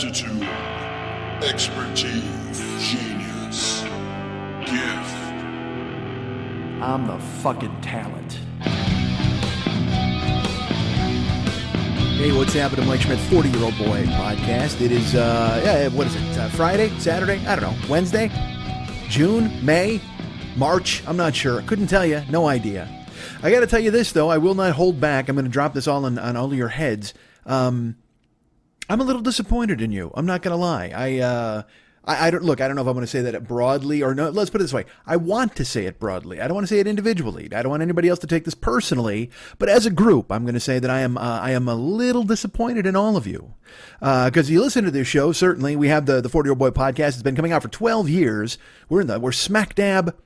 aptitude, expertise, genius, gift. I'm the fucking talent. Hey, what's happening, Mike Schmidt, 40-Year-Old Boy podcast. It is, what is it, Friday, Saturday? I don't know, Wednesday? June, May, March? I'm not sure. Couldn't tell you. No idea. I got to tell you this, though. I will not hold back. I'm going to drop this all on all of your heads. I'm a little disappointed in you. I'm not going to lie. I don't look. I don't know if I'm going to say that broadly or no. Let's put it this way. I want to say it broadly. I don't want to say it individually. I don't want anybody else to take this personally. But as a group, I'm going to say that I am a little disappointed in all of you. Because you listen to this show, certainly we have the 40-Year-Old Boy podcast. It's been coming out for 12 years. We're smack dab.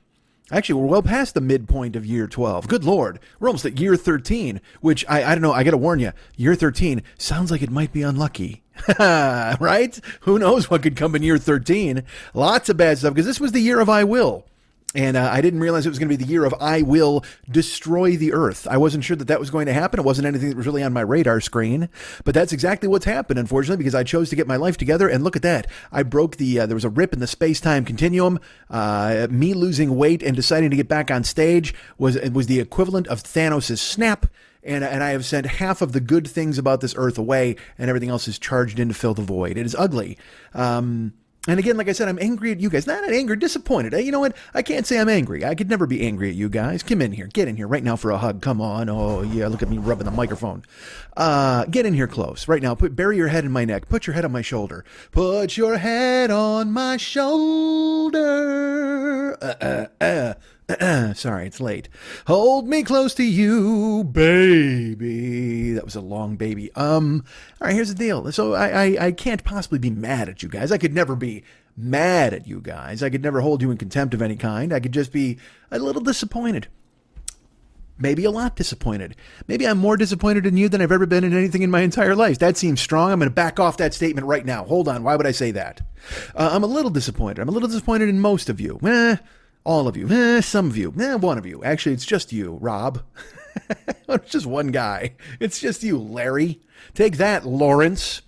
Actually, we're well past the midpoint of year 12. Good Lord. We're almost at year 13, which I don't know. I got to warn you, year 13 sounds like it might be unlucky. Right? Who knows what could come in year 13? Lots of bad stuff, because this was the year of I will. And I didn't realize it was going to be the year of I will destroy the earth. I wasn't sure that was going to happen. It wasn't anything that was really on my radar screen. But that's exactly what's happened, unfortunately, because I chose to get my life together. And look at that. I broke there was a rip in the space-time continuum. Me losing weight and deciding to get back on stage was the equivalent of Thanos' snap. And I have sent half of the good things about this earth away, and everything else is charged in to fill the void. It is ugly. And again, like I said, I'm angry at you guys. Not angry, disappointed. You know what? I can't say I'm angry. I could never be angry at you guys. Come in here. Get in here right now for a hug. Come on. Oh, yeah, look at me rubbing the microphone. Get in here close right now. Bury your head in my neck. Put your head on my shoulder. Put your head on my shoulder. Sorry, it's late. Hold me close to you, baby. That was a long baby. All right, here's the deal. So I can't possibly be mad at you guys. I could never be mad at you guys. I could never hold you in contempt of any kind. I could just be a little disappointed. Maybe a lot disappointed. Maybe I'm more disappointed in you than I've ever been in anything in my entire life. That seems strong. I'm going to back off that statement right now. Hold on. Why would I say that? I'm a little disappointed. I'm a little disappointed in most of you. All of you. Some of you. One of you. Actually, it's just you, Rob. It's just one guy. It's just you, Larry. Take that, Lawrence.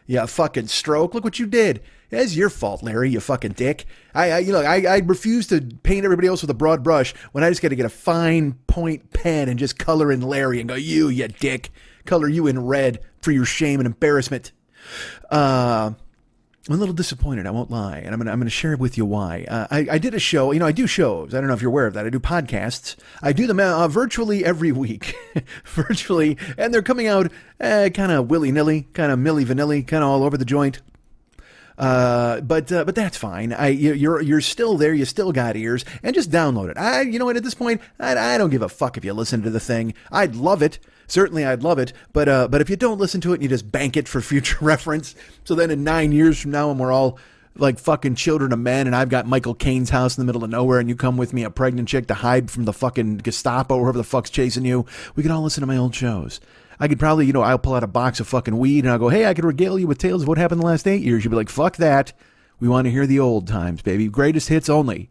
You fucking stroke. Look what you did. It's your fault, Larry, you fucking dick. I refuse to paint everybody else with a broad brush when I just got to get a fine point pen and just color in Larry and go, you dick. Color you in red for your shame and embarrassment. I'm a little disappointed, I won't lie, and I'm going to share with you why. I did a show. I do shows. I don't know if you're aware of that. I do podcasts. I do them virtually every week. Virtually, and they're coming out kind of willy-nilly, kind of milli-vanilli, kind of all over the joint. But that's fine. You're still there. You still got ears, and just download it. You know what? At this point, I don't give a fuck if you listen to the thing. I'd love it. Certainly, I'd love it. But if you don't listen to it and you just bank it for future reference, so then in 9 years from now, when we're all like fucking children of men, and I've got Michael Caine's house in the middle of nowhere, and you come with me, a pregnant chick, to hide from the fucking Gestapo or whoever the fuck's chasing you, we can all listen to my old shows. I could probably, I'll pull out a box of fucking weed and I'll go, hey, I could regale you with tales of what happened the last 8 years. You'd be like, fuck that. We want to hear the old times, baby. Greatest hits only.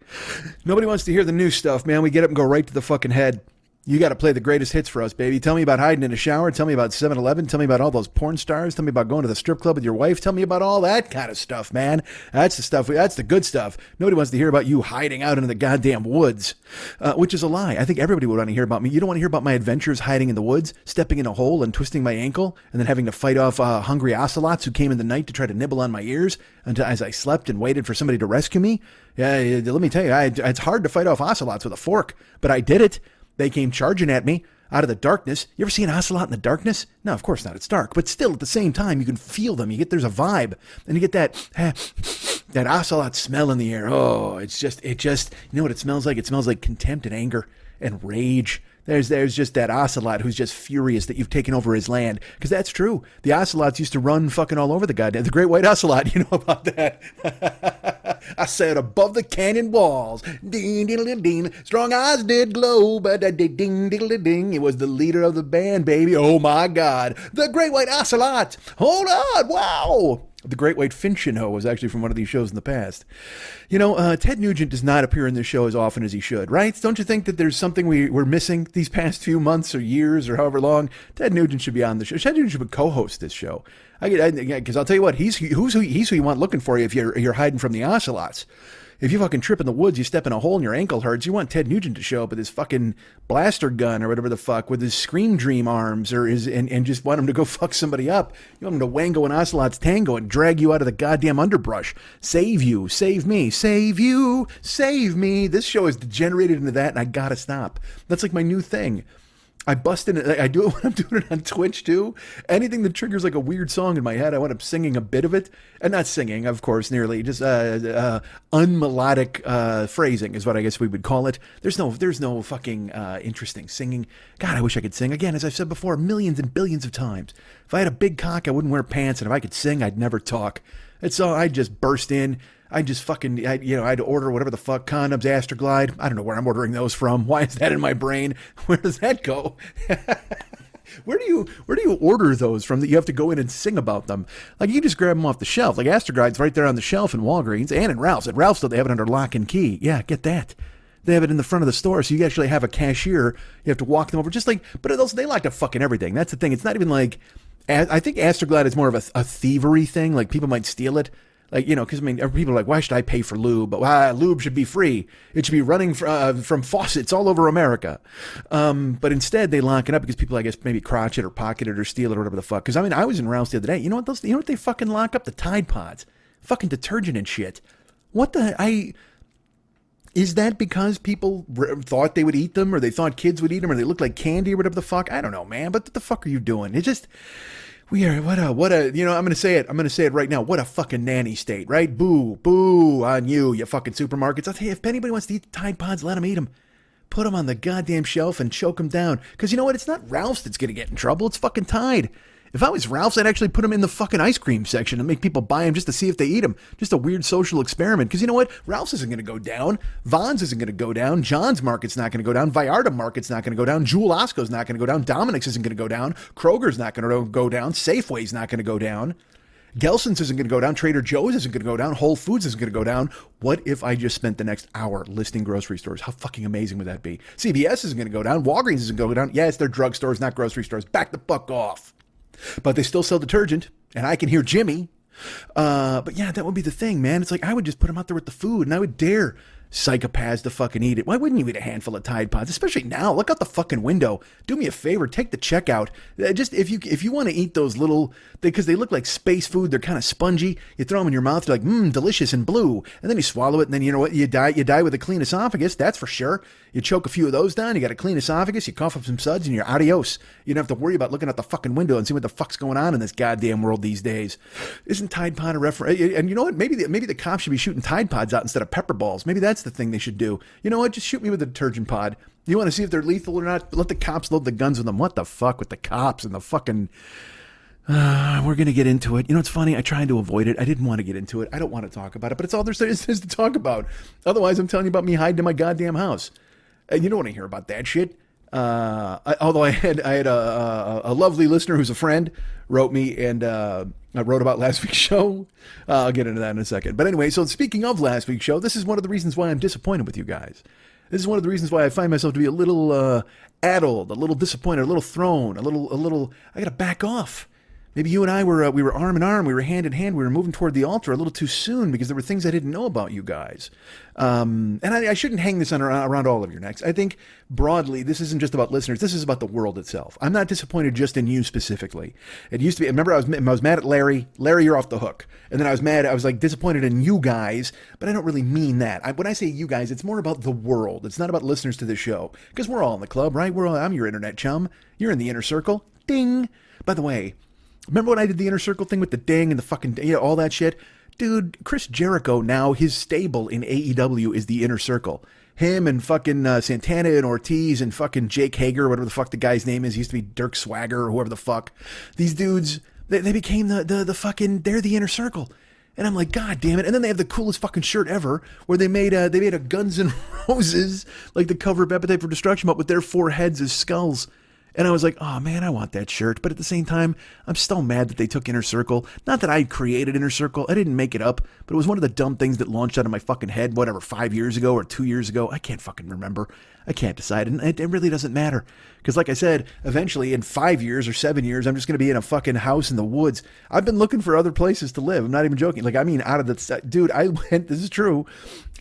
Nobody wants to hear the new stuff, man. We get up and go right to the fucking head. You got to play the greatest hits for us, baby. Tell me about hiding in a shower. Tell me about 7-Eleven. Tell me about all those porn stars. Tell me about going to the strip club with your wife. Tell me about all that kind of stuff, man. That's the stuff. That's the good stuff. Nobody wants to hear about you hiding out in the goddamn woods, which is a lie. I think everybody would want to hear about me. You don't want to hear about my adventures hiding in the woods, stepping in a hole and twisting my ankle, and then having to fight off hungry ocelots who came in the night to try to nibble on my ears as I slept and waited for somebody to rescue me. Yeah, let me tell you, it's hard to fight off ocelots with a fork, but I did it. They came charging at me out of the darkness. You ever see an ocelot in the darkness? No, of course not. It's dark. But still, at the same time, you can feel them. There's a vibe. And you get that ocelot smell in the air. Oh, you know what it smells like? It smells like contempt and anger and rage. There's just that ocelot who's just furious that you've taken over his land. Because that's true. The ocelots used to run fucking all over the goddamn. The great white ocelot, you know about that. I said above the canyon walls. Ding, diddle, ding. Strong eyes did glow, but ding, diddle, ding. It was the leader of the band, baby. Oh my God. The great white ocelot. Hold on. Wow. The Great White Finchino was actually from one of these shows in the past. Ted Nugent does not appear in this show as often as he should, right? Don't you think that there's something we're missing these past few months or years or however long? Ted Nugent should be on the show. Ted Nugent should co-host this show. Because I'll tell you what, he's who you want looking for you if you're hiding from the ocelots. If you fucking trip in the woods, you step in a hole and your ankle hurts, you want Ted Nugent to show up with his fucking blaster gun or whatever the fuck, with his Scream Dream arms and just want him to go fuck somebody up. You want him to wango an ocelot's tango and drag you out of the goddamn underbrush. Save you, save me, save you, save me. This show has degenerated into that and I gotta stop. That's like my new thing. I bust in it. I do it when I'm doing it on Twitch too. Anything that triggers like a weird song in my head, I wind up singing a bit of it, and not singing, of course, nearly just unmelodic phrasing is what I guess we would call it. There's no fucking interesting singing. God, I wish I could sing. Again, as I've said before, millions and billions of times. If I had a big cock, I wouldn't wear pants, and if I could sing, I'd never talk. It's all. I'd just burst in. I'd order whatever the fuck, condoms, Astroglide. I don't know where I'm ordering those from. Why is that in my brain? Where does that go? Where do you order those from that you have to go in and sing about them? Like, you just grab them off the shelf. Like, Astroglide's right there on the shelf in Walgreens and in Ralph's. At Ralph's, though, they have it under lock and key. Yeah, get that. They have it in the front of the store, so you actually have a cashier. You have to walk them over. But they like to fucking everything. That's the thing. It's not even like, I think Astroglide is more of a thievery thing. Like, people might steal it. Like, because people are like, why should I pay for lube? But lube should be free. It should be running from faucets all over America. But instead, they lock it up because people, I guess, maybe crotch it or pocket it or steal it or whatever the fuck. Because I was in Ralph's the other day. You know what they fucking lock up? The Tide Pods, fucking detergent and shit. Is that because people thought they would eat them, or they thought kids would eat them, or they looked like candy or whatever the fuck? I don't know, man. But what the fuck are you doing? It's just. We are, I'm going to say it right now. What a fucking nanny state, right? Boo on you fucking supermarkets. I'll tell you, if anybody wants to eat the Tide Pods, let them eat them. Put them on the goddamn shelf and choke them down. Because you know what? It's not Ralph's that's going to get in trouble. It's fucking Tide. If I was Ralph's, I'd actually put them in the fucking ice cream section and make people buy them just to see if they eat them. Just a weird social experiment. Because you know what? Ralph's isn't going to go down. Vons isn't going to go down. John's Market's not going to go down. Vallarta Market's not going to go down. Jewel Osco's not going to go down. Dominic's isn't going to go down. Kroger's not going to go down. Safeway's not going to go down. Gelson's isn't going to go down. Trader Joe's isn't going to go down. Whole Foods isn't going to go down. What if I just spent the next hour listing grocery stores? How fucking amazing would that be? CVS isn't going to go down. Walgreens isn't going to go down. Yeah, it's their drugstores, not grocery stores. Back the fuck off. But they still sell detergent, and I can hear Jimmy. But yeah, that would be the thing, man. It's like, I would just put them out there with the food, and I would dare psychopaths to fucking eat it. Why wouldn't you eat a handful of Tide Pods? Especially now. Look out the fucking window. Do me a favor. Take the checkout. Just if you want to eat those little, because they look like space food. They're kind of spongy. You throw them in your mouth. You're like, delicious and blue. And then you swallow it. And then you know what? You die with a clean esophagus. That's for sure. You choke a few of those down. You got a clean esophagus. You cough up some suds and you're adios. You don't have to worry about looking out the fucking window and see what the fuck's going on in this goddamn world these days. Isn't Tide Pod a reference? And you know what? Maybe the cops should be shooting Tide Pods out instead of pepper balls. Maybe that's the thing they should do. You know what? Just shoot me with a detergent pod. You want to see if they're lethal or not? Let the cops load the guns with them. What the fuck with the cops and the fucking... we're going to get into it. You know, it's funny. I tried to avoid it. I didn't want to get into it. I don't want to talk about it, but it's all there is to talk about. Otherwise, I'm telling you about me hiding in my goddamn house. And you don't want to hear about that shit. Although I had a lovely listener who's a friend wrote me and I wrote about last week's show. I'll get into that in a second. But anyway, so speaking of last week's show, this is one of the reasons why I'm disappointed with you guys. This is one of the reasons why I find myself to be a little addled, a little disappointed, a little thrown, a little. I got to back off. Maybe you and I were arm in arm, we were hand in hand, we were moving toward the altar a little too soon because there were things I didn't know about you guys. And I shouldn't hang this around all of your necks. I think broadly, this isn't just about listeners. This is about the world itself. I'm not disappointed just in you specifically. It used to be, remember I was mad at Larry. Larry, you're off the hook. And then I was like disappointed in you guys, but I don't really mean that. When I say you guys, it's more about the world. It's not about listeners to the show because we're all in the club, right? I'm your internet chum. You're in the inner circle. Ding. By the way, remember when I did the inner circle thing with the ding and the fucking, all that shit? Dude, Chris Jericho now, his stable in AEW is the inner circle. Him and fucking Santana and Ortiz and fucking Jake Hager, whatever the fuck the guy's name is. He used to be Dirk Swagger or whoever the fuck. These dudes, they became the fucking, they're the inner circle. And I'm like, God damn it. And then they have the coolest fucking shirt ever where they made a Guns N' Roses, like the cover of Appetite for Destruction, but with their four heads as skulls. And I was like, oh man, I want that shirt. But at the same time, I'm still mad that they took Inner Circle. Not that I created Inner Circle. I didn't make it up. But it was one of the dumb things that launched out of my fucking head, whatever, 5 years ago or 2 years ago. I can't fucking remember. I can't decide. And it really doesn't matter. Because like I said, eventually in 5 years or 7 years, I'm just going to be in a fucking house in the woods. I've been looking for other places to live. I'm not even joking. Like, I mean, out of the... Dude, this is true.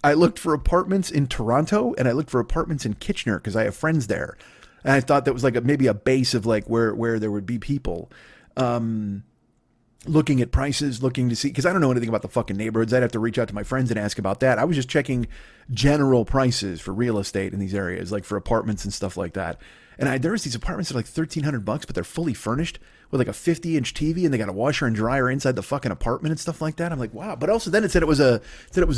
I looked for apartments in Toronto and I looked for apartments in Kitchener because I have friends there. And I thought that was like maybe a base of like where there would be people looking at prices, looking to see, because I don't know anything about the fucking neighborhoods. I'd have to reach out to my friends and ask about that. I was just checking general prices for real estate in these areas, like for apartments and stuff like that. And there was these apartments that are like $1,300, but they're fully furnished with like a 50-inch TV, and they got a washer and dryer inside the fucking apartment and stuff like that. I'm like, wow. But also then it said it was a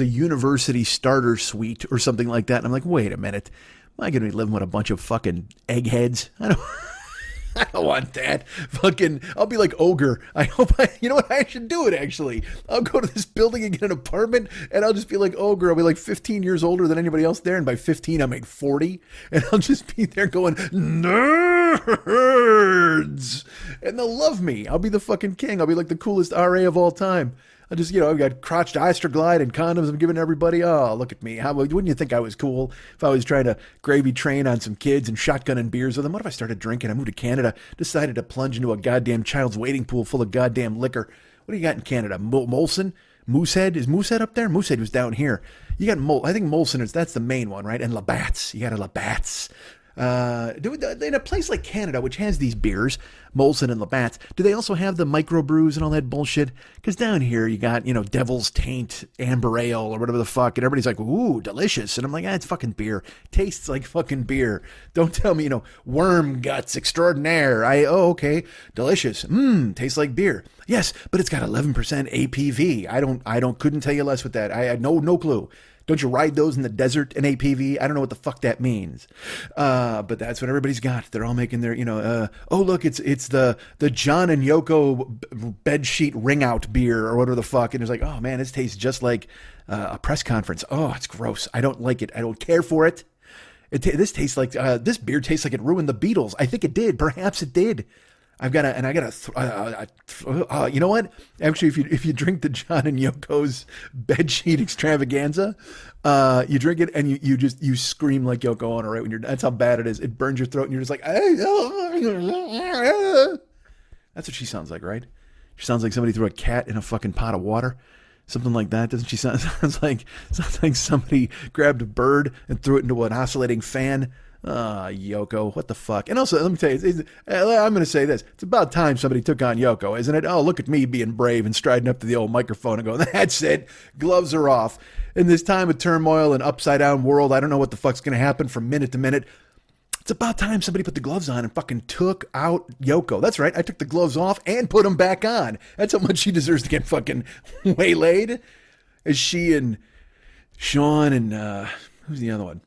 university starter suite or something like that. And I'm like, wait a minute. Am I going to be living with a bunch of fucking eggheads? I don't want that. Fucking, I'll be like Ogre. You know what? I should do it actually. I'll go to this building and get an apartment and I'll just be like Ogre. I'll be like 15 years older than anybody else there. And by 15, I made 40. And I'll just be there going, nerds. And they'll love me. I'll be the fucking king. I'll be like the coolest RA of all time. I just, I've got crotched Astroglide and condoms I'm giving everybody. Oh, look at me. Wouldn't you think I was cool if I was trying to gravy train on some kids and shotgunning beers with them? What if I started drinking? I moved to Canada, decided to plunge into a goddamn child's waiting pool full of goddamn liquor. What do you got in Canada? Molson? Moosehead? Is Moosehead up there? Moosehead was down here. You got I think Molson that's the main one, right? And Labatt's. You got a Labatt's. In a place like Canada, which has these beers, Molson and Labatt's, do they also have the microbrews and all that bullshit? Because down here you got, Devil's Taint, Amber Ale, or whatever the fuck, and everybody's like, ooh, delicious. And I'm like, it's fucking beer. Tastes like fucking beer. Don't tell me, worm guts extraordinaire. Okay, delicious. Tastes like beer. Yes, but it's got 11% APV. Couldn't tell you less with that. I had no clue. Don't you ride those in the desert in APV? I don't know what the fuck that means. But that's what everybody's got. They're all making their, oh, look, it's the John and Yoko bedsheet ring out beer or whatever the fuck. And it's like, oh man, this tastes just like a press conference. Oh, it's gross. I don't like it. I don't care for it. This tastes like, this beer tastes like it ruined the Beatles. I think it did. Perhaps it did. You know what? Actually, if you drink the John and Yoko's bedsheet extravaganza, you drink it and you scream like Yoko Ono, right? That's how bad it is. It burns your throat and you're just like, that's what she sounds like, right? She sounds like somebody threw a cat in a fucking pot of water. Something like that, doesn't she sound? Sounds like somebody grabbed a bird and threw it into an oscillating fan. Yoko, what the fuck? And also, let me tell you, I'm going to say this. It's about time somebody took on Yoko, isn't it? Oh, look at me being brave and striding up to the old microphone and going, that's it. Gloves are off. In this time of turmoil and upside down world, I don't know what the fuck's going to happen from minute to minute. It's about time somebody put the gloves on and fucking took out Yoko. That's right. I took the gloves off and put them back on. That's how much she deserves to get fucking waylaid. As she and Sean and, who's the other one?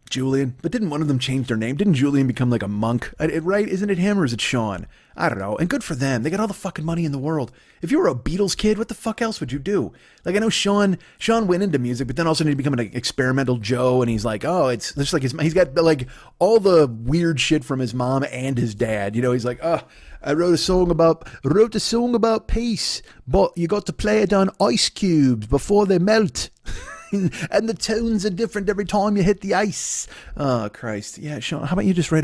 Julian, but didn't one of them change their name? Didn't Julian become like a monk? Right? Isn't it him or is it Sean? I don't know. And good for them. They got all the fucking money in the world. If you were a Beatles kid, what the fuck else would you do? Like, I know Sean went into music, but then also he became an experimental Joe, and he's like, oh, it's just like he's got like all the weird shit from his mom and his dad. He's like, oh, I wrote a song about peace, but you got to play it on ice cubes before they melt. And the tones are different every time you hit the ice. Oh, Christ. Yeah, Sean, how about you just write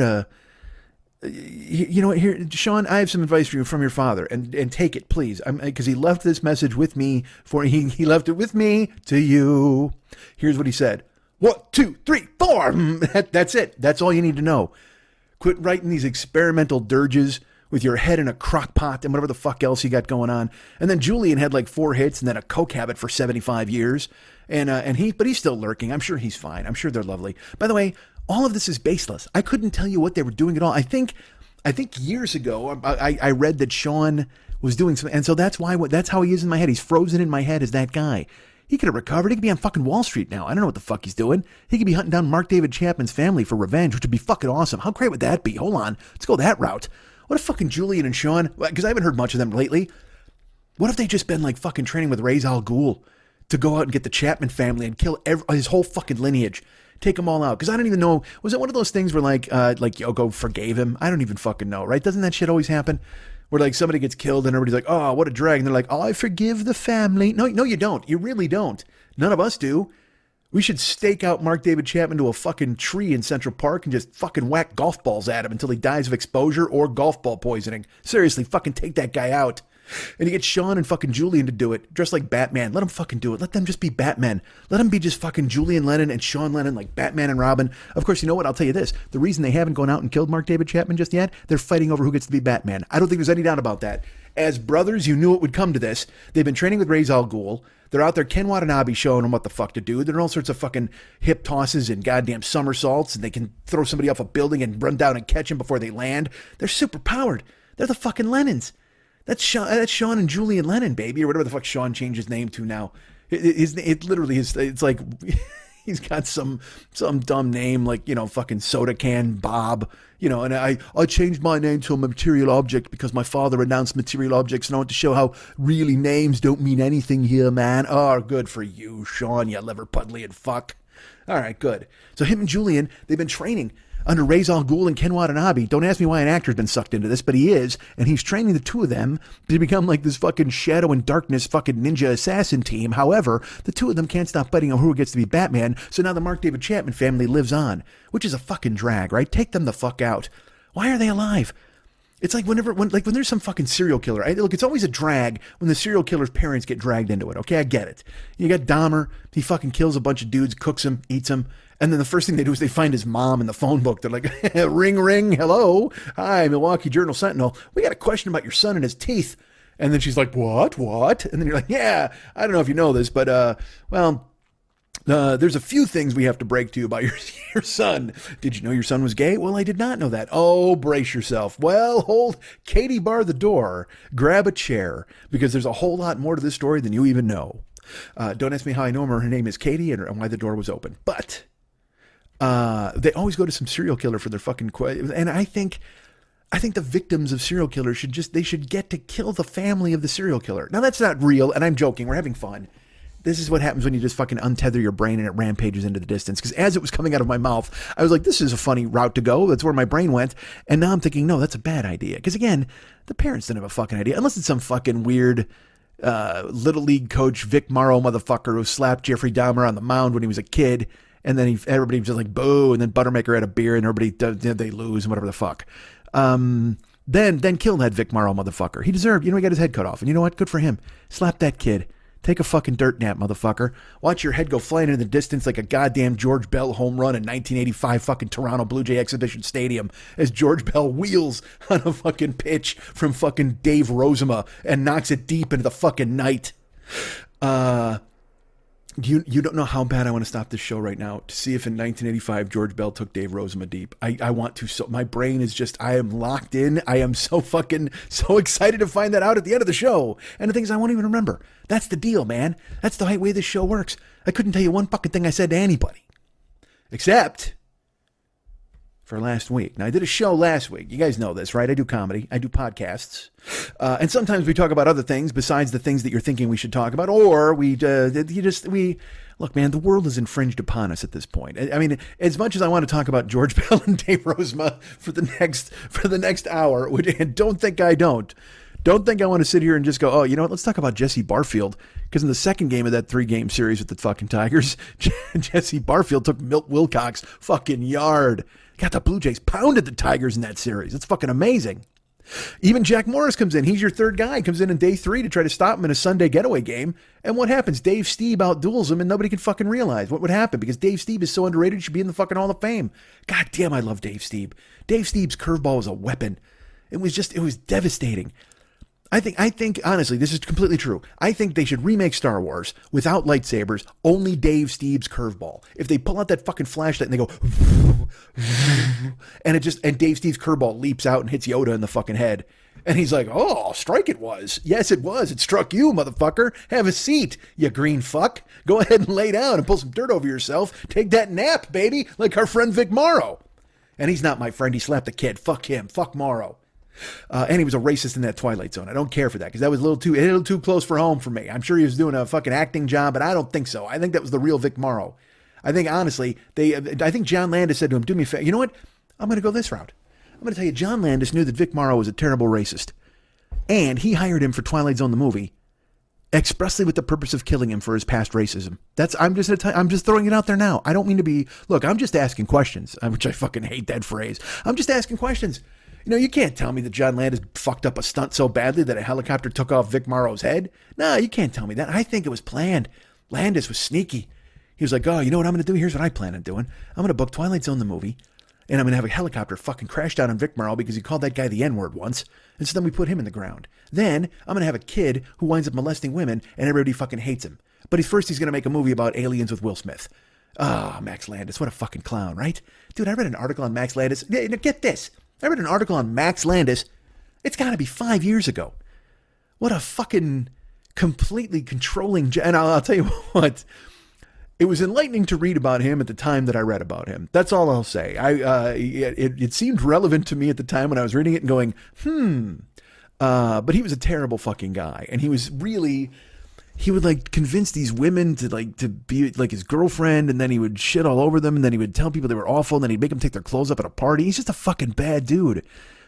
you know what, here, Sean, I have some advice for you from your father, and take it, please. Because he left this message with me he left it with me to you. Here's what he said. 1, 2, 3, 4. That's it. That's all you need to know. Quit writing these experimental dirges with your head in a crock pot and whatever the fuck else you got going on. And then Julian had like 4 hits and then a coke habit for 75 years. But he's still lurking. I'm sure he's fine. I'm sure they're lovely. By the way, all of this is baseless. I couldn't tell you what they were doing at all. I think years ago, I read that Sean was doing something. And so that's how he is in my head. He's frozen in my head as that guy. He could have recovered. He could be on fucking Wall Street now. I don't know what the fuck he's doing. He could be hunting down Mark David Chapman's family for revenge, which would be fucking awesome. How great would that be? Hold on. Let's go that route. What if fucking Julian and Sean, because I haven't heard much of them lately, what if they just been like fucking training with Ra's al Ghul to go out and get the Chapman family and kill his whole fucking lineage? take them all out. Because I don't even know, was it one of those things where like Yoko forgave him? I don't even fucking know, right? Doesn't that shit always happen? Where like somebody gets killed and everybody's like, oh, what a drag. And they're like, oh, I forgive the family. No, you don't. You really don't. None of us do. We should stake out Mark David Chapman to a fucking tree in Central Park and just fucking whack golf balls at him until he dies of exposure or golf ball poisoning. Seriously, fucking take that guy out. And you get Sean and fucking Julian to do it, dressed like Batman. Let them fucking do it. Let them just be Batman. Let them be just fucking Julian Lennon and Sean Lennon, like Batman and Robin. Of course, you know what? I'll tell you this. The reason they haven't gone out and killed Mark David Chapman just yet, they're fighting over who gets to be Batman. I don't think there's any doubt about that. As brothers, you knew it would come to this. They've been training with Ra's al Ghul. They're out there, Ken Watanabe, showing them what the fuck to do. They're in all sorts of fucking hip tosses and goddamn somersaults, and they can throw somebody off a building and run down and catch them before they land. They're super powered. They're the fucking Lennons. That's Sean and Julian Lennon, baby, or whatever the fuck Sean changed his name to now. It literally is. It's like he's got some dumb name like, you know, fucking soda can Bob, you know. And I changed my name to a material object because my father announced material objects, and I want to show how really names don't mean anything here, man. Oh, good for you, Sean, you Liverpudlian fuck. All right, good. So him and Julian, they've been training under Ra's al Ghul and Ken Watanabe. Don't ask me why an actor's been sucked into this, but he is, and he's training the two of them to become like this fucking shadow and darkness fucking ninja assassin team. However, the two of them can't stop betting on who gets to be Batman, so now the Mark David Chapman family lives on, which is a fucking drag, right? Take them the fuck out. Why are they alive? It's like when there's some fucking serial killer. Look, it's always a drag when the serial killer's parents get dragged into it. Okay, I get it. You got Dahmer. He fucking kills a bunch of dudes, cooks them, eats them. And then the first thing they do is they find his mom in the phone book. They're like, ring, ring, hello. Hi, Milwaukee Journal-Sentinel. We got a question about your son and his teeth. And then she's like, what? And then you're like, yeah, I don't know if you know this, but, there's a few things we have to break to you about your son. Did you know your son was gay? Well, I did not know that. Oh, brace yourself. Well, Katie, bar the door, grab a chair, because there's a whole lot more to this story than you even know. Don't ask me how I know her. Her name is Katie, and why the door was open. But they always go to some serial killer for their fucking and I think the victims of serial killers should get to kill the family of the serial killer. Now that's not real, and I'm joking. We're having fun. This is what happens when you just fucking untether your brain and it rampages into the distance. Because as it was coming out of my mouth, I was like, this is a funny route to go. That's where my brain went. And now I'm thinking, no, that's a bad idea. Because again, the parents didn't have a fucking idea. Unless it's some fucking weird Little League coach Vic Morrow motherfucker who slapped Jeffrey Dahmer on the mound when he was a kid. And then everybody was just like, boo. And then Buttermaker had a beer and everybody, they lose and whatever the fuck. Then kill that Vic Morrow motherfucker. He deserved, he got his head cut off. And you know what? Good for him. Slap that kid. Take a fucking dirt nap, motherfucker. Watch your head go flying into the distance like a goddamn George Bell home run in 1985 fucking Toronto Blue Jay Exhibition Stadium as George Bell wheels on a fucking pitch from fucking Dave Rozema and knocks it deep into the fucking night. You don't know how bad I want to stop this show right now to see if in 1985 George Bell took Dave Rozema deep. I want to. So my brain is just, I am locked in. I am so excited to find that out at the end of the show. And the things I won't even remember. That's the deal, man. That's the way this show works. I couldn't tell you one fucking thing I said to anybody. Except for last week. Now, I did a show last week. You guys know this, right? I do comedy. I do podcasts. And sometimes we talk about other things besides the things that you're thinking we should talk about. Or look, man, the world is infringed upon us at this point. I mean, as much as I want to talk about George Bell and Dave Rozema for the next hour, and don't think I don't. Don't think I want to sit here and just go, oh, you know what? Let's talk about Jesse Barfield. Because in the second game of that 3-game series with the fucking Tigers, Jesse Barfield took Milt Wilcox fucking yard. Got the Blue Jays pounded the Tigers in that series. It's fucking amazing. Even Jack Morris comes in. He's your third guy. Comes in day 3 to try to stop him in a Sunday getaway game. And what happens? Dave Stieb outduels him and nobody can fucking realize what would happen because Dave Stieb is so underrated. He should be in the fucking Hall of Fame. God damn, I love Dave Stieb. Dave Stieb's curveball was a weapon. It was devastating. I think, honestly, this is completely true. I think they should remake Star Wars without lightsabers, only Dave Stieb's curveball. If they pull out that fucking flashlight and they go, and Dave Stieb's curveball leaps out and hits Yoda in the fucking head. And he's like, oh, strike it was. Yes, it was. It struck you, motherfucker. Have a seat, you green fuck. Go ahead and lay down and pull some dirt over yourself. Take that nap, baby, like our friend Vic Morrow. And he's not my friend. He slapped the kid. Fuck him. Fuck Morrow. And he was a racist in that Twilight Zone. I don't care for that because that was a little too close for home for me. I'm sure he was doing a fucking acting job, but I don't think so. I think that was the real Vic Morrow. I think, honestly, I think John Landis said to him, do me a favor. You know what? I'm going to go this route. I'm going to tell you, John Landis knew that Vic Morrow was a terrible racist. And he hired him for Twilight Zone, the movie, expressly with the purpose of killing him for his past racism. I'm just throwing it out there now. I don't mean to be, look, I'm just asking questions, which I fucking hate that phrase. I'm just asking questions. You know, you can't tell me that John Landis fucked up a stunt so badly that a helicopter took off Vic Morrow's head. No, you can't tell me that. I think it was planned. Landis was sneaky. He was like, oh, you know what I'm going to do? Here's what I plan on doing. I'm going to book Twilight Zone, the movie, and I'm going to have a helicopter fucking crash down on Vic Morrow because he called that guy the N-word once. And so then we put him in the ground. Then I'm going to have a kid who winds up molesting women and everybody fucking hates him. But he's going to make a movie about aliens with Will Smith. Ah, Max Landis, what a fucking clown, right? Dude, I read an article on Max Landis. Get this. I read an article on Max Landis. It's got to be 5 years ago. What a fucking completely controlling... And I'll tell you what... It was enlightening to read about him at the time that I read about him. That's all I'll say. It seemed relevant to me at the time when I was reading it and going, but he was a terrible fucking guy. And he was really, he would like convince these women to be like his girlfriend, and then he would shit all over them, and then he would tell people they were awful, and then he'd make them take their clothes up at a party. He's just a fucking bad dude.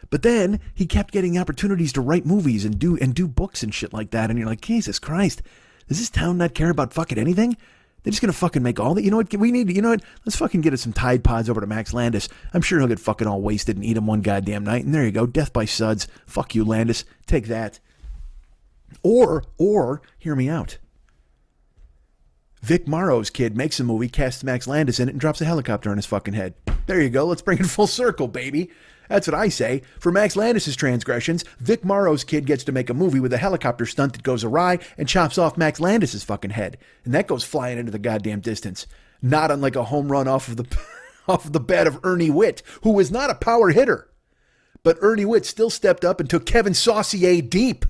But then he kept getting opportunities to write movies and do books and shit like that. And you're like, Jesus Christ, does this town not care about fucking anything? They're just going to fucking make all that. You know what? Let's fucking get us some Tide Pods over to Max Landis. I'm sure he'll get fucking all wasted and eat them one goddamn night. And there you go. Death by suds. Fuck you, Landis. Take that. Or, hear me out. Vic Morrow's kid makes a movie, casts Max Landis in it, and drops a helicopter on his fucking head. There you go. Let's bring it full circle, baby. That's what I say. For Max Landis' transgressions, Vic Morrow's kid gets to make a movie with a helicopter stunt that goes awry and chops off Max Landis' fucking head. And that goes flying into the goddamn distance. Not unlike a home run off of the bat of Ernie Witt, who was not a power hitter. But Ernie Witt still stepped up and took Kevin Saucier deep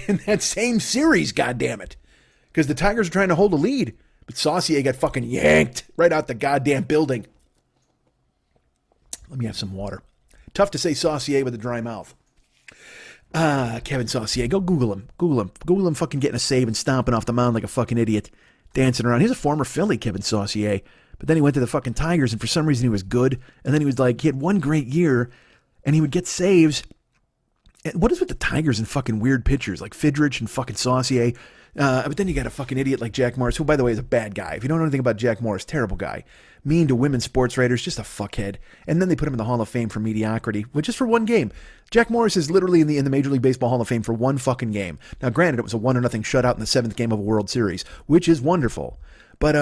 in that same series, goddammit. Because the Tigers were trying to hold a lead. But Saucier got fucking yanked right out the goddamn building. Let me have some water. Tough to say Saucier with a dry mouth. Kevin Saucier. Go Google him. Google him fucking getting a save and stomping off the mound like a fucking idiot. Dancing around. He's a former Philly, Kevin Saucier. But then he went to the fucking Tigers, and for some reason he was good. And then he had one great year, and he would get saves. What is with the Tigers and fucking weird pitchers like Fidrich and fucking Saucier? But then you got a fucking idiot like Jack Morris, who, by the way, is a bad guy. If you don't know anything about Jack Morris, terrible guy. Mean to women sports writers, just a fuckhead. And then they put him in the Hall of Fame for mediocrity, which is for one game. Jack Morris is literally in the Major League Baseball Hall of Fame for one fucking game. Now, granted, it was a 1-0 shutout in the 7th game of a World Series, which is wonderful. But,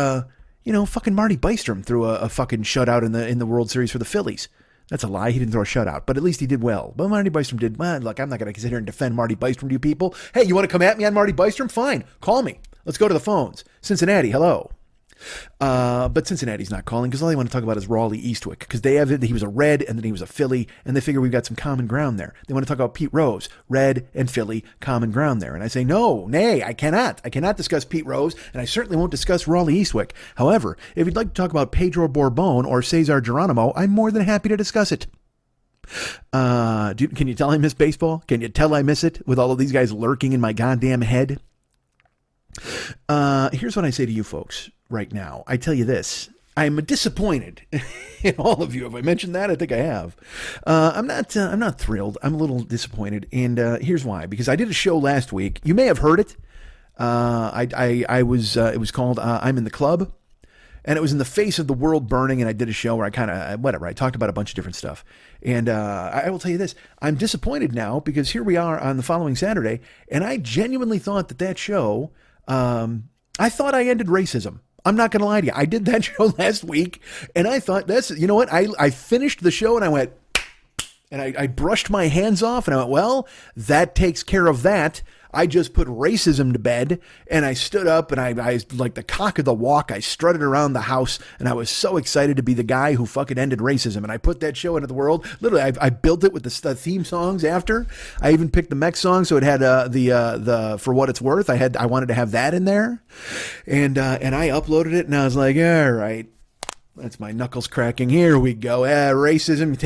fucking Marty Bystrom threw a fucking shutout in the World Series for the Phillies. That's a lie. He didn't throw a shutout, but at least he did well. But Marty Bystrom did well. Look, I'm not going to sit here and defend Marty Bystrom to you people. Hey, you want to come at me on Marty Bystrom? Fine. Call me. Let's go to the phones. Cincinnati, hello. But Cincinnati's not calling because all they want to talk about is Raleigh Eastwick, because he was a Red and then he was a Philly, and they figure we've got some common ground there. They want to talk about Pete Rose, Red and Philly, common ground there. And I say, nay, I cannot. I cannot discuss Pete Rose, and I certainly won't discuss Raleigh Eastwick. However, if you'd like to talk about Pedro Borbon or Cesar Geronimo, I'm more than happy to discuss it. Can you tell I miss baseball? Can you tell I miss it with all of these guys lurking in my goddamn head? Here's what I say to you folks right now. I tell you this. I'm disappointed in all of you. Have I mentioned that? I think I have. I'm not thrilled. I'm a little disappointed. And here's why. Because I did a show last week. You may have heard it. It was called I'm in the Club. And it was in the face of the world burning, and I did a show where I talked about a bunch of different stuff. And I will tell you this, I'm disappointed now because here we are on the following Saturday, and I genuinely thought that show, I thought I ended racism. I'm not going to lie to you. I did that show last week, and I thought you know what? I finished the show, and I went, and I brushed my hands off, and I went, well, that takes care of that. I just put racism to bed, and I stood up, and I like the cock of the walk, I strutted around the house, and I was so excited to be the guy who fucking ended racism, and I put that show into the world. Literally, I built it with the theme songs after. I even picked the Mech song, so it had the For What It's Worth. I wanted to have that in there, and I uploaded it, and I was like, all right, that's my knuckles cracking. Here we go. Racism,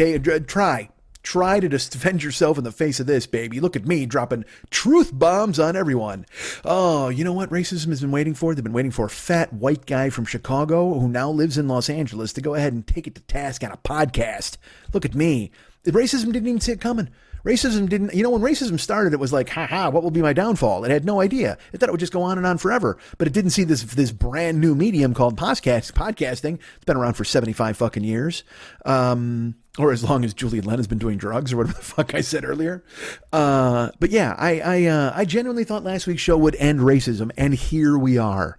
try to defend yourself in the face of this, baby. Look at me dropping truth bombs on everyone. Oh, you know what racism has been waiting for? They've been waiting for a fat white guy from Chicago who now lives in Los Angeles to go ahead and take it to task on a podcast. Look at me. Racism didn't even see it coming. Racism didn't, when racism started, it was like, what will be my downfall? It had no idea. It thought it would just go on and on forever. But it didn't see this brand new medium called podcasting. It's been around for 75 fucking years. Or as long as Julian Lennon's been doing drugs or whatever the fuck I said earlier. But yeah, I genuinely thought last week's show would end racism. And here we are.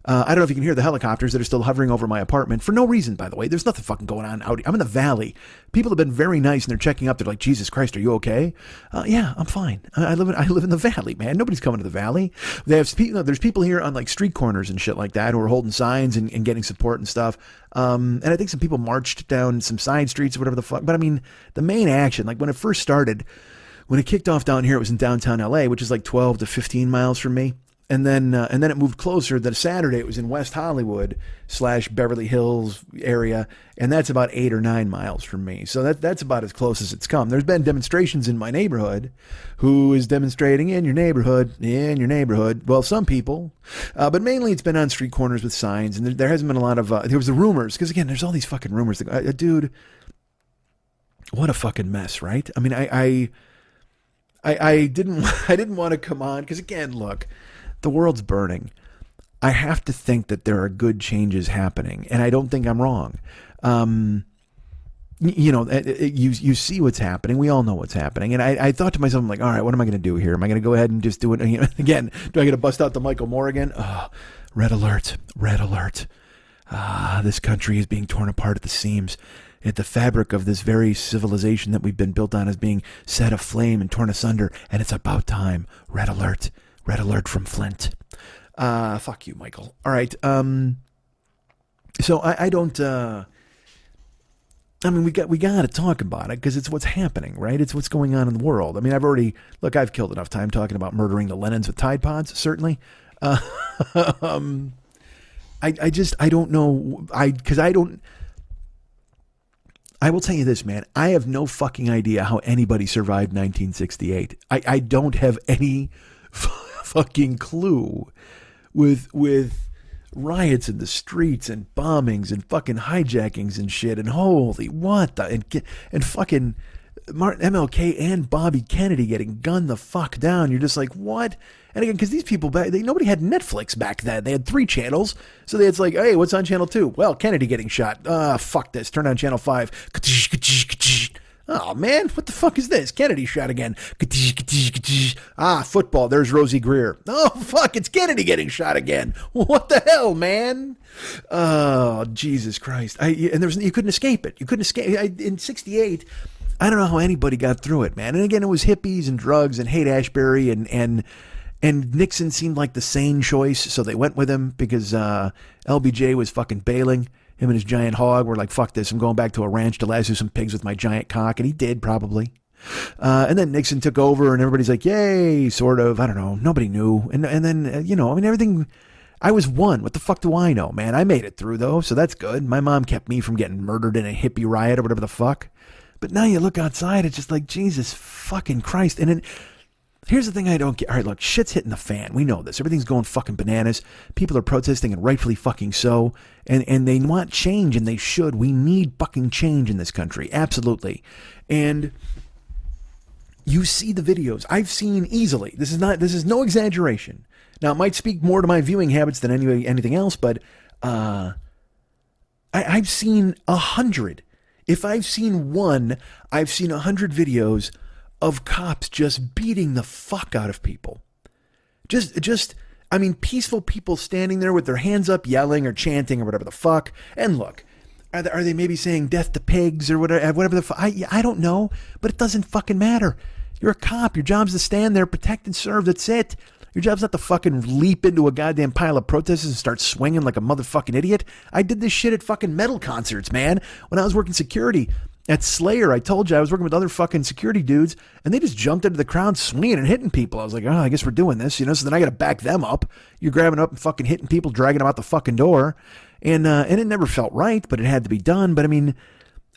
I don't know if you can hear the helicopters that are still hovering over my apartment for no reason, by the way. There's nothing fucking going on out. I'm in the valley. People have been very nice and they're checking up. They're like, Jesus Christ, are you okay? Yeah, I'm fine. I live in the valley, man. Nobody's coming to the valley. There's people here on like street corners and shit like that who are holding signs and getting support and stuff. And I think some people marched down some side streets or whatever the fuck. But I mean, the main action, like when it first started, when it kicked off down here, it was in downtown LA, which is like 12 to 15 miles from me. And then it moved closer. That Saturday it was in West Hollywood / Beverly Hills area, and that's about 8 or 9 miles from me. So that's about as close as it's come. There's been demonstrations in my neighborhood. Who is demonstrating in your neighborhood? In your neighborhood? Well, some people, but mainly it's been on street corners with signs. And there hasn't been a lot of. There was the rumors because again, there's all these fucking rumors. Dude, what a fucking mess, right? I mean, I didn't want to come on because again, look. The world's burning. I have to think that there are good changes happening, and I don't think I'm wrong. You see what's happening. We all know what's happening. And I thought to myself, I'm like, all right, what am I going to do here? Am I going to go ahead and just do it again? Do I get to bust out the Michael Moore again? Oh, red alert, red alert. This country is being torn apart at the seams. The fabric of this very civilization that we've been built on is being set aflame and torn asunder, and it's about time. Red alert. Red alert from Flint. Fuck you, Michael. All right. So I don't. I mean, we got to talk about it because it's what's happening, right? It's what's going on in the world. I mean, I've killed enough time talking about murdering the Lennons with Tide Pods. Certainly. I don't know. I will tell you this, man. I have no fucking idea how anybody survived 1968. I don't have any fucking clue with riots in the streets and bombings and fucking hijackings and shit and holy what the and fucking Martin MLK and Bobby Kennedy getting gunned the fuck down. You're just like, what? And again, because these people nobody had Netflix back then. They had 3 channels, so it's like, hey, what's on channel 2? Well, Kennedy getting shot. Fuck this. Turn on channel 5. Oh, man, what the fuck is this? Kennedy shot again. Football. There's Rosie Greer. Oh, fuck, it's Kennedy getting shot again. What the hell, man? Oh, Jesus Christ. You couldn't escape it. You couldn't escape. In 68, I don't know how anybody got through it, man. And again, it was hippies and drugs and Haight-Ashbury and Nixon seemed like the sane choice, so they went with him because LBJ was fucking bailing. Him and his giant hog were like, fuck this, I'm going back to a ranch to lasso some pigs with my giant cock. And he did, probably. And then Nixon took over and everybody's like, yay, sort of. I don't know. Nobody knew. And then, everything. I was 1. What the fuck do I know, man? I made it through, though, so that's good. My mom kept me from getting murdered in a hippie riot or whatever the fuck. But now you look outside, it's just like, Jesus fucking Christ. And then here's the thing I don't get. All right, look, shit's hitting the fan. We know this. Everything's going fucking bananas. People are protesting, and rightfully fucking so. And they want change, and they should. We need fucking change in this country. Absolutely. And you see the videos. I've seen easily. This is no exaggeration. Now, it might speak more to my viewing habits than anything else, but I've seen 100. If I've seen 1, I've seen 100 videos of cops just beating the fuck out of people. Peaceful people standing there with their hands up, yelling or chanting or whatever the fuck. And look, are they maybe saying death to pigs or whatever the fuck? I don't know, but it doesn't fucking matter. You're a cop. Your job's to stand there, protect and serve. That's it. Your job's not to fucking leap into a goddamn pile of protesters and start swinging like a motherfucking idiot. I did this shit at fucking metal concerts, man. When I was working security at Slayer, I told you I was working with other fucking security dudes, and they just jumped into the crowd swinging and hitting people. I was like, oh, I guess we're doing this, So then I got to back them up. You're grabbing up and fucking hitting people, dragging them out the fucking door. And it never felt right, but it had to be done. But I mean,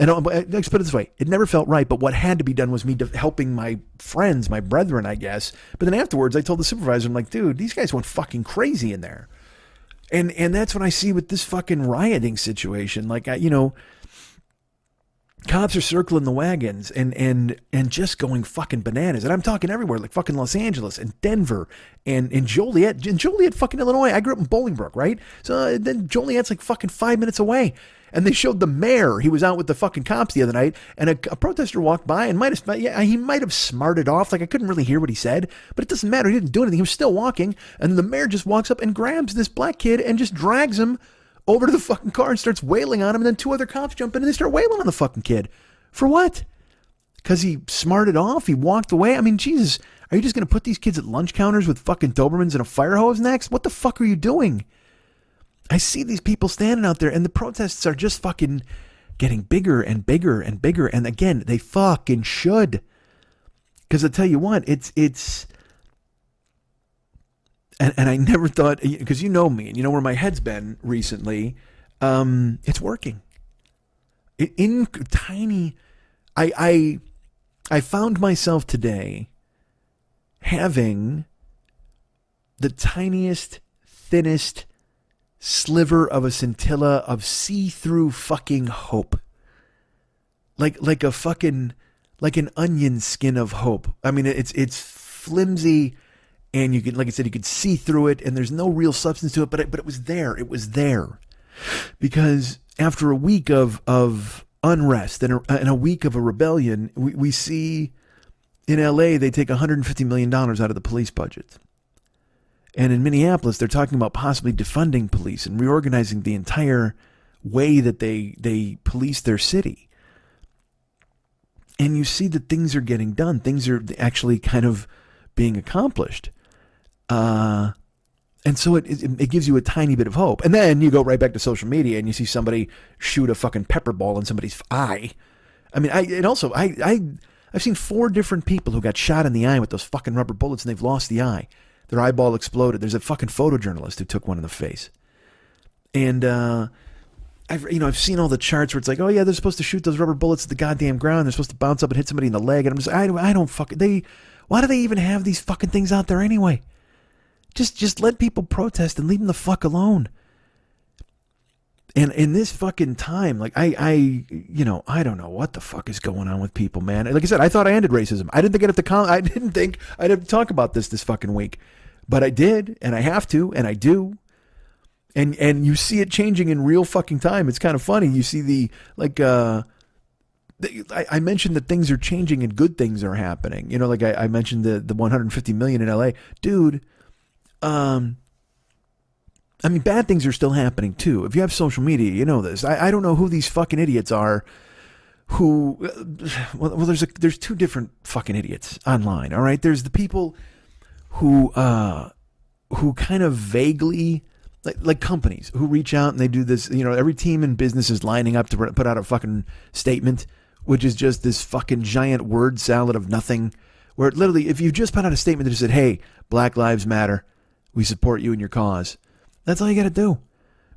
And let's put it this way. It never felt right, but what had to be done was me helping my friends, my brethren, I guess. But then afterwards, I told the supervisor, I'm like, dude, these guys went fucking crazy in there. And that's what I see with this fucking rioting situation. Like, cops are circling the wagons and just going fucking bananas. And I'm talking everywhere, like fucking Los Angeles and Denver and Joliet. Fucking Illinois. I grew up in Bolingbrook, right? So then Joliet's like fucking 5 minutes away. And they showed the mayor. He was out with the fucking cops the other night, and a protester walked by and he might have smarted off. Like, I couldn't really hear what he said, but it doesn't matter. He didn't do anything. He was still walking, and the mayor just walks up and grabs this black kid and just drags him over to the fucking car and starts wailing on him. And then two other cops jump in and they start wailing on the fucking kid. For what? Because he smarted off? He walked away? I mean, Jesus, are you just going to put these kids at lunch counters with fucking Dobermans and a fire hose next? What the fuck are you doing? I see these people standing out there, and the protests are just fucking getting bigger and bigger and bigger. And again, they fucking should. Because I tell you what, it's and I never thought, because you know me, and you know where my head's been recently, it's working. In tiny, I found myself today having the tiniest, thinnest sliver of a scintilla of see-through fucking hope. Like an onion skin of hope. I mean, it's flimsy, and you can, like I said, you could see through it, and there's no real substance to it, but it was there. It was there. Because after a week of unrest and a week of a rebellion, we see in LA they take $150 million out of the police budget. And in Minneapolis, they're talking about possibly defunding police and reorganizing the entire way that they police their city. And you see that things are getting done. Things are actually kind of being accomplished. And so it gives you a tiny bit of hope. And then you go right back to social media and you see somebody shoot a fucking pepper ball in somebody's eye. I mean, I've seen 4 different people who got shot in the eye with those fucking rubber bullets and they've lost the eye. Their eyeball exploded. There's a fucking photojournalist who took one in the face. And I've seen all the charts where it's like, oh yeah, they're supposed to shoot those rubber bullets at the goddamn ground. They're supposed to bounce up and hit somebody in the leg. And I'm just, I don't fucking, why do they even have these fucking things out there anyway? Just let people protest and leave them the fuck alone. And in this fucking time, like I don't know what the fuck is going on with people, man. Like I said, I thought I ended racism. I didn't think I'd have to talk about this fucking week, but I did, and I have to, and I do. And you see it changing in real fucking time. It's kind of funny. You see I mentioned that things are changing and good things are happening. You know, like I mentioned the 150 million in LA, dude. I mean, bad things are still happening too. If you have social media, you know this. I don't know who these fucking idiots are. There's 2 different fucking idiots online. All right, there's the people who kind of vaguely, like companies who reach out and they do this. You know, every team in business is lining up to put out a fucking statement, which is just this fucking giant word salad of nothing. Where literally, if you just put out a statement that just said, "Hey, Black Lives Matter, we support you and your cause," that's all you got to do.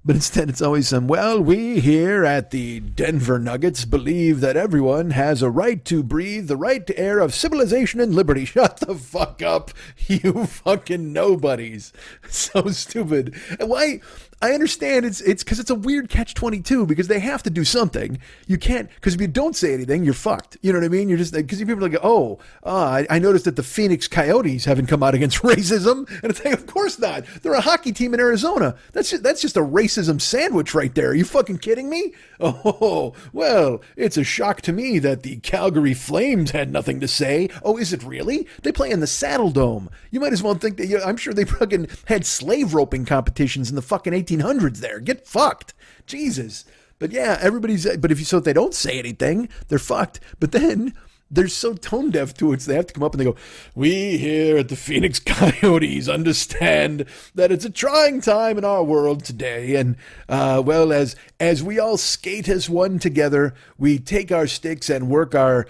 But instead, it's always we here at the Denver Nuggets believe that everyone has a right to breathe the right to air of civilization and liberty. Shut the fuck up, you fucking nobodies. So stupid. And why? I understand it's because it's a weird catch-22 because they have to do something. You can't, because if you don't say anything, you're fucked. You know what I mean? You're just, because people are like, I noticed that the Phoenix Coyotes haven't come out against racism. And it's like, of course not. They're a hockey team in Arizona. That's just a racism sandwich right there. Are you fucking kidding me? Oh, well, it's a shock to me that the Calgary Flames had nothing to say. Oh, is it really? They play in the Saddle Dome. You might as well think that, I'm sure they fucking had slave roping competitions in the fucking 1800s there. Get fucked. Jesus. But yeah, if they don't say anything, they're fucked. But then they're so tone deaf to it, so they have to come up and they go, "We here at the Phoenix Coyotes understand that it's a trying time in our world today. And, as we all skate as one together, we take our sticks and work our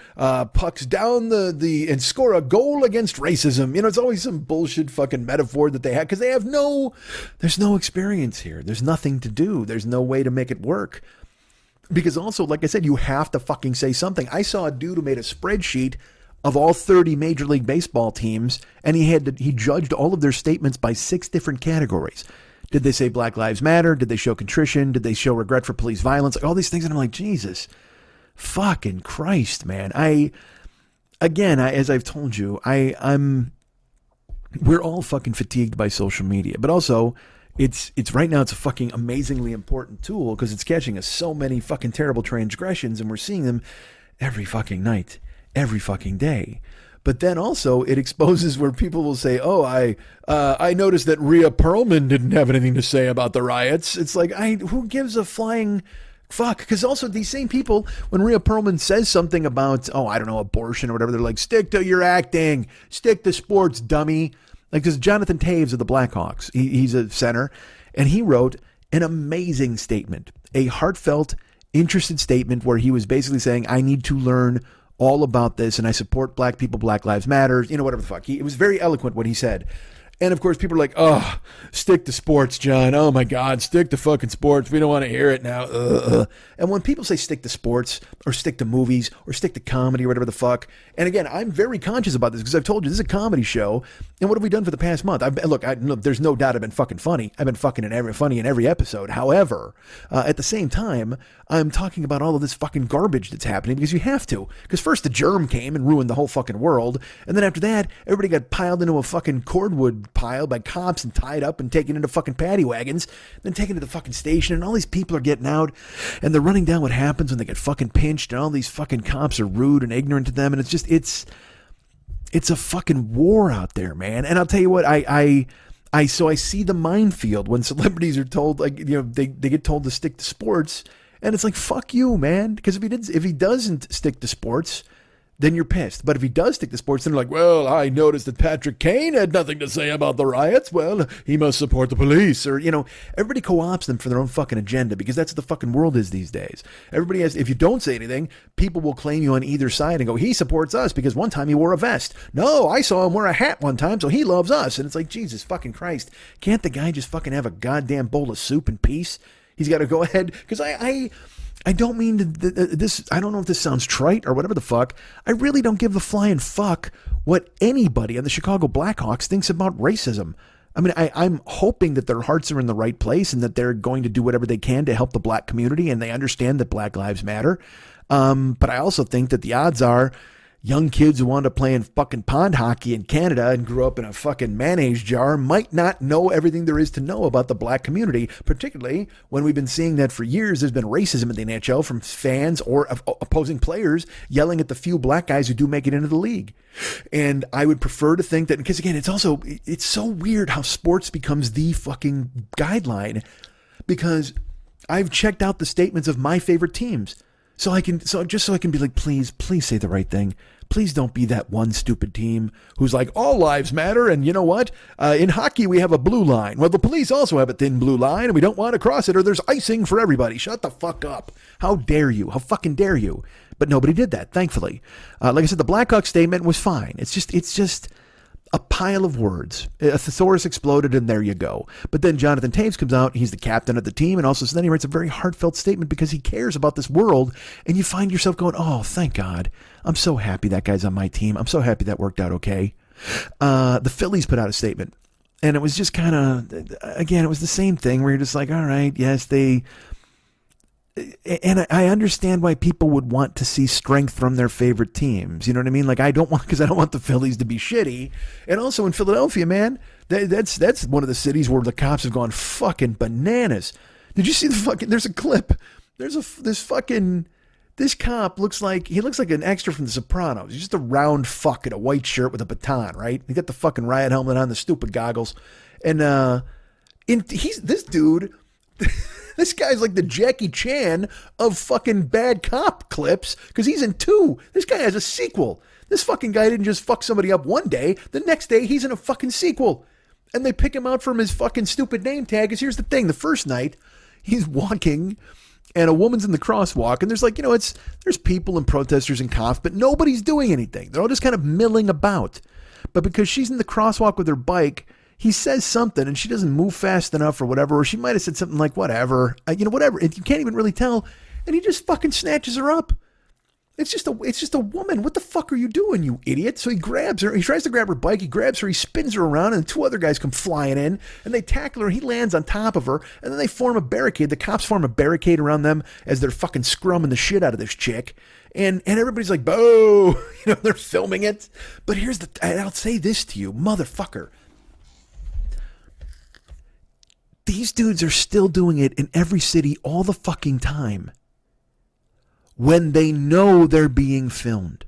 pucks down and score a goal against racism." You know, it's always some bullshit fucking metaphor that they have, because there's no experience here. There's nothing to do. There's no way to make it work. Because also, like I said, you have to fucking say something. I saw a dude who made a spreadsheet of all 30 Major League Baseball teams, and he judged all of their statements by 6 different categories. Did they say Black Lives Matter? Did they show contrition? Did they show regret for police violence? Like all these things, and I'm like, Jesus fucking Christ, man. As I've told you, we're all fucking fatigued by social media, but also it's right now, it's a fucking amazingly important tool because it's catching us so many fucking terrible transgressions, and we're seeing them every fucking night, every fucking day. But then also it exposes where people will say, oh, I noticed that Rhea Perlman didn't have anything to say about the riots. It's like, who gives a flying fuck? Because also these same people, when Rhea Perlman says something about, abortion or whatever, they're like, stick to your acting, stick to sports, dummy. Like, because Jonathan Taves of the Blackhawks, he's a center, and he wrote an amazing statement, a heartfelt, interested statement where he was basically saying, I need to learn all about this, and I support black people, Black Lives Matter, whatever the fuck. It was very eloquent what he said. And of course, people are like, oh, stick to sports, John. Oh my God, stick to fucking sports. We don't want to hear it now. And when people say stick to sports or stick to movies or stick to comedy or whatever the fuck, and again, I'm very conscious about this because I've told you this is a comedy show. And what have we done for the past month? Look, there's no doubt I've been fucking funny. I've been funny in every episode. However, at the same time, I'm talking about all of this fucking garbage that's happening because you have to. Because first the germ came and ruined the whole fucking world. And then after that, everybody got piled into a fucking cordwood pile by cops and tied up and taken into fucking paddy wagons, then taken to the fucking station, and all these people are getting out and they're running down what happens when they get fucking pinched, and all these fucking cops are rude and ignorant to them, and it's a fucking war out there, man. And I'll tell you what, I see the minefield when celebrities are told, like, they get told to stick to sports, and it's like, fuck you, man. Because if he doesn't stick to sports, then you're pissed. But if he does stick to sports, then they're like, well, I noticed that Patrick Kane had nothing to say about the riots. Well, he must support the police. Or, everybody co-opts them for their own fucking agenda because that's what the fucking world is these days. Everybody has, if you don't say anything, people will claim you on either side and go, he supports us because one time he wore a vest. No, I saw him wear a hat one time, so he loves us. And it's like, Jesus fucking Christ. Can't the guy just fucking have a goddamn bowl of soup in peace? He's got to go ahead. Because I don't mean this. I don't know if this sounds trite or whatever the fuck. I really don't give a flying fuck what anybody on the Chicago Blackhawks thinks about racism. I mean, I'm hoping that their hearts are in the right place and that they're going to do whatever they can to help the black community and they understand that Black Lives Matter. But I also think that the odds are young kids who wound up playing fucking pond hockey in Canada and grew up in a fucking mayonnaise jar might not know everything there is to know about the black community, particularly when we've been seeing that for years there's been racism in the NHL from fans or opposing players yelling at the few black guys who do make it into the league. And I would prefer to think that, because again, it's so weird how sports becomes the fucking guideline, because I've checked out the statements of my favorite teams. So I can be like, please say the right thing. Please don't be that one stupid team who's like, all lives matter. And you know what? In hockey, we have a blue line. Well, the police also have a thin blue line and we don't want to cross it or there's icing for everybody. Shut the fuck up. How dare you? How fucking dare you? But nobody did that, thankfully. Like I said, the Blackhawks statement was fine. It's just a pile of words. A thesaurus exploded and there you go. But then Jonathan Taves comes out. He's the captain of the team. And also, so then he writes a very heartfelt statement because he cares about this world. And you find yourself going, oh, thank God. I'm so happy that guy's on my team. I'm so happy that worked out okay. The Phillies put out a statement. And it was just kind of, again, it was the same thing where you're just like, all right, yes, and I understand why people would want to see strength from their favorite teams. You know what I mean? Like, I don't want the Phillies to be shitty. And also in Philadelphia, man, that's one of the cities where the cops have gone fucking bananas. Did you see there's a clip. This cop looks like an extra from The Sopranos. He's just a round fuck in a white shirt with a baton, right? He got the fucking riot helmet on, the stupid goggles. And this dude, this guy's like the Jackie Chan of fucking bad cop clips because he's in 2. This guy has a sequel. This fucking guy didn't just fuck somebody up one day. The next day, he's in a fucking sequel. And they pick him out from his fucking stupid name tag. Because here's the thing. The first night, he's walking and a woman's in the crosswalk. And there's like, there's people and protesters and cops, but nobody's doing anything. They're all just kind of milling about. But because she's in the crosswalk with her bike, he says something and she doesn't move fast enough or whatever, or she might have said something like whatever, whatever. You can't even really tell. and he just fucking snatches her up. It's just a woman. What the fuck are you doing, you idiot? So he grabs her. He tries to grab her bike. He grabs her. He spins her around, and 2 other guys come flying in, and they tackle her. He lands on top of her, and then they form a barricade. The cops form a barricade around them as they're fucking scrumming the shit out of this chick. And everybody's like, boo! They're filming it. But and I'll say this to you, motherfucker. These dudes are still doing it in every city all the fucking time, when they know they're being filmed.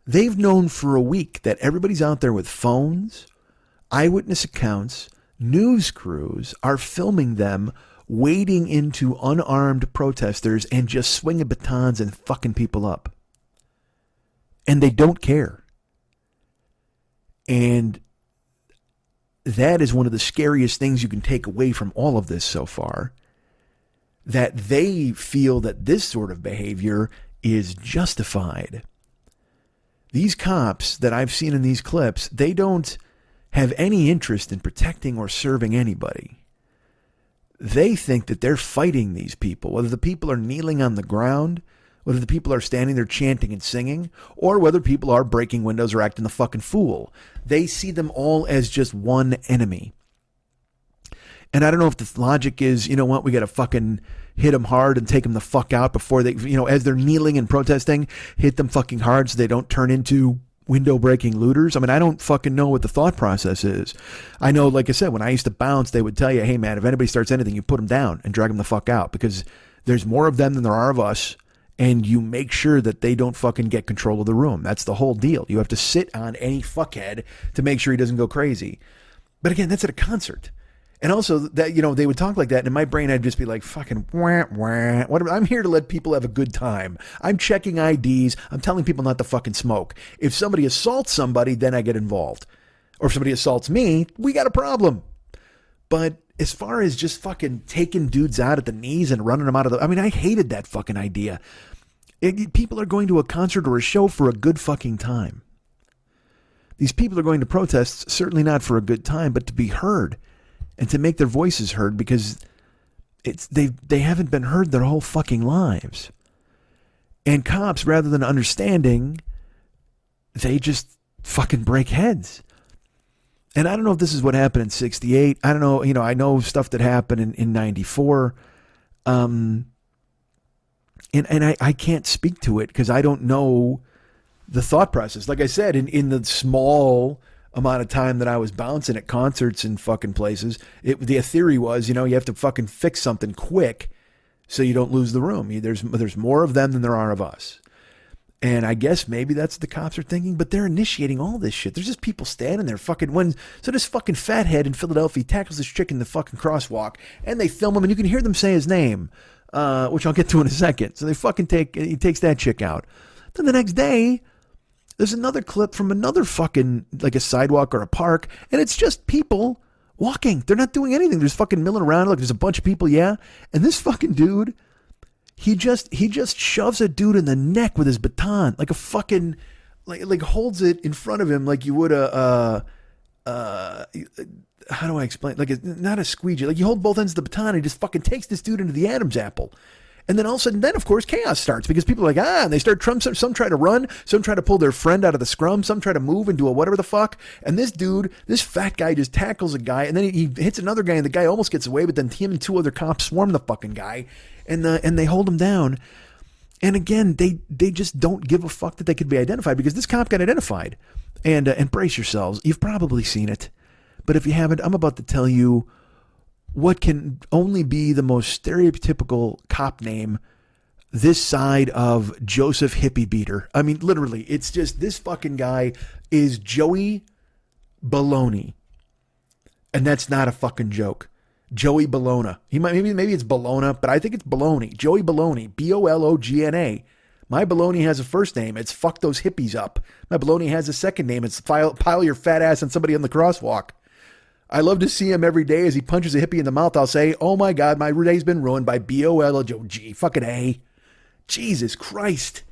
They've known for a week that everybody's out there with phones, eyewitness accounts, news crews are filming them wading into unarmed protesters and just swinging batons and fucking people up. And they don't care. And that is one of the scariest things you can take away from all of this so far. That they feel that this sort of behavior is justified. These cops that I've seen in these clips, they don't have any interest in protecting or serving anybody. They think that they're fighting these people, whether the people are kneeling on the ground, whether the people are standing there chanting and singing, or whether people are breaking windows or acting the fucking fool. They see them all as just one enemy. And I don't know if the logic is, you know what, we got to fucking hit them hard and take them the fuck out before they, as they're kneeling and protesting, hit them fucking hard so they don't turn into window breaking looters. I mean, I don't fucking know what the thought process is. I know, like I said, when I used to bounce, they would tell you, hey man, if anybody starts anything, you put them down and drag them the fuck out, because there's more of them than there are of us. And you make sure that they don't fucking get control of the room. That's the whole deal. You have to sit on any fuckhead to make sure he doesn't go crazy. But again, that's at a concert. And also that, they would talk like that, and in my brain, I'd just be like, fucking, wah, wah, whatever. I'm here to let people have a good time. I'm checking IDs. I'm telling people not to fucking smoke. If somebody assaults somebody, then I get involved. Or if somebody assaults me, we got a problem. But as far as just fucking taking dudes out at the knees and running them out of I hated that fucking idea. People are going to a concert or a show for a good fucking time. These people are going to protests, certainly not for a good time, but to be heard. And to make their voices heard, because they haven't been heard their whole fucking lives. And cops, rather than understanding, they just fucking break heads. And I don't know if this is what happened in 68. I don't know. I know stuff that happened in 94. And I can't speak to it because I don't know the thought process. Like I said, in the small amount of time that I was bouncing at concerts and fucking places, the theory was, you have to fucking fix something quick so you don't lose the room. There's more of them than there are of us. And I guess maybe that's what the cops are thinking, but they're initiating all this shit. There's just people standing there fucking so this fucking fathead in Philadelphia tackles this chick in the fucking crosswalk, and they film him, and you can hear them say his name, which I'll get to in a second. So they fucking he takes that chick out. Then the next day, there's another clip from another fucking, like a sidewalk or a park, and it's just people walking. They're not doing anything. They're just fucking milling around. Look, there's a bunch of people, yeah. And this fucking dude, he just shoves a dude in the neck with his baton, like a fucking, like holds it in front of him like you would how do I explain? Like not a squeegee. Like you hold both ends of the baton and he just fucking takes this dude into the Adam's apple. And then all of a sudden, of course, chaos starts because people are like, and they start, some try to run, some try to pull their friend out of the scrum, some try to move and do a whatever the fuck. And this dude, this fat guy just tackles a guy, and then he hits another guy, and the guy almost gets away, but then him and 2 other cops swarm the fucking guy, and they hold him down. And again, they just don't give a fuck that they could be identified, because this cop got identified. And brace yourselves, you've probably seen it. But if you haven't, I'm about to tell you what can only be the most stereotypical cop name this side of Joseph Hippiebeater. I mean, literally, it's just, this fucking guy is Joey Baloney. And that's not a fucking joke. Joey Bologna. Maybe it's Bologna, but I think it's Baloney. Joey Baloney. Bologna. My Baloney has a first name. It's fuck those hippies up. My Baloney has a second name. It's pile your fat ass on somebody on the crosswalk. I love to see him every day as he punches a hippie in the mouth. I'll say, oh my God, my day's been ruined by BOLOG. Fucking A. Jesus Christ.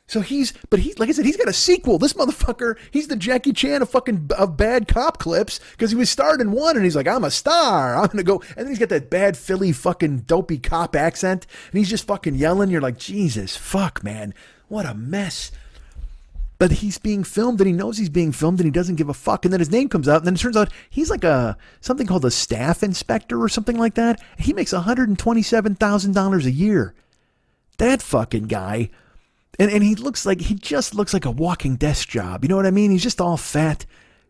So like I said, he's got a sequel. This motherfucker, he's the Jackie Chan of bad cop clips because he was starred in one and he's like, I'm a star. I'm going to go. And then he's got that bad Philly fucking dopey cop accent and he's just fucking yelling. You're like, Jesus, fuck, man. What a mess. But he's being filmed and he knows he's being filmed and he doesn't give a fuck. And then his name comes out and then it turns out he's like something called a staff inspector or something like that. He makes $127,000 a year. That fucking guy. And he just looks like a walking desk job. You know what I mean? He's just all fat.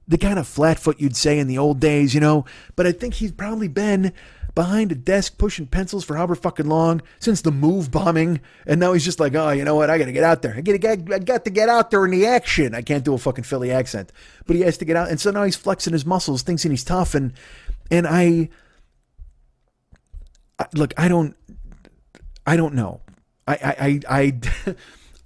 The kind of flatfoot you'd say in the old days, you know. But I think he's probably been behind a desk pushing pencils for however fucking long since the move bombing. And now he's just like, oh, you know what? I got to get out there. I got to get out there in the action. I can't do a fucking Philly accent. But he has to get out. And so now he's flexing his muscles, thinking he's tough. And look, I don't know.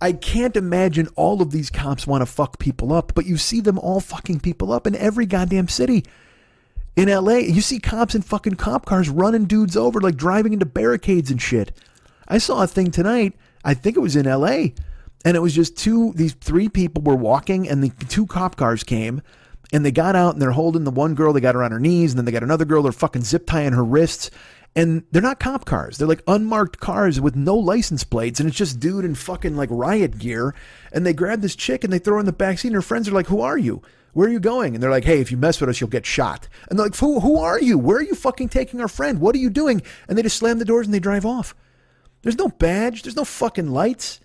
I can't imagine all of these cops want to fuck people up, but you see them all fucking people up in every goddamn city. In LA, you see cops in fucking cop cars running dudes over, like driving into barricades and shit. I saw a thing tonight, I think it was in LA, and it was just these three people were walking and the two cop cars came and they got out and they're holding the one girl, they got her on her knees, and then they got another girl, they're fucking zip tying her wrists. And they're not cop cars. They're like unmarked cars with no license plates. And it's just dude in fucking like riot gear. And they grab this chick and they throw her in the backseat. And her friends are like, who are you? Where are you going? And they're like, hey, if you mess with us, you'll get shot. And they're like, who are you? Where are you fucking taking our friend? What are you doing? And they just slam the doors and they drive off. There's no badge. There's no fucking lights.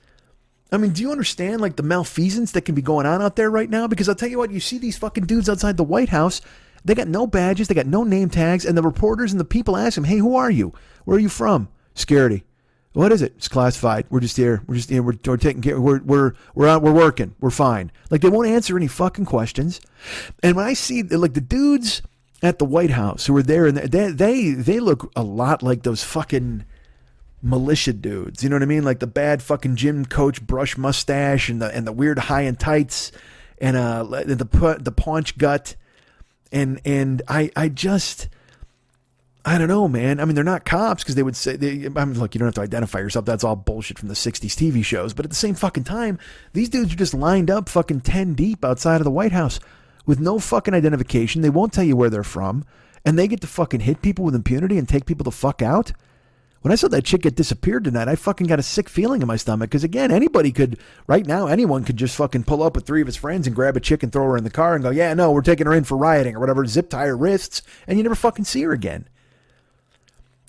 I mean, do you understand like the malfeasance that can be going on out there right now? Because I'll tell you what, you see these fucking dudes outside the White House. They got no badges, they got no name tags, and the reporters and the people ask them, hey, who are you? Where are you from? Security. What is it? It's classified. We're just here. We're taking care. We're out. We're working. We're fine. Like they won't answer any fucking questions. And when I see like the dudes at the White House who are there, and they look a lot like those fucking militia dudes. You know what I mean? Like the bad fucking gym coach brush mustache and the weird high and tights and the paunch gut. And I don't know, man. I mean, they're not cops because they would say, look, you don't have to identify yourself. That's all bullshit from the 60s TV shows. But at the same fucking time, these dudes are just lined up fucking 10 deep outside of the White House with no fucking identification. They won't tell you where they're from. And they get to fucking hit people with impunity and take people the fuck out. When I saw that chick get disappeared tonight, I fucking got a sick feeling in my stomach. Because again, anyone could just fucking pull up with three of his friends and grab a chick and throw her in the car and go, yeah, no, we're taking her in for rioting or whatever, zip tie her wrists, and you never fucking see her again.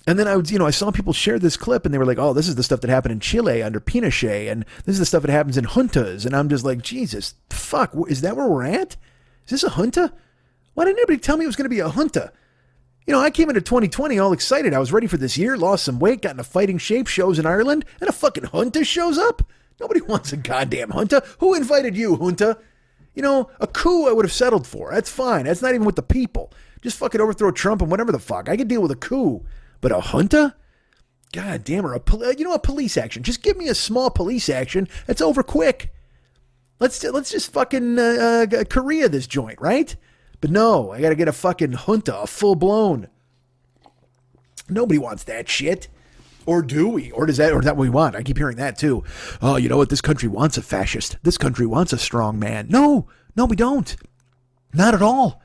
And then I saw people share this clip and they were like, oh, this is the stuff that happened in Chile under Pinochet, and this is the stuff that happens in juntas. And I'm just like, Jesus, fuck, is that where we're at? Is this a junta? Why didn't anybody tell me it was going to be a junta? You know, I came into 2020 all excited. I was ready for this year, lost some weight, got into fighting shape, shows in Ireland, and a fucking junta shows up? Nobody wants a goddamn junta. Who invited you, junta? You know, a coup I would have settled for. That's fine. That's not even with the people. Just fucking overthrow Trump and whatever the fuck. I could deal with a coup. But a junta? God damn, or a police action. Just give me a small police action. It's over quick. Let's just fucking Korea this joint, right? But no, I got to get a fucking junta, a full blown. Nobody wants that shit. Or do we? Or is that what we want? I keep hearing that too. Oh, you know what? This country wants a fascist. This country wants a strong man. No, we don't. Not at all.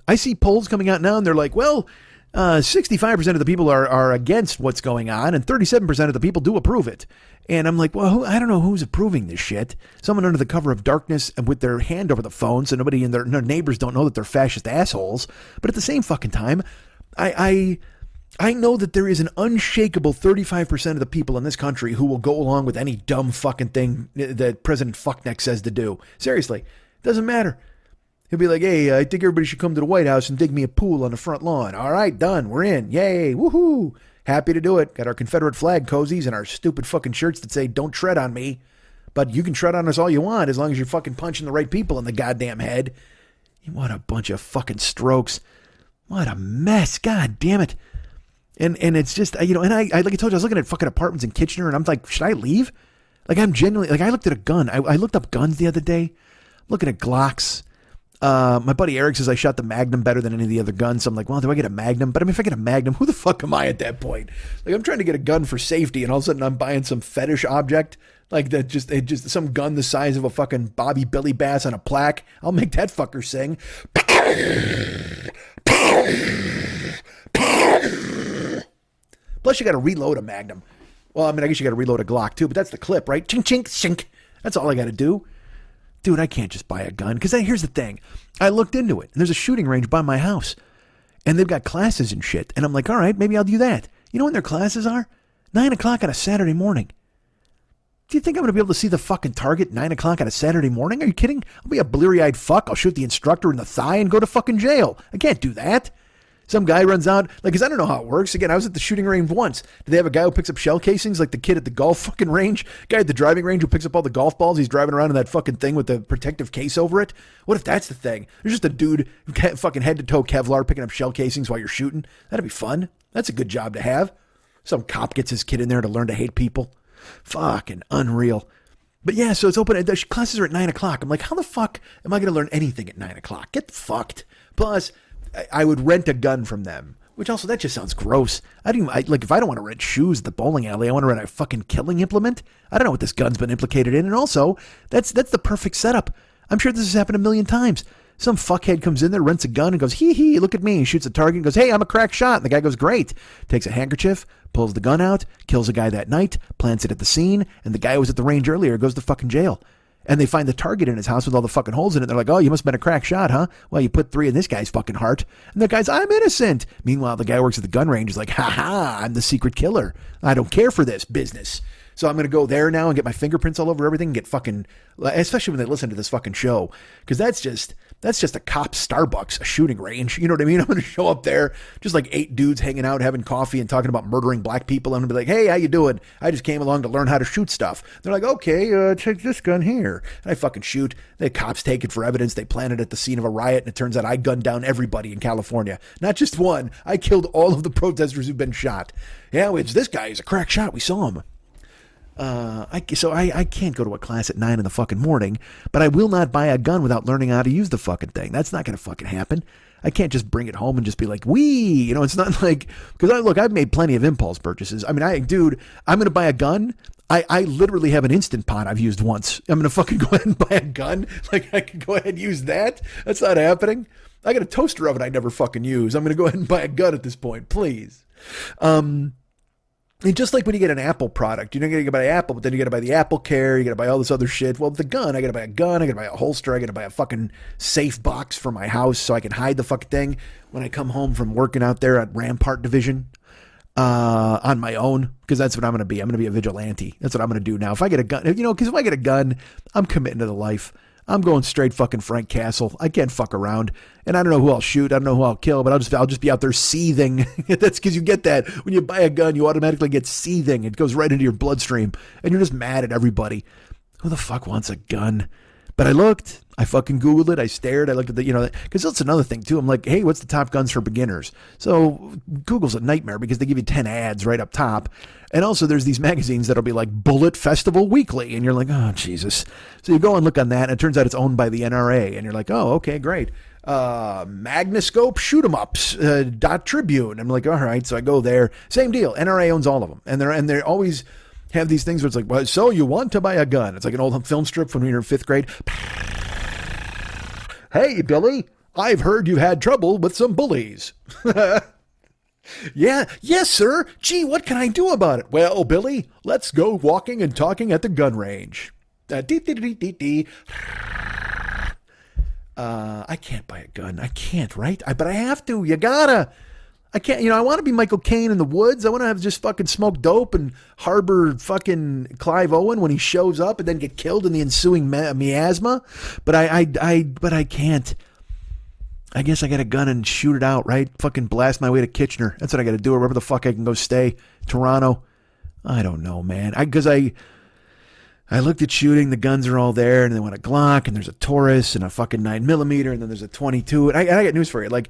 I see polls coming out now and they're like, well, 65% of the people are against what's going on and 37% of the people do approve it. And I'm like, well, I don't know who's approving this shit. Someone under the cover of darkness and with their hand over the phone so nobody and their neighbors don't know that they're fascist assholes. But at the same fucking time, I know that there is an unshakable 35% of the people in this country who will go along with any dumb fucking thing that President Fuckneck says to do. Seriously, it doesn't matter. He'll be like, hey, I think everybody should come to the White House and dig me a pool on the front lawn. All right, done. We're in. Yay. Woohoo. Happy to do it. Got our Confederate flag cozies and our stupid fucking shirts that say, don't tread on me. But you can tread on us all you want as long as you're fucking punching the right people in the goddamn head. What a bunch of fucking strokes. What a mess. God damn it. And it's just, and I like I told you, I was looking at fucking apartments in Kitchener and I'm like, should I leave? Like I'm genuinely, like I looked at a gun. I looked up guns the other day, looking at Glocks. My buddy Eric says I shot the Magnum better than any of the other guns. So I'm like, well, do I get a Magnum? But I mean, if I get a Magnum, who the fuck am I at that point? Like, I'm trying to get a gun for safety, and all of a sudden I'm buying some fetish object like that. Just some gun the size of a fucking Bobby Billy Bass on a plaque. I'll make that fucker sing. Plus, you got to reload a Magnum. Well, I mean, I guess you got to reload a Glock too, but that's the clip, right? Chink, chink, chink. That's all I got to do. Dude, I can't just buy a gun. Because here's the thing. I looked into it, and there's a shooting range by my house. And they've got classes and shit. And I'm like, all right, maybe I'll do that. You know when their classes are? 9 o'clock on a Saturday morning. Do you think I'm going to be able to see the fucking target 9 o'clock on a Saturday morning? Are you kidding? I'll be a bleary-eyed fuck. I'll shoot the instructor in the thigh and go to fucking jail. I can't do that. Some guy runs out, like, because I don't know how it works. Again, I was at the shooting range once. Do they have a guy who picks up shell casings, like the kid at the golf fucking range? Guy at the driving range who picks up all the golf balls. He's driving around in that fucking thing with the protective case over it. What if that's the thing? There's just a dude, fucking head to toe Kevlar, picking up shell casings while you're shooting. That'd be fun. That's a good job to have. Some cop gets his kid in there to learn to hate people. Fucking unreal. But yeah, so it's open. The classes are at 9 o'clock. I'm like, how the fuck am I going to learn anything at 9 o'clock? Get fucked. Plus, I would rent a gun from them. Which also, that just sounds gross. Like, if I don't want to rent shoes at the bowling alley, I want to rent a fucking killing implement. I don't know what this gun's been implicated in. And also, that's the perfect setup. I'm sure this has happened a million times. Some fuckhead comes in there, rents a gun, and goes, hee, look at me. He shoots a target and goes, hey, I'm a crack shot. And the guy goes, great. Takes a handkerchief, pulls the gun out, kills a guy that night, plants it at the scene, and the guy who was at the range earlier goes to fucking jail. And they find the target in his house with all the fucking holes in it. They're like, oh, you must have been a crack shot, huh? Well, you put 3 in this guy's fucking heart. And the guy's, I'm innocent. Meanwhile, the guy who works at the gun range is like, I'm the secret killer. I don't care for this business. So I'm going to go there now and get my fingerprints all over everything and get fucking, especially when they listen to this fucking show. Because that's just a cop Starbucks, a shooting range. You know what I mean? I'm going to show up there, just like 8 dudes hanging out, having coffee and talking about murdering black people. I'm going to be like, hey, how you doing? I just came along to learn how to shoot stuff. They're like, okay, take this gun here. And I fucking shoot. The cops take it for evidence. They plant it at the scene of a riot. And it turns out I gunned down everybody in California. Not just one. I killed all of the protesters who've been shot. Yeah, it's this guy. He's a crack shot. We saw him. I can't go to a class at 9 in the fucking morning, but I will not buy a gun without learning how to use the fucking thing. That's not going to fucking happen. I can't just bring it home and just be like, it's not like, because I've made plenty of impulse purchases. I mean, I'm going to buy a gun. I literally have an Instant Pot I've used once. I'm going to fucking go ahead and buy a gun. Like, I can go ahead and use that. That's not happening. I got a toaster oven I never fucking use. I'm going to go ahead and buy a gun at this point, please. And just like when you get an Apple product, you got to buy Apple, but then you got to buy the Apple Care, you got to buy all this other shit. Well, the gun, I got to buy a gun, I got to buy a holster, I got to buy a fucking safe box for my house so I can hide the fucking thing when I come home from working out there at Rampart Division on my own, because that's what I'm going to be. I'm going to be a vigilante. That's what I'm going to do now. If I get a gun, because if I get a gun, I'm committing to the life. I'm going straight fucking Frank Castle. I can't fuck around. And I don't know who I'll shoot. I don't know who I'll kill, but I'll just be out there seething. That's because you get that. When you buy a gun, you automatically get seething. It goes right into your bloodstream. And you're just mad at everybody. Who the fuck wants a gun? But I looked. I fucking Googled it. I stared. I looked at because that's another thing too. I'm like, hey, what's the top guns for beginners? So Google's a nightmare because they give you 10 ads right up top. And also there's these magazines that'll be like Bullet Festival Weekly. And you're like, oh, Jesus. So you go and look on that. And it turns out it's owned by the NRA. And you're like, oh, okay, great. Magnoscope Shoot 'em Ups, .Tribune. I'm like, all right. So I go there. Same deal. NRA owns all of them. And they're always have these things where it's like, well, so you want to buy a gun. It's like an old film strip when we were in 5th grade. Hey, Billy, I've heard you've had trouble with some bullies. Yeah, yes, sir. Gee, what can I do about it? Well, Billy, let's go walking and talking at the gun range. I can't buy a gun. I can't, right? But I have to. You gotta. I can't, I want to be Michael Caine in the woods. I want to have just fucking smoke dope and harbor fucking Clive Owen when he shows up and then get killed in the ensuing miasma. But I can't. I guess I got a gun and shoot it out, right? Fucking blast my way to Kitchener. That's what I got to do, or wherever the fuck I can go stay. Toronto. I don't know, man. Because I looked at shooting, the guns are all there, and they want a Glock, and there's a Taurus, and a fucking 9mm, and then there's a 22. And I got news for you. Like,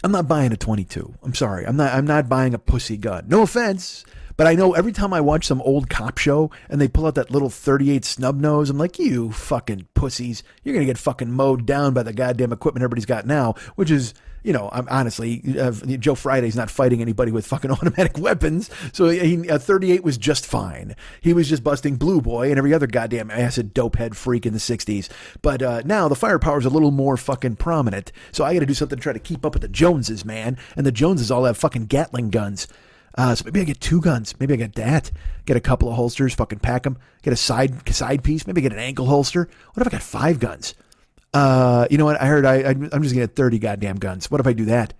I'm not buying a 22. I'm sorry. I'm not buying a pussy gun. No offense, But I know every time I watch some old cop show and they pull out that little 38 snub nose, I'm like, you fucking pussies. You're going to get fucking mowed down by the goddamn equipment everybody's got now, which is, I'm honestly, Joe Friday's not fighting anybody with fucking automatic weapons. So 38 was just fine. He was just busting Blue Boy and every other goddamn acid dope head freak in the 60s. But now the firepower is a little more fucking prominent. So I got to do something to try to keep up with the Joneses, man. And the Joneses all have fucking Gatling guns. So maybe I get 2 guns. Maybe I get that. Get a couple of holsters, fucking pack them. Get a side piece. Maybe get an ankle holster. What if I got 5 guns? You know what? I heard I'm just going to get 30 goddamn guns. What if I do that?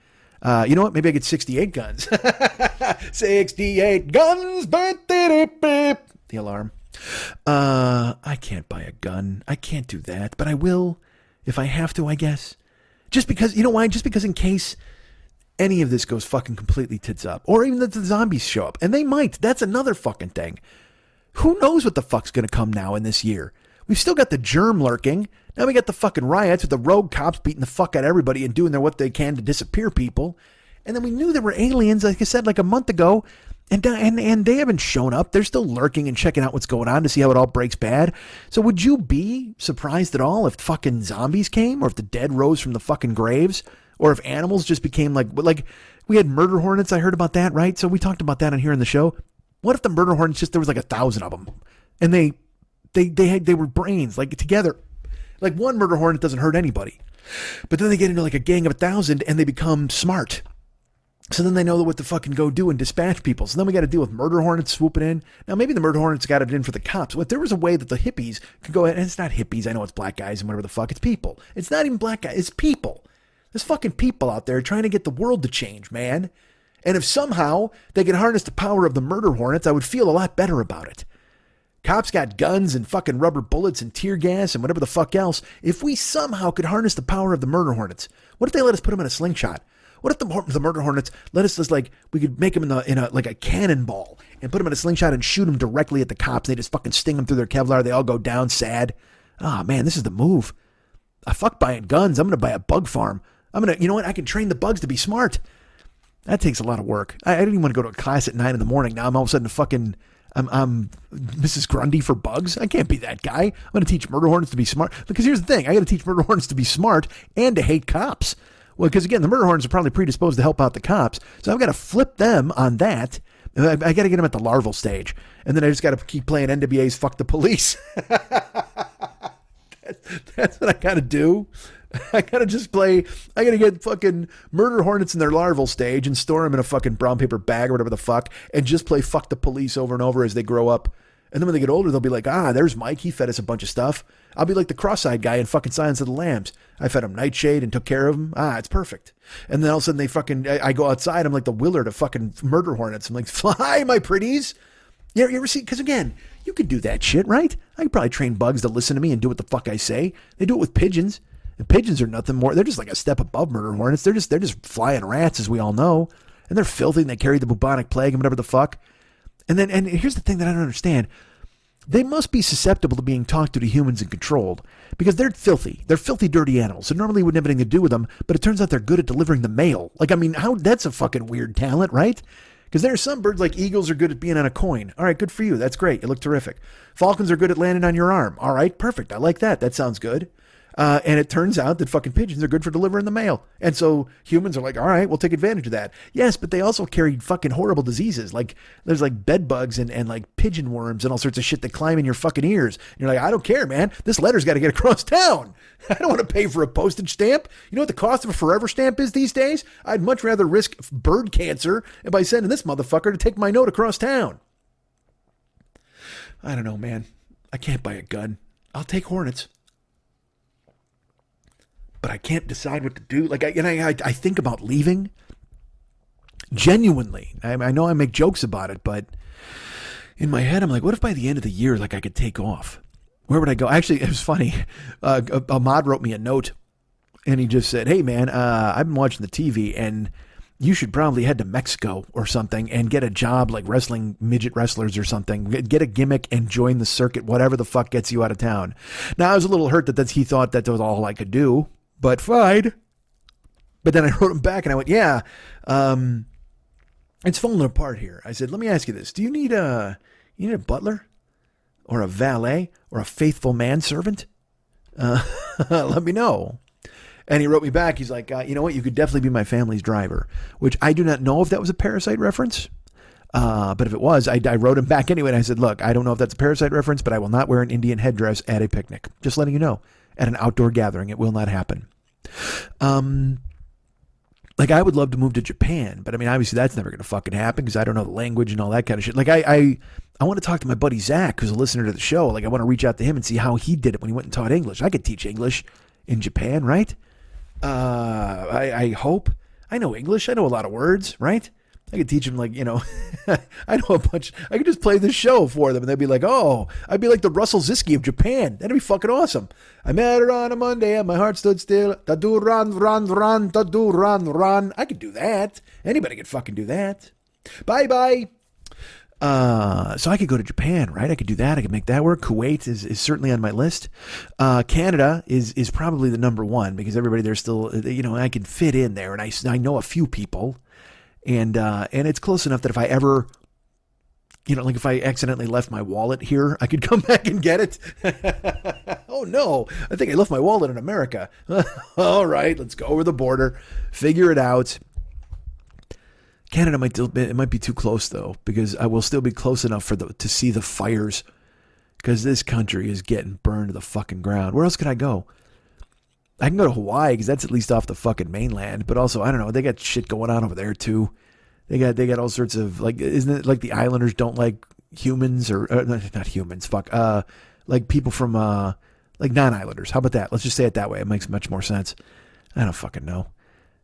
You know what? Maybe I get 68 guns. 68 guns. The alarm. I can't buy a gun. I can't do that. But I will if I have to, I guess. Just because, you know why? Just because in case any of this goes fucking completely tits up. Or even that the zombies show up. And they might. That's another fucking thing. Who knows what the fuck's going to come now in this year? We've still got the germ lurking. Now we got the fucking riots with the rogue cops beating the fuck out of everybody and doing what they can to disappear people. And then we knew there were aliens, like I said, like a month ago. And they haven't shown up. They're still lurking and checking out what's going on to see how it all breaks bad. So would you be surprised at all if fucking zombies came? Or if the dead rose from the fucking graves? Or if animals just became like we had murder hornets. I heard about that, right? So we talked about that on here in the show. What if the murder hornets there was like 1,000 of them, and they were brains like together. Like one murder hornet doesn't hurt anybody, but then they get into like a gang of 1,000 and they become smart. So then they know what to fucking go do and dispatch people. So then we got to deal with murder hornets swooping in. Now maybe the murder hornets got it in for the cops. But there was a way that the hippies could go ahead, and it's not hippies. I know it's black guys and whatever the fuck. It's people. It's not even black guys. It's people. There's fucking people out there trying to get the world to change, man. And if somehow they can harness the power of the murder hornets, I would feel a lot better about it. Cops got guns and fucking rubber bullets and tear gas and whatever the fuck else. If we somehow could harness the power of the murder hornets, what if they let us put them in a slingshot? What if the murder hornets let us just we could make them in a like a cannonball and put them in a slingshot and shoot them directly at the cops? They just fucking sting them through their Kevlar. They all go down sad. Ah, man, this is the move. I fuck buying guns. I'm going to buy a bug farm. You know what? I can train the bugs to be smart. That takes a lot of work. I didn't even want to go to a class at 9 a.m. Now I'm all of a sudden I'm Mrs. Grundy for bugs. I can't be that guy. I'm going to teach murder hornets to be smart. Because here's the thing. I got to teach murder hornets to be smart and to hate cops. Well, because again, the murder hornets are probably predisposed to help out the cops. So I've got to flip them on that. I got to get them at the larval stage. And then I just got to keep playing NWA's Fuck the Police. That's what I got to do. I got to get fucking murder hornets in their larval stage and store them in a fucking brown paper bag or whatever the fuck and just play Fuck the Police over and over as they grow up. And then when they get older, they'll be like, there's Mike. He fed us a bunch of stuff. I'll be like the cross-eyed guy in fucking Silence of the Lambs. I fed him Nightshade and took care of him. It's perfect. And then all of a sudden I go outside. I'm like the Willard of fucking murder hornets. I'm like, fly, my pretties. You ever see? Because again, you could do that shit, right? I could probably train bugs to listen to me and do what the fuck I say. They do it with pigeons. And pigeons are nothing more. They're just like a step above murder hornets. They're just flying rats, as we all know. And they're filthy and they carry the bubonic plague and whatever the fuck. And here's the thing that I don't understand. They must be susceptible to being talked to humans and controlled because they're filthy. They're filthy, dirty animals. So normally wouldn't have anything to do with them, but it turns out they're good at delivering the mail. That's a fucking weird talent, right? Because there are some birds like eagles are good at being on a coin. All right, good for you. That's great. You look terrific. Falcons are good at landing on your arm. All right, perfect. I like that. That sounds good. And it turns out that fucking pigeons are good for delivering the mail. And so humans are like, all right, we'll take advantage of that. Yes, but they also carry fucking horrible diseases. Like there's like bed bugs and like pigeon worms and all sorts of shit that climb in your fucking ears. And you're like, I don't care, man. This letter's got to get across town. I don't want to pay for a postage stamp. You know what the cost of a forever stamp is these days? I'd much rather risk bird cancer by sending this motherfucker to take my note across town. I don't know, man. I can't buy a gun. I'll take hornets. But I can't decide what to do. I think about leaving. Genuinely. I know I make jokes about it, but in my head, I'm like, what if by the end of the year, I could take off? Where would I go? Actually, it was funny. A mod wrote me a note, and he just said, hey, man, I've been watching the TV, and you should probably head to Mexico or something and get a job like wrestling midget wrestlers or something. Get a gimmick and join the circuit, whatever the fuck gets you out of town. Now, I was a little hurt that he thought that was all I could do. But fine. But then I wrote him back and I went, yeah, It's falling apart here. I said, let me ask you this. Do you need a butler or a valet or a faithful manservant? Let me know. And he wrote me back. He's like, you know what? You could definitely be my family's driver, which I do not know if that was a Parasite reference. But if it was, I wrote him back anyway. And I said, look, I don't know if that's a Parasite reference, but I will not wear an Indian headdress at a picnic. Just letting you know. At an outdoor gathering, it will not happen. Like, I would love to move to Japan, but I mean, obviously that's never going to fucking happen because I don't know the language and all that kind of shit. Like, I want to talk to my buddy Zach, who's a listener to the show. Like, I want to reach out to him and see how he did it when he went and taught English. I could teach English in Japan, right? I hope. I know English. I know a lot of words, right? I could teach them, like, you know, I know a bunch. I could just play this show for them and they'd be like, oh, I'd be like the Russell Ziski of Japan. That'd be fucking awesome. I met her on a Monday and my heart stood still. Da-do run, run, run, da-do run, run. I could do that. Anybody could fucking do that. Bye-bye. So I could go to Japan, right? I could do that. I could make that work. Kuwait is certainly on my list. Canada is probably the number one because everybody there's still, you know, I can fit in there. And I know a few people. And it's close enough that if I ever, you know, like if I accidentally left my wallet here, I could come back and get it. Oh no, I think I left my wallet in America. All right, let's go over the border, figure it out. Canada might be too close though, because I will still be close enough to see the fires, because this country is getting burned to the fucking ground. Where else could I go? I can go to Hawaii because that's at least off the fucking mainland, but also, I don't know, they got shit going on over there too. They got all sorts of, like, isn't it like the Islanders don't like humans or not humans, like people from, like non-Islanders. How about that? Let's just say it that way. It makes much more sense. I don't fucking know.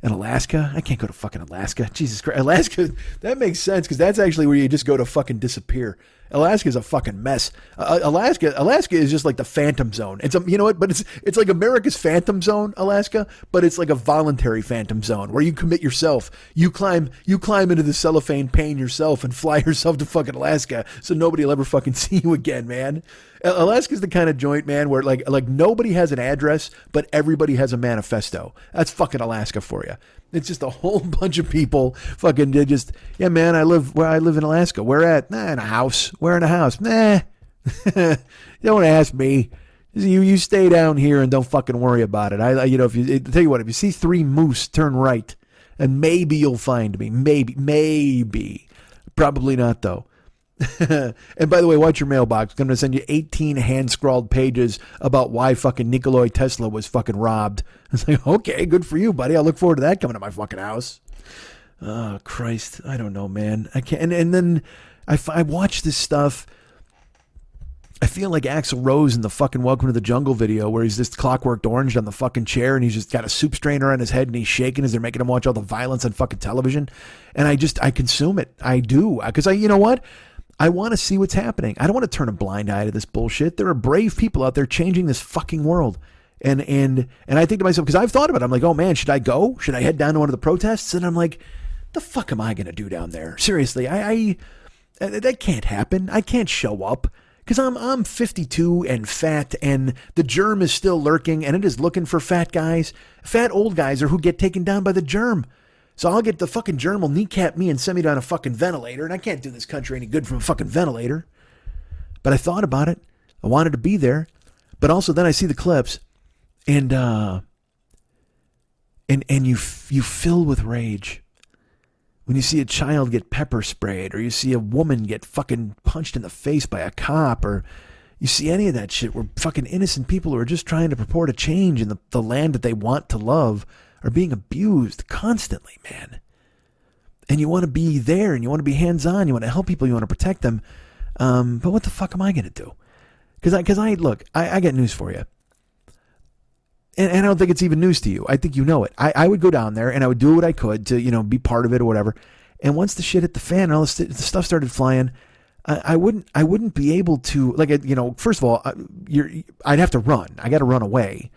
And Alaska? I can't go to fucking Alaska. Jesus Christ. Alaska, that makes sense because that's actually where you just go to fucking disappear. Alaska is a fucking mess. Alaska is just like the Phantom Zone. It's you know what? But it's like America's Phantom Zone, Alaska. But it's like a voluntary Phantom Zone where you commit yourself. You climb into the cellophane pane yourself and fly yourself to fucking Alaska, so nobody will ever fucking see you again, man. Alaska's the kind of joint, man, where like nobody has an address, but everybody has a manifesto. That's fucking Alaska for you. It's just a whole bunch of people fucking just, yeah, man, I live in Alaska. Where at? Nah, in a house. Where in a house? Nah. Don't ask me. You stay down here and don't fucking worry about it. Tell you what, if you see 3 moose, turn right, and maybe you'll find me. Maybe. Probably not though. And by the way, watch your mailbox. I'm going to send you 18 hand-scrawled pages about why fucking Nikola Tesla was fucking robbed. It's like, okay, good for you, buddy. I look forward to that coming to my fucking house. Oh, Christ. I don't know, man. I can't. And then I watch this stuff. I feel like Axl Rose in the fucking Welcome to the Jungle video where he's just clockworked orange on the fucking chair and he's just got a soup strainer on his head and he's shaking as they're making him watch all the violence on fucking television. And I consume it. I do. Because you know what? I want to see what's happening. I don't want to turn a blind eye to this bullshit. There are brave people out there changing this fucking world. And I think to myself, because I've thought about it, I'm like, oh man, should I go? Should I head down to one of the protests? And I'm like, the fuck am I going to do down there? Seriously, that can't happen. I can't show up because I'm 52 and fat and the germ is still lurking and it is looking for fat guys. Fat old guys are who get taken down by the germ. So I'll get the fucking germ will kneecap me and send me down a fucking ventilator, and I can't do this country any good from a fucking ventilator. But I thought about it. I wanted to be there. But also then I see the clips, and you fill with rage. When you see a child get pepper sprayed, or you see a woman get fucking punched in the face by a cop, or you see any of that shit where fucking innocent people who are just trying to purport a change in the land that they want to love are being abused constantly, man. And you want to be there, and you want to be hands-on, you want to help people, you want to protect them. But what the fuck am I going to do? Because I got news for you. And I don't think it's even news to you. I think you know it. I would go down there, and I would do what I could to, be part of it or whatever. And once the shit hit the fan and all the stuff started flying, I wouldn't be able to, first of all, I'd have to run. I got to run away.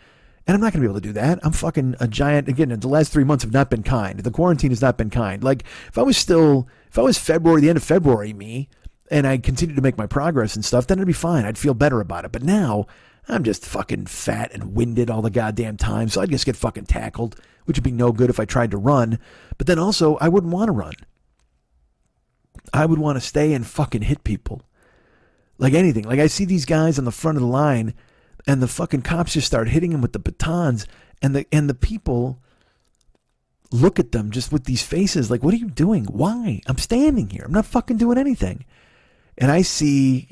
And I'm not going to be able to do that. I'm fucking a giant. Again, the last 3 months have not been kind. The quarantine has not been kind. Like, if I was February, the end of February me, and I continued to make my progress and stuff, then it'd be fine. I'd feel better about it. But now, I'm just fucking fat and winded all the goddamn time. So I'd just get fucking tackled, which would be no good if I tried to run. But then also, I wouldn't want to run. I would want to stay and fucking hit people. Like anything. Like I see these guys on the front of the line and the fucking cops just start hitting them with the batons and the people look at them just with these faces like, what are you doing? Why? I'm standing here. I'm not fucking doing anything. And I see,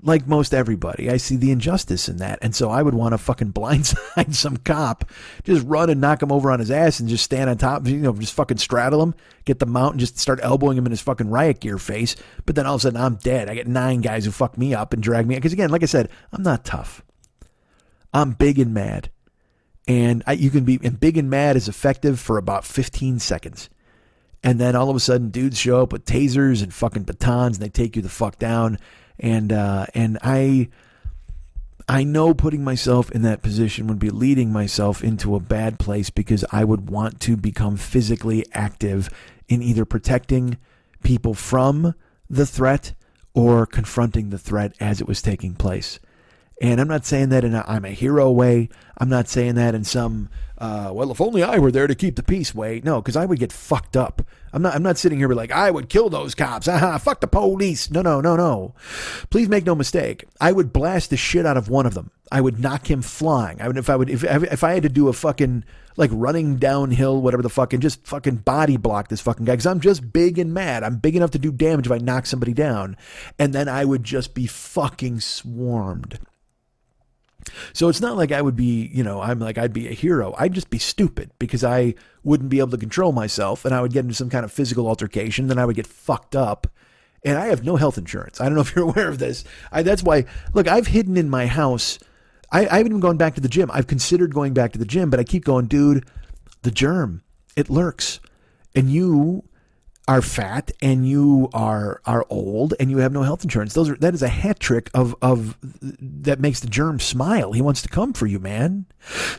like most everybody, I see the injustice in that. And so I would want to fucking blindside some cop, just run and knock him over on his ass and just stand on top, just fucking straddle him, get the mount and just start elbowing him in his fucking riot gear face. But then all of a sudden I'm dead. I get 9 guys who fuck me up and drag me. Because again, like I said, I'm not tough. I'm big and mad. And you can be, and big and mad is effective for about 15 seconds. And then all of a sudden dudes show up with tasers and fucking batons and they take you the fuck down. And I know putting myself in that position would be leading myself into a bad place because I would want to become physically active in either protecting people from the threat or confronting the threat as it was taking place. And I'm not saying that in I'm a hero way. I'm not saying that in some, well, if only I were there to keep the peace way. No, because I would get fucked up. I'm not sitting here like, I would kill those cops. Fuck the police. No. Please make no mistake. I would blast the shit out of one of them. I would knock him flying. If I had to do a fucking, like running downhill, whatever the fucking, just fucking body block this fucking guy. Because I'm just big and mad. I'm big enough to do damage if I knock somebody down. And then I would just be fucking swarmed. So it's not like I would be, I'd be a hero. I'd just be stupid because I wouldn't be able to control myself and I would get into some kind of physical altercation. Then I would get fucked up and I have no health insurance. I don't know if you're aware of this. That's why, look, I've hidden in my house. I haven't even gone back to the gym. I've considered going back to the gym, but I keep going, dude, the germ, it lurks and you are fat and you are old and you have no health insurance. That is a hat trick of that makes the germ smile. He wants to come for you, man.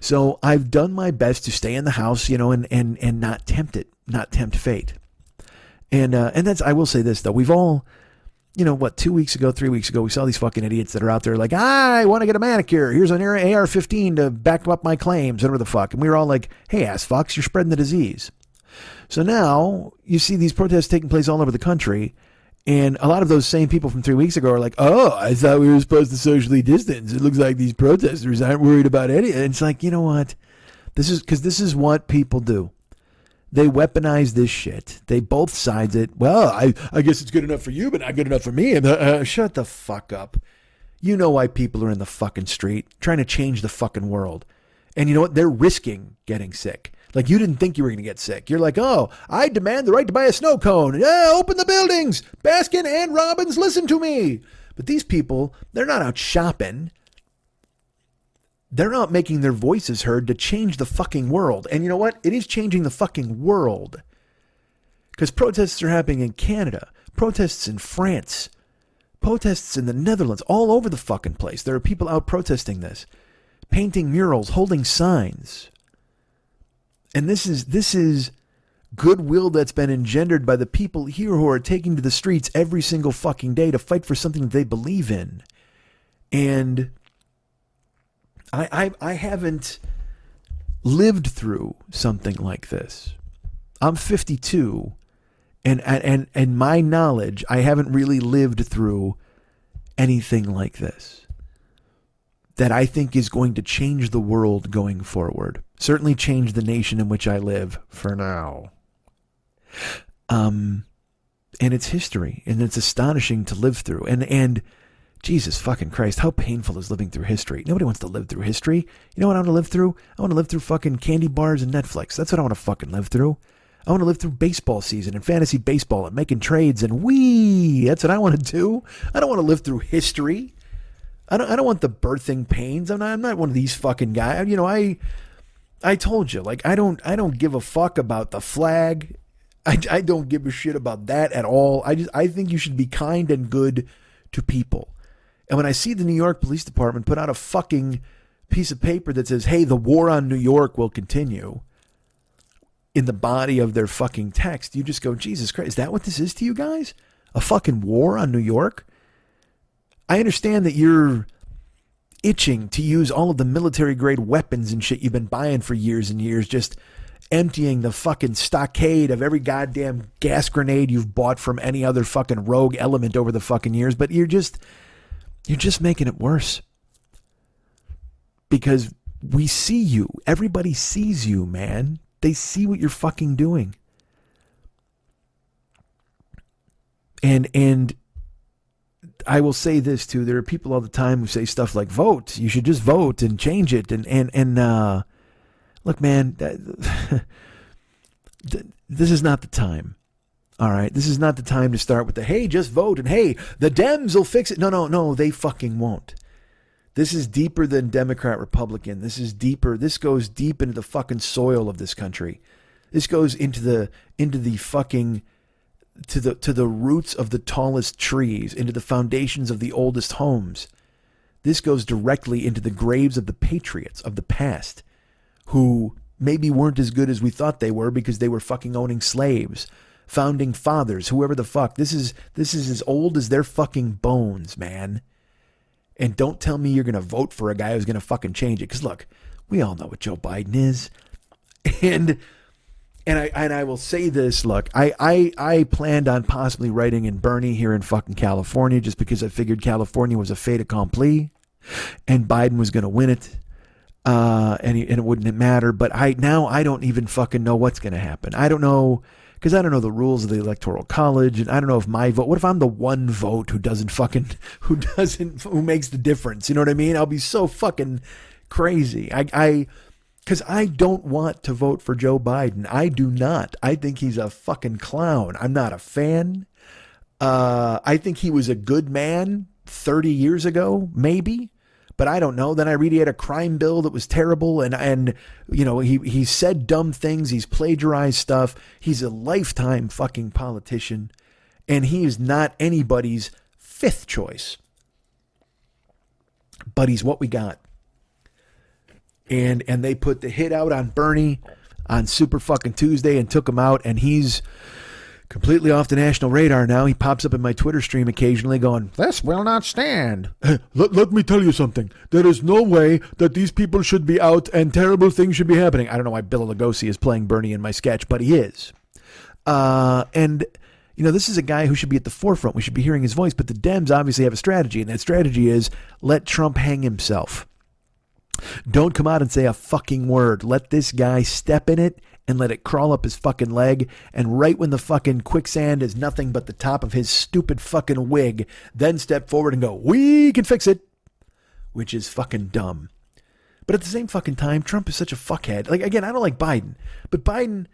So I've done my best to stay in the house, and not tempt it, not tempt fate. And that's, I will say this though, we've all, 2 weeks ago, 3 weeks ago, we saw these fucking idiots that are out there like, I want to get a manicure. Here's an AR-15 to back up my claims, whatever the fuck. And we were all like, hey, ass fucks, you're spreading the disease. So now you see these protests taking place all over the country. And a lot of those same people from 3 weeks ago are like, oh, I thought we were supposed to socially distance. It looks like these protesters aren't worried about anything. And it's like, you know what? This is what people do. They weaponize this shit. They both sides it. Well, I guess it's good enough for you, but not good enough for me. Shut the fuck up. You know why people are in the fucking street trying to change the fucking world. And you know what? They're risking getting sick. Like you didn't think you were going to get sick. You're like, oh, I demand the right to buy a snow cone. Yeah, open the buildings. Baskin and Robbins, listen to me. But these people, they're not out shopping. They're not making their voices heard to change the fucking world. And you know what? It is changing the fucking world. Because protests are happening in Canada. Protests in France. Protests in the Netherlands. All over the fucking place. There are people out protesting this. Painting murals. Holding signs. And this is goodwill that's been engendered by the people here who are taking to the streets every single fucking day to fight for something that they believe in. And I haven't lived through something like this. I'm 52, and my knowledge, I haven't really lived through anything like this that I think is going to change the world going forward. Certainly change the nation in which I live for now. And it's history, and it's astonishing to live through. And Jesus fucking Christ, how painful is living through history? Nobody wants to live through history. You know what I want to live through? I want to live through fucking candy bars and Netflix. That's what I want to fucking live through. I want to live through baseball season and fantasy baseball and making trades and that's what I want to do. I don't want to live through history. I don't want the birthing pains. I'm not one of these fucking guys. I told you, like, I don't give a fuck about the flag. I don't give a shit about that at all. I think you should be kind and good to people. And when I see the New York Police Department put out a fucking piece of paper that says, hey, the war on New York will continue in the body of their fucking text, you just go, Jesus Christ, is that what this is to you guys? A fucking war on New York? I understand that you're itching to use all of the military grade weapons and shit you've been buying for years and years, just emptying the fucking stockade of every goddamn gas grenade you've bought from any other fucking rogue element over the fucking years, but you're just making it worse. Because we see you. Everybody sees you, man. They see what you're fucking doing. And I will say this too. There are people all the time who say stuff like, vote. You should just vote and change it. And look, man, this is not the time. All right. This is not the time to start with the, hey, just vote. And hey, the Dems will fix it. No, they fucking won't. This is deeper than Democrat, Republican. This is deeper. This goes deep into the fucking soil of this country. This goes into the fucking, to the roots of the tallest trees, into the foundations of the oldest homes. This goes directly into the graves of the patriots of the past, who maybe weren't as good as we thought they were because they were fucking owning slaves, founding fathers, whoever the fuck. This is as old as their fucking bones, man. And don't tell me you're going to vote for a guy who's going to fucking change it. Because look, we all know what Joe Biden is. And I will say this, look, I planned on possibly writing in Bernie here in fucking California just because I figured California was a fait accompli and Biden was going to win it. And it wouldn't matter. But I don't even fucking know what's going to happen. I don't know. Because I don't know the rules of the Electoral College, and I don't know if my vote, what if I'm the one vote who makes the difference? You know what I mean? I'll be so fucking crazy. Because I don't want to vote for Joe Biden. I do not. I think he's a fucking clown. I'm not a fan. I think he was a good man 30 years ago, maybe. But I don't know. Then I read he had a crime bill that was terrible. And you know, he said dumb things. He's plagiarized stuff. He's a lifetime fucking politician. And he is not anybody's fifth choice. But he's what we got. And they put the hit out on Bernie on Super fucking Tuesday and took him out. And he's completely off the national radar now. He pops up in my Twitter stream occasionally going, this will not stand. Let me tell you something. There is no way that these people should be out and terrible things should be happening. I don't know why Bill Lugosi is playing Bernie in my sketch, but he is. And, you know, this is a guy who should be at the forefront. We should be hearing his voice. But the Dems obviously have a strategy, and that strategy is let Trump hang himself. Don't come out and say a fucking word. Let this guy step in it and let it crawl up his fucking leg. And right when the fucking quicksand is nothing but the top of his stupid fucking wig, then step forward and go, we can fix it. Which is fucking dumb. But at the same fucking time, Trump is such a fuckhead. Like, again, I don't like Biden. But Biden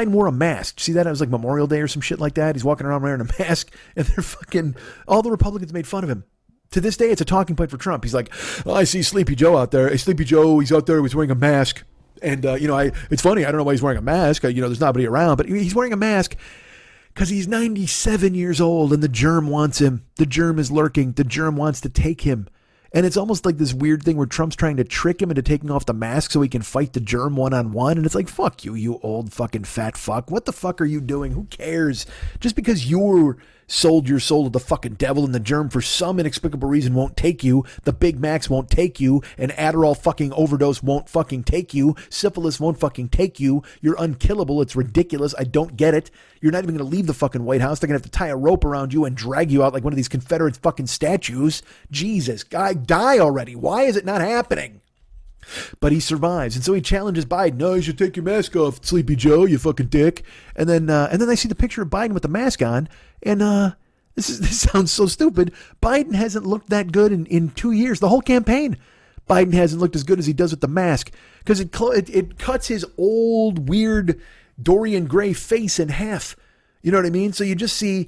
wore a mask. See that? It was like Memorial Day or some shit like that. He's walking around wearing a mask. And they're fucking, all the Republicans made fun of him. To this day, it's a talking point for Trump. He's like, oh, I see Sleepy Joe out there. Hey, Sleepy Joe, he's out there. He's wearing a mask. And, it's funny. I don't know why he's wearing a mask. There's nobody around. But he's wearing a mask because he's 97 years old and the germ wants him. The germ is lurking. The germ wants to take him. And it's almost like this weird thing where Trump's trying to trick him into taking off the mask so he can fight the germ one-on-one. And it's like, fuck you, you old fucking fat fuck. What the fuck are you doing? Who cares? Just because you're sold your soul to the fucking devil and the germ for some inexplicable reason won't take you. The Big Macs won't take you. An Adderall fucking overdose won't fucking take you. Syphilis won't fucking take you. You're unkillable. It's ridiculous. I don't get it. You're not even going to leave the fucking White House. They're going to have to tie a rope around you and drag you out like one of these Confederate fucking statues. Jesus, guy, die already. Why is it not happening? But he survives. And so he challenges Biden. No, you should take your mask off, Sleepy Joe, you fucking dick. And then I see the picture of Biden with the mask on. And this sounds so stupid. Biden hasn't looked that good in 2 years. The whole campaign. Biden hasn't looked as good as he does with the mask. Because it cuts his old, weird Dorian Gray face in half. You know what I mean? So you just see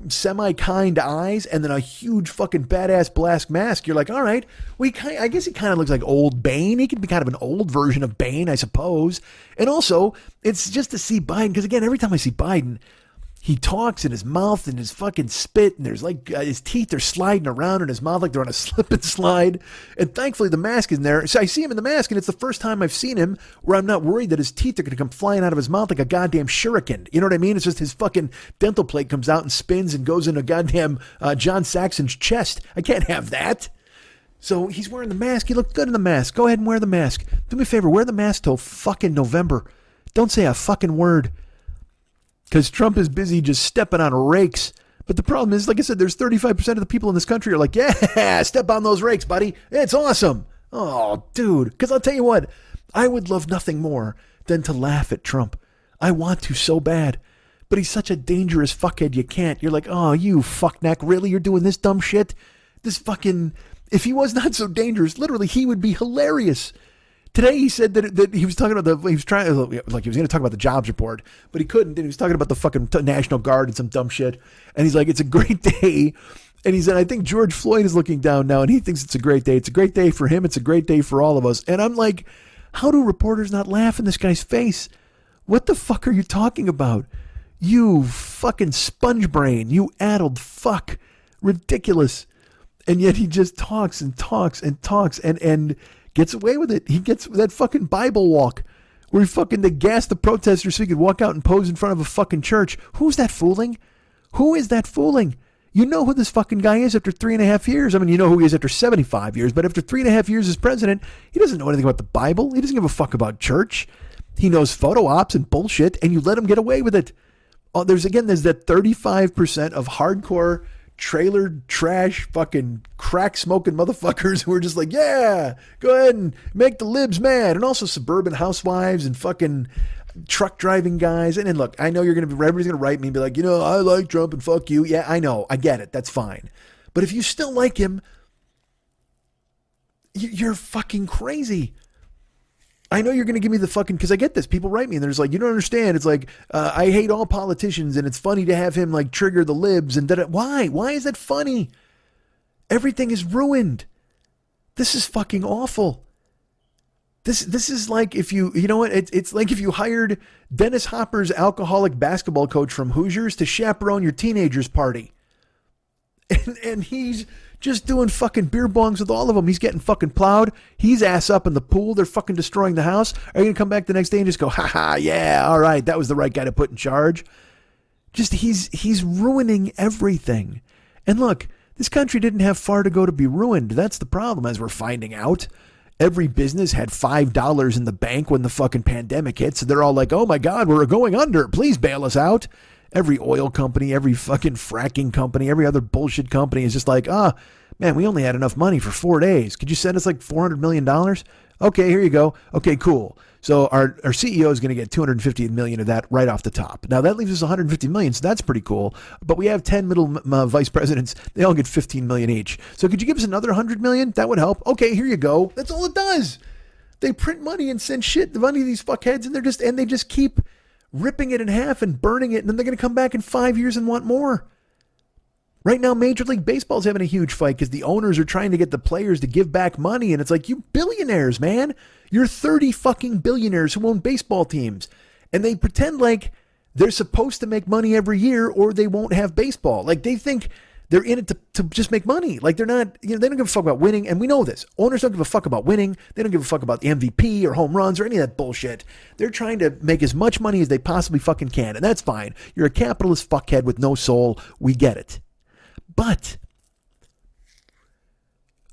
semi-kind eyes and then a huge fucking badass black mask. You're like, all right, I guess he kind of looks like old Bane. He could be kind of an old version of Bane, I suppose. And also, it's just to see Biden, because again, every time I see Biden, he talks in his mouth and his fucking spit, and there's like his teeth are sliding around in his mouth like they're on a slip and slide. And thankfully the mask is in there. So I see him in the mask, and it's the first time I've seen him where I'm not worried that his teeth are going to come flying out of his mouth like a goddamn shuriken. You know what I mean? It's just his fucking dental plate comes out and spins and goes into goddamn John Saxon's chest. I can't have that. So he's wearing the mask. He looked good in the mask. Go ahead and wear the mask. Do me a favor, wear the mask till fucking November. Don't say a fucking word. Because Trump is busy just stepping on rakes. But the problem is, like I said, there's 35% of the people in this country are like, yeah, step on those rakes, buddy. It's awesome. Oh, dude. Because I'll tell you what, I would love nothing more than to laugh at Trump. I want to so bad. But he's such a dangerous fuckhead, you can't. You're like, oh, you fuckneck, really? You're doing this dumb shit? This fucking... If he was not so dangerous, literally, he would be hilarious. Today he said that he was talking about he was going to talk about the jobs report, but he couldn't. And he was talking about the fucking National Guard and some dumb shit. And he's like, it's a great day. And he said, I think George Floyd is looking down now and he thinks it's a great day. It's a great day for him. It's a great day for all of us. And I'm like, how do reporters not laugh in this guy's face? What the fuck are you talking about? You fucking sponge brain. You addled fuck. Ridiculous. And yet he just talks and talks and talks and gets away with it. He gets that fucking Bible walk where they gas the protesters so he could walk out and pose in front of a fucking church. Who's that fooling? Who is that fooling? You know who this fucking guy is after 3.5 years. I mean, you know who he is after 75 years, but after 3.5 years as president, he doesn't know anything about the Bible. He doesn't give a fuck about church. He knows photo ops and bullshit, and you let him get away with it. Oh, there's that 35% of hardcore trailer trash fucking crack smoking motherfuckers who are just like, yeah, go ahead and make the libs mad. And also suburban housewives and fucking truck driving guys. And then look, I know everybody's going to write me and be like, I like Trump and fuck you. Yeah, I know. I get it. That's fine. But if you still like him, you're fucking crazy. I know you're going to give me the fucking, because I get this. People write me and they're just like, you don't understand. It's like, I hate all politicians and it's funny to have him like trigger the libs. And why? Why is that funny? Everything is ruined. This is fucking awful. This is like if you know what? It's like if you hired Dennis Hopper's alcoholic basketball coach from Hoosiers to chaperone your teenager's party. And he's just doing fucking beer bongs with all of them. He's getting fucking plowed. He's ass up in the pool. They're fucking destroying the house. Are you going to come back the next day and just go, haha, yeah, all right, that was the right guy to put in charge? Just he's ruining everything. And look, this country didn't have far to go to be ruined. That's the problem, as we're finding out. Every business had $5 in the bank when the fucking pandemic hit. So they're all like, oh my God, we're going under. Please bail us out. Every oil company, every fucking fracking company, every other bullshit company is just like, man, we only had enough money for 4 days. Could you send us like $400 million? Okay, here you go. Okay, cool. So our CEO is going to get $250 million of that right off the top. Now that leaves us $150 million, so that's pretty cool. But we have 10 middle vice presidents. They all get $15 million each. So could you give us another $100 million? That would help. Okay, here you go. That's all it does. They print money and send the money to these fuckheads, and they just keep ripping it in half and burning it, and then they're going to come back in 5 years and want more. Right now, Major League Baseball is having a huge fight because the owners are trying to get the players to give back money, and it's like, you billionaires, man. You're 30 fucking billionaires who own baseball teams, and they pretend like they're supposed to make money every year or they won't have baseball. Like, they think they're in it to just make money. Like, they're not, they don't give a fuck about winning. And we know this. Owners don't give a fuck about winning. They don't give a fuck about the MVP or home runs or any of that bullshit. They're trying to make as much money as they possibly fucking can. And that's fine. You're a capitalist fuckhead with no soul. We get it. But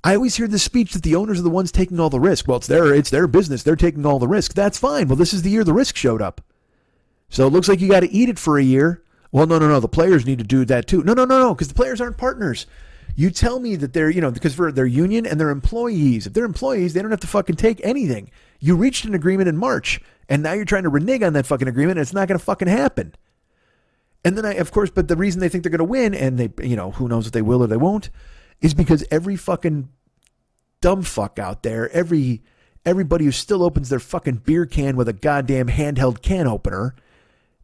I always hear this speech that the owners are the ones taking all the risk. Well, it's their business. They're taking all the risk. That's fine. Well, this is the year the risk showed up. So it looks like you got to eat it for a year. Well, no. The players need to do that too. No, because the players aren't partners. You tell me that they're, because for their union and their employees. If they're employees, they don't have to fucking take anything. You reached an agreement in March, and now you're trying to renege on that fucking agreement, and it's not going to fucking happen. And then but the reason they think they're going to win, and they, who knows if they will or they won't, is because every fucking dumb fuck out there, everybody who still opens their fucking beer can with a goddamn handheld can opener,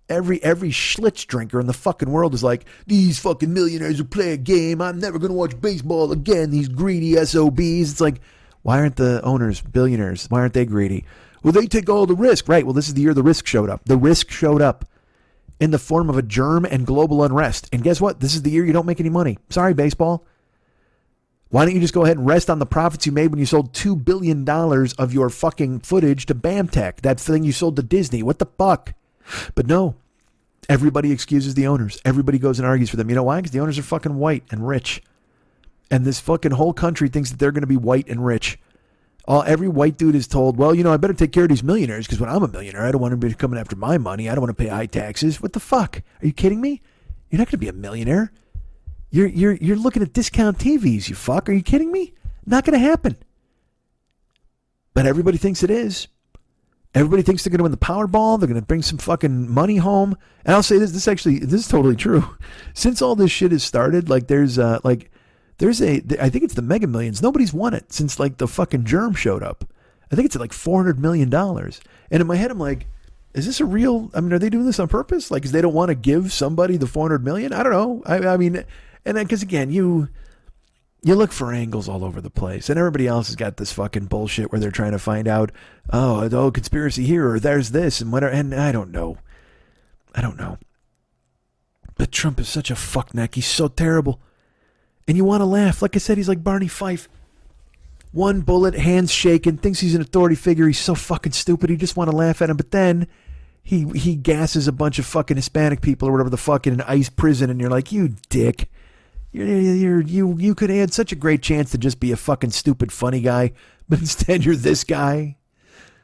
every Schlitz drinker in the fucking world is like, these fucking millionaires who play a game, I'm never going to watch baseball again, these greedy SOBs. It's like, why aren't the owners billionaires? Why aren't they greedy? Well, they take all the risk. Right, well, this is the year the risk showed up. The risk showed up in the form of a germ and global unrest. And guess what? This is the year you don't make any money. Sorry, baseball. Why don't you just go ahead and rest on the profits you made when you sold $2 billion of your fucking footage to BAMTech, that thing you sold to Disney? What the fuck? But no, everybody excuses the owners. Everybody goes and argues for them. You know why? Because the owners are fucking white and rich. And this fucking whole country thinks that they're going to be white and rich. Every white dude is told, well, I better take care of these millionaires because when I'm a millionaire, I don't want to be coming after my money. I don't want to pay high taxes. What the fuck? Are you kidding me? You're not going to be a millionaire. You're looking at discount TVs, you fuck. Are you kidding me? Not going to happen. But everybody thinks it is. Everybody thinks they're going to win the Powerball. They're going to bring some fucking money home. And I'll say this is totally true. Since all this shit has started, I think it's the Mega Millions. Nobody's won it since like the fucking germ showed up. I think it's at like $400 million. And in my head, I'm like, is this a real, are they doing this on purpose? Like, because they don't want to give somebody the $400 million? I don't know. I mean, and because again, you look for angles all over the place, and everybody else has got this fucking bullshit where they're trying to find out, conspiracy here, or there's this, and whatever, and I don't know. But Trump is such a fuckneck. He's so terrible. And you want to laugh. Like I said, he's like Barney Fife. One bullet, hands shaking, thinks he's an authority figure. He's so fucking stupid. You just want to laugh at him. But then he gasses a bunch of fucking Hispanic people or whatever the fuck in an ICE prison, and you're like, you dick. You could have had such a great chance to just be a fucking stupid funny guy, but instead you're this guy.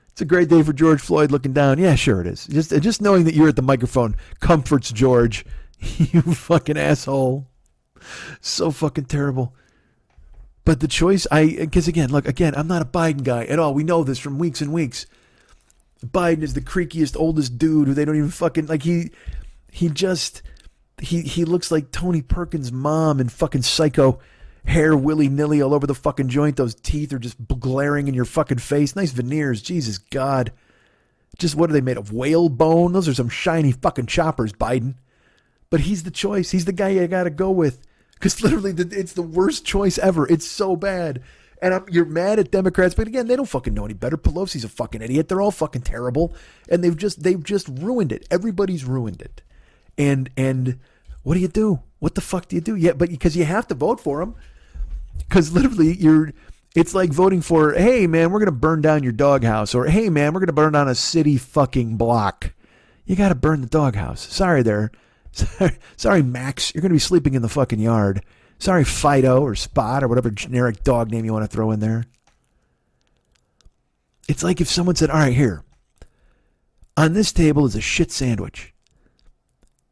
It's a great day for George Floyd looking down. Yeah, sure it is. Just knowing that you're at the microphone comforts George. You fucking asshole. So fucking terrible. But the choice, because again, I'm not a Biden guy at all. We know this from weeks and weeks. Biden is the creakiest, oldest dude who they don't even fucking, like he looks like Tony Perkins' mom and fucking psycho hair willy-nilly all over the fucking joint. Those teeth are just glaring in your fucking face. Nice veneers. Jesus God. Just what are they made of? Whale bone? Those are some shiny fucking choppers, Biden. But he's the choice. He's the guy you got to go with. Because literally, it's the worst choice ever. It's so bad. And you're mad at Democrats. But again, they don't fucking know any better. Pelosi's a fucking idiot. They're all fucking terrible. And they've just ruined it. Everybody's ruined it. And what do you do? What the fuck do you do? Yeah, but because you have to vote for them. Because literally, it's like voting for, hey, man, we're going to burn down your doghouse. Or, hey, man, we're going to burn down a city fucking block. You got to burn the doghouse. Sorry there. Sorry, Max. You're going to be sleeping in the fucking yard. Sorry, Fido or Spot or whatever generic dog name you want to throw in there. It's like if someone said, all right, here. On this table is a shit sandwich.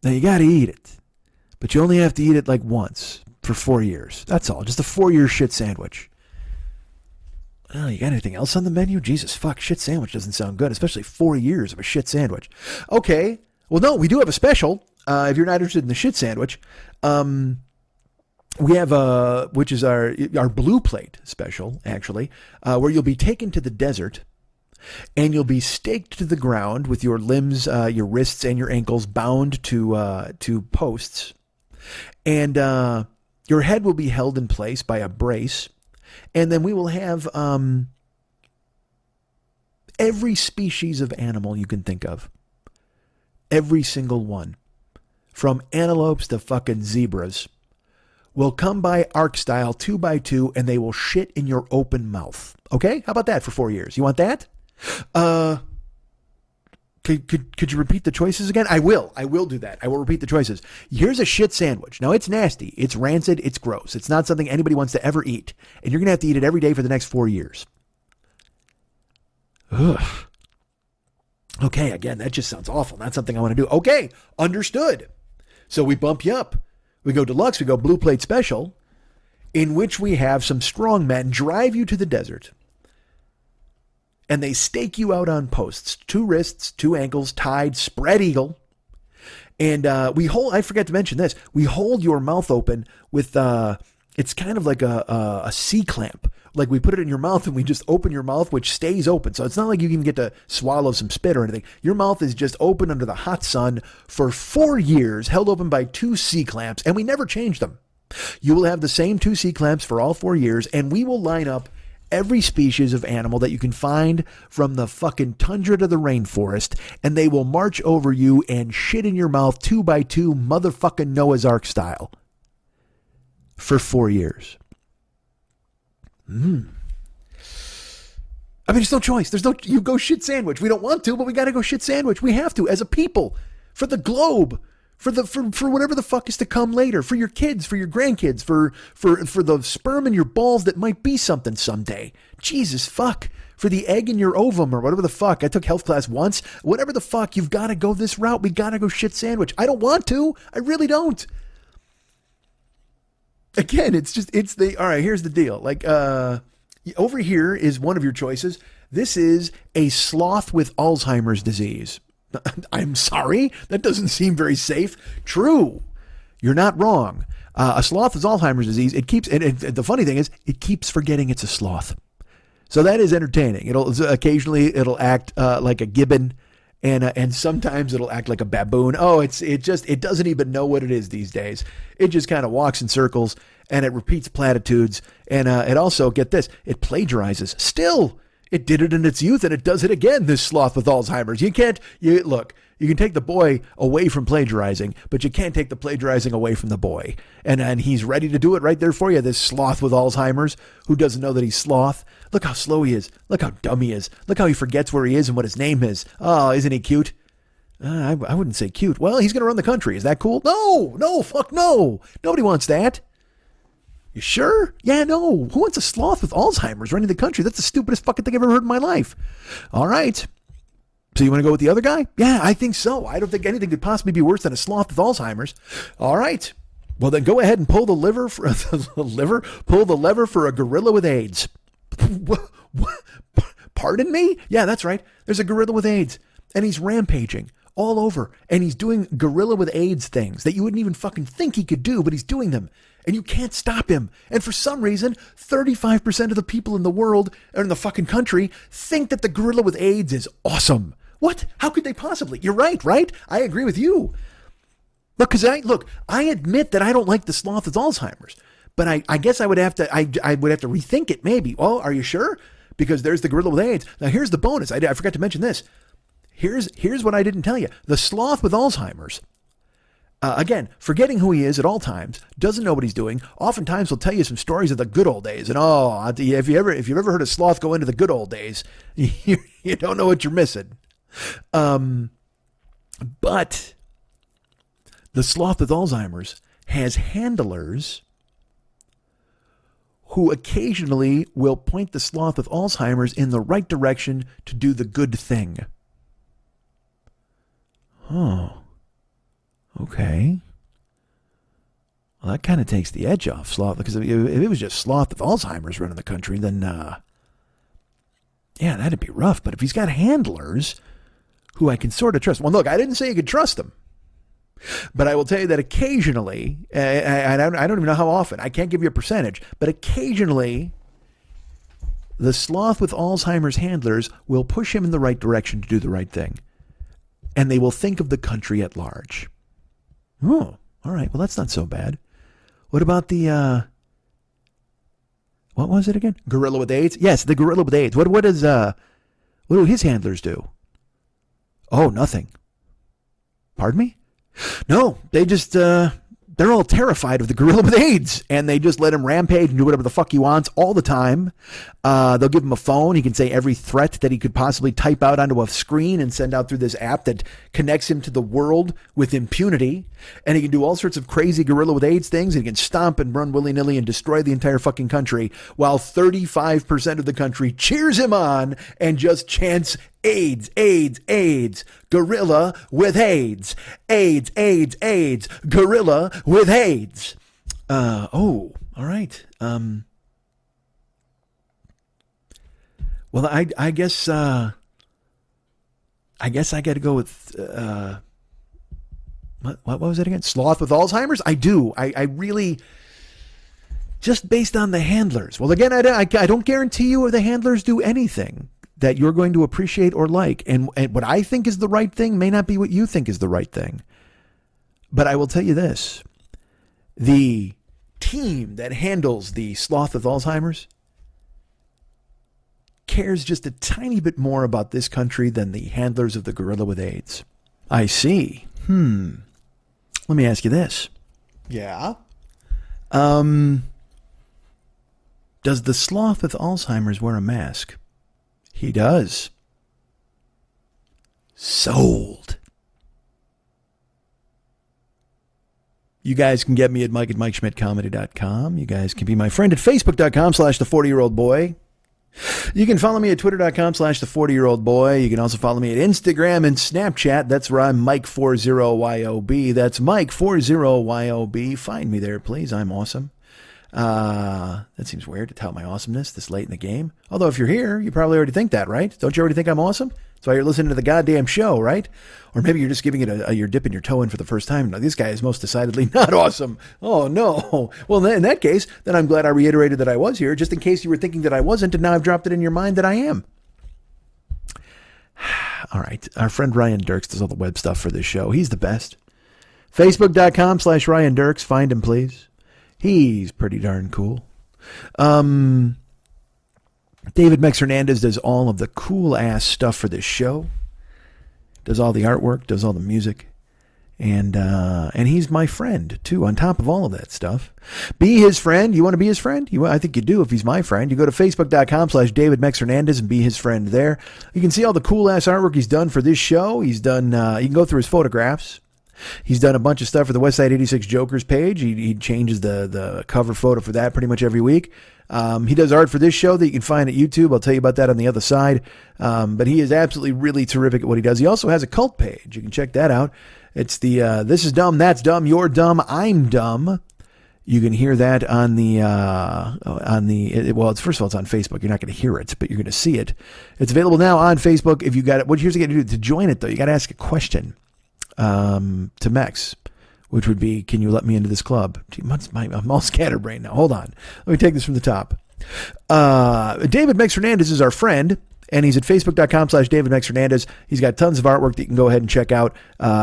Now, you got to eat it. But you only have to eat it like once for 4 years. That's all. Just a 4-year shit sandwich. Oh, you got anything else on the menu? Jesus, fuck, shit sandwich doesn't sound good, especially 4 years of a shit sandwich. Okay. Well, no, we do have a special. If you're not interested in the shit sandwich, we have which is our blue plate special, actually, where you'll be taken to the desert and you'll be staked to the ground with your limbs, your wrists and your ankles bound to posts. And your head will be held in place by a brace. And then we will have every species of animal you can think of. Every single one. From antelopes to fucking zebras. Will come by arc style 2x2 and they will shit in your open mouth. Okay? How about that for 4 years? You want that? Could you repeat the choices again? I will do that. I will repeat the choices. Here's a shit sandwich. Now, it's nasty. It's rancid. It's gross. It's not something anybody wants to ever eat. And you're going to have to eat it every day for the next 4 years. Ugh. Okay, again, that just sounds awful. Not something I want to do. Okay, understood. So we bump you up. We go deluxe. We go blue plate special, in which we have some strong men drive you to the desert. And they stake you out on posts, 2 wrists, 2 ankles, tied, spread eagle. And I forgot to mention this, we hold your mouth open with, it's kind of like a C-clamp. Like we put it in your mouth and we just open your mouth, which stays open. So it's not like you even get to swallow some spit or anything. Your mouth is just open under the hot sun for 4 years, held open by 2 C-clamps, and we never change them. You will have the same 2 C-clamps for all 4 years, and we will line up every species of animal that you can find from the fucking tundra to the rainforest, and they will march over you and shit in your mouth 2x2 motherfucking Noah's Ark style for 4 years. I mean, there's no choice. You go shit sandwich. We don't want to, but we got to go shit sandwich. We have to as a people, for the globe, for whatever the fuck is to come later, for your kids, for your grandkids, for the sperm in your balls that might be something someday. Jesus fuck. For the egg in your ovum or whatever the fuck. I took health class once. Whatever the fuck, you've got to go this route. We got to go shit sandwich. I don't want to. I really don't. Again, all right, here's the deal. Like, over here is one of your choices. This is a sloth with Alzheimer's disease. I'm sorry. That doesn't seem very safe. True. You're not wrong. A sloth with Alzheimer's disease, the funny thing is, it keeps forgetting it's a sloth. So that is entertaining. Occasionally it'll act like a gibbon, and sometimes it'll act like a baboon. Oh, it doesn't even know what it is these days. It just kind of walks in circles and it repeats platitudes. And it also, get this, it plagiarizes. Still, it did it in its youth and it does it again. This sloth with Alzheimer's. Look. You can take the boy away from plagiarizing, but you can't take the plagiarizing away from the boy. And he's ready to do it right there for you, this sloth with Alzheimer's who doesn't know that he's sloth. Look how slow he is. Look how dumb he is. Look how he forgets where he is and what his name is. Oh, isn't he cute? I wouldn't say cute. Well, he's going to run the country. Is that cool? No, fuck no. Nobody wants that. You sure? Yeah, no. Who wants a sloth with Alzheimer's running the country? That's the stupidest fucking thing I've ever heard in my life. All right. So you want to go with the other guy? Yeah, I think so. I don't think anything could possibly be worse than a sloth with Alzheimer's. All right. Well, then go ahead and pull the lever for a gorilla with AIDS. Pardon me? Yeah, that's right. There's a gorilla with AIDS, and he's rampaging all over, and he's doing gorilla with AIDS things that you wouldn't even fucking think he could do, but he's doing them, and you can't stop him. And for some reason, 35% of the people in the world, or in the fucking country, think that the gorilla with AIDS is awesome. What? How could they possibly? You're right? I agree with you. Look, I admit that I don't like the sloth with Alzheimer's, but I guess I would have to rethink it maybe. Oh, are you sure? Because there's the gorilla with AIDS. Now here's the bonus. I forgot to mention this. Here's what I didn't tell you. The sloth with Alzheimer's, again, forgetting who he is at all times, doesn't know what he's doing. Oftentimes will tell you some stories of the good old days. And if you've ever heard a sloth go into the good old days, you don't know what you're missing. But the sloth with Alzheimer's has handlers who occasionally will point the sloth with Alzheimer's in the right direction to do the good thing. Oh, okay. Well, that kind of takes the edge off sloth, because if it was just sloth with Alzheimer's running the country, then, yeah, that'd be rough. But if he's got handlers who I can sort of trust. Well, look, I didn't say you could trust them, but I will tell you that occasionally, and I don't even know how often, I can't give you a percentage, but occasionally the sloth with Alzheimer's handlers will push him in the right direction to do the right thing. And they will think of the country at large. Oh, all right. Well, that's not so bad. What about the, what was it again? Gorilla with AIDS? Yes, the gorilla with AIDS. What do his handlers do? Oh, nothing. Pardon me? No, they just, they're all terrified of the gorilla with AIDS, and they just let him rampage and do whatever the fuck he wants all the time. They'll give him a phone. He can say every threat that he could possibly type out onto a screen and send out through this app that connects him to the world with impunity. And he can do all sorts of crazy gorilla with AIDS things, and he can stomp and run willy-nilly and destroy the entire fucking country, while 35% of the country cheers him on and just chants AIDS, AIDS, AIDS, gorilla with AIDS, AIDS, AIDS, AIDS, gorilla with AIDS. All right. Well, I guess I got to go with what was it again? Sloth with Alzheimer's? I do. I really, just based on the handlers. Well, again, I don't guarantee you the handlers do anything that you're going to appreciate or like. And what I think is the right thing may not be what you think is the right thing. But I will tell you this. The team that handles the sloth with Alzheimer's cares just a tiny bit more about this country than the handlers of the gorilla with AIDS. I see. Let me ask you this. Yeah? Does the sloth with Alzheimer's wear a mask? He does. Sold. You guys can get me at mike@MikeSchmidtComedy.com. You guys can be my friend at Facebook.com/the40-year-old-boy. You can follow me at Twitter.com/the40-year-old-boy. You can also follow me at Instagram and Snapchat. That's where I'm Mike40YOB. That's Mike40YOB. Find me there, please. I'm awesome. That seems weird to tout my awesomeness this late in the game. Although if you're here, you probably already think that, right? Don't you already think I'm awesome? That's why you're listening to the goddamn show, right? Or maybe you're just giving it you're dipping your toe in for the first time. Now, this guy is most decidedly not awesome. Oh, no. Well, in that case, then I'm glad I reiterated that I was here, just in case you were thinking that I wasn't, and now I've dropped it in your mind that I am. All right. Our friend Ryan Dirks does all the web stuff for this show. He's the best. Facebook.com/Ryan Dirks. Find him, please. He's pretty darn cool. David Mex Hernandez does all of the cool-ass stuff for this show. Does all the artwork, does all the music. And he's my friend, too, on top of all of that stuff. Be his friend. You want to be his friend? I think you do if he's my friend. You go to Facebook.com/David Mex Hernandez and be his friend there. You can see all the cool-ass artwork he's done for this show. He's done, you can go through his photographs. He's done a bunch of stuff for the Westside 86 Jokers page. He changes the cover photo for that pretty much every week. He does art for this show that you can find at YouTube. I'll tell you about that on the other side. But he is absolutely really terrific at what he does. He also has a cult page. You can check that out. It's the This Is Dumb, That's Dumb, You're Dumb, I'm Dumb. You can hear that on well, first of all, it's on Facebook. You're not going to hear it, but you're going to see it. It's available now on Facebook. If you got it, here's what you got to do to join it, though. You got to ask a question to Mex, which would be, can you let me into this club? I'm all scatterbrained now. Hold on. Let me take this from the top. David Mex Hernandez is our friend, and he's at Facebook.com/David Mex Hernandez. He's got tons of artwork that you can go ahead and check out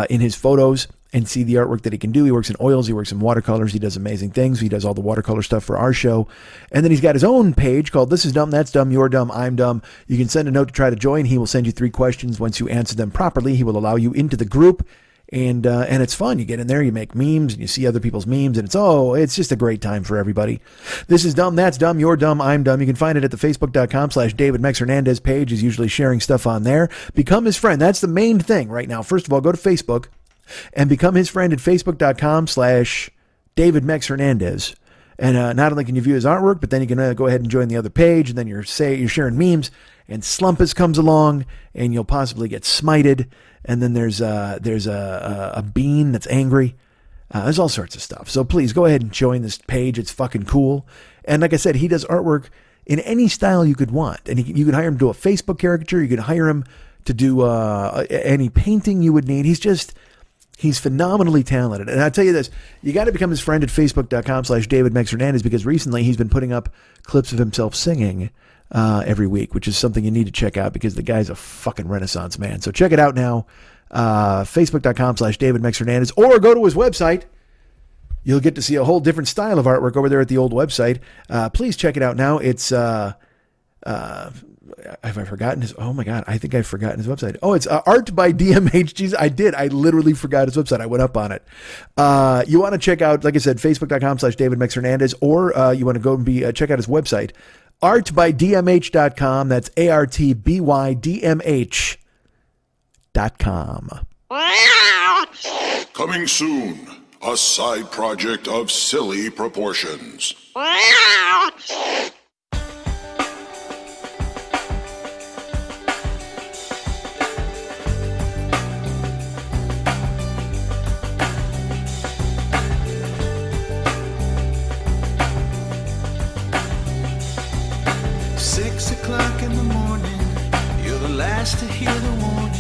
in his photos and see the artwork that he can do. He works in oils. He works in watercolors. He does amazing things. He does all the watercolor stuff for our show. And then he's got his own page called This Is Dumb, That's Dumb, You're Dumb, I'm Dumb. You can send a note to try to join. He will send you 3 questions. Once you answer them properly, he will allow you into the group. And it's fun. You get in there, you make memes, and you see other people's memes, and it's just a great time for everybody. This is Dumb, That's Dumb, You're Dumb, I'm Dumb. You can find it at the Facebook.com/David Mex Hernandez page. He's usually sharing stuff on there. Become his friend. That's the main thing right now. First of all, go to Facebook and become his friend at Facebook.com/David Mex Hernandez. And not only can you view his artwork, but then you can go ahead and join the other page, and then you're sharing memes, and Slumpus comes along, and you'll possibly get smited. And then there's a bean that's angry. There's all sorts of stuff. So please go ahead and join this page. It's fucking cool. And like I said, he does artwork in any style you could want. And you can hire him to do a Facebook caricature. You can hire him to do any painting you would need. He's phenomenally talented. And I'll tell you this, you got to become his friend at Facebook.com/David Mex Hernandez, because recently he's been putting up clips of himself singing every week, which is something you need to check out, because the guy's a fucking renaissance man. So check it out now, Facebook.com/David Mex Hernandez, or go to his website. You'll get to see a whole different style of artwork over there at the old website. Please check it out now. It's, have I forgotten his, oh my God, I think I've forgotten his website. Oh, it's Art by DMH. Jeez, I did. I literally forgot his website. I went up on it. You want to check out, like I said, Facebook.com/David Mex Hernandez, or you want to go and check out his website, artbydmh.com. That's ARTBYDMH.com. Coming soon, a side project of silly proportions. 6 o'clock in the morning, you're the last to hear the warning.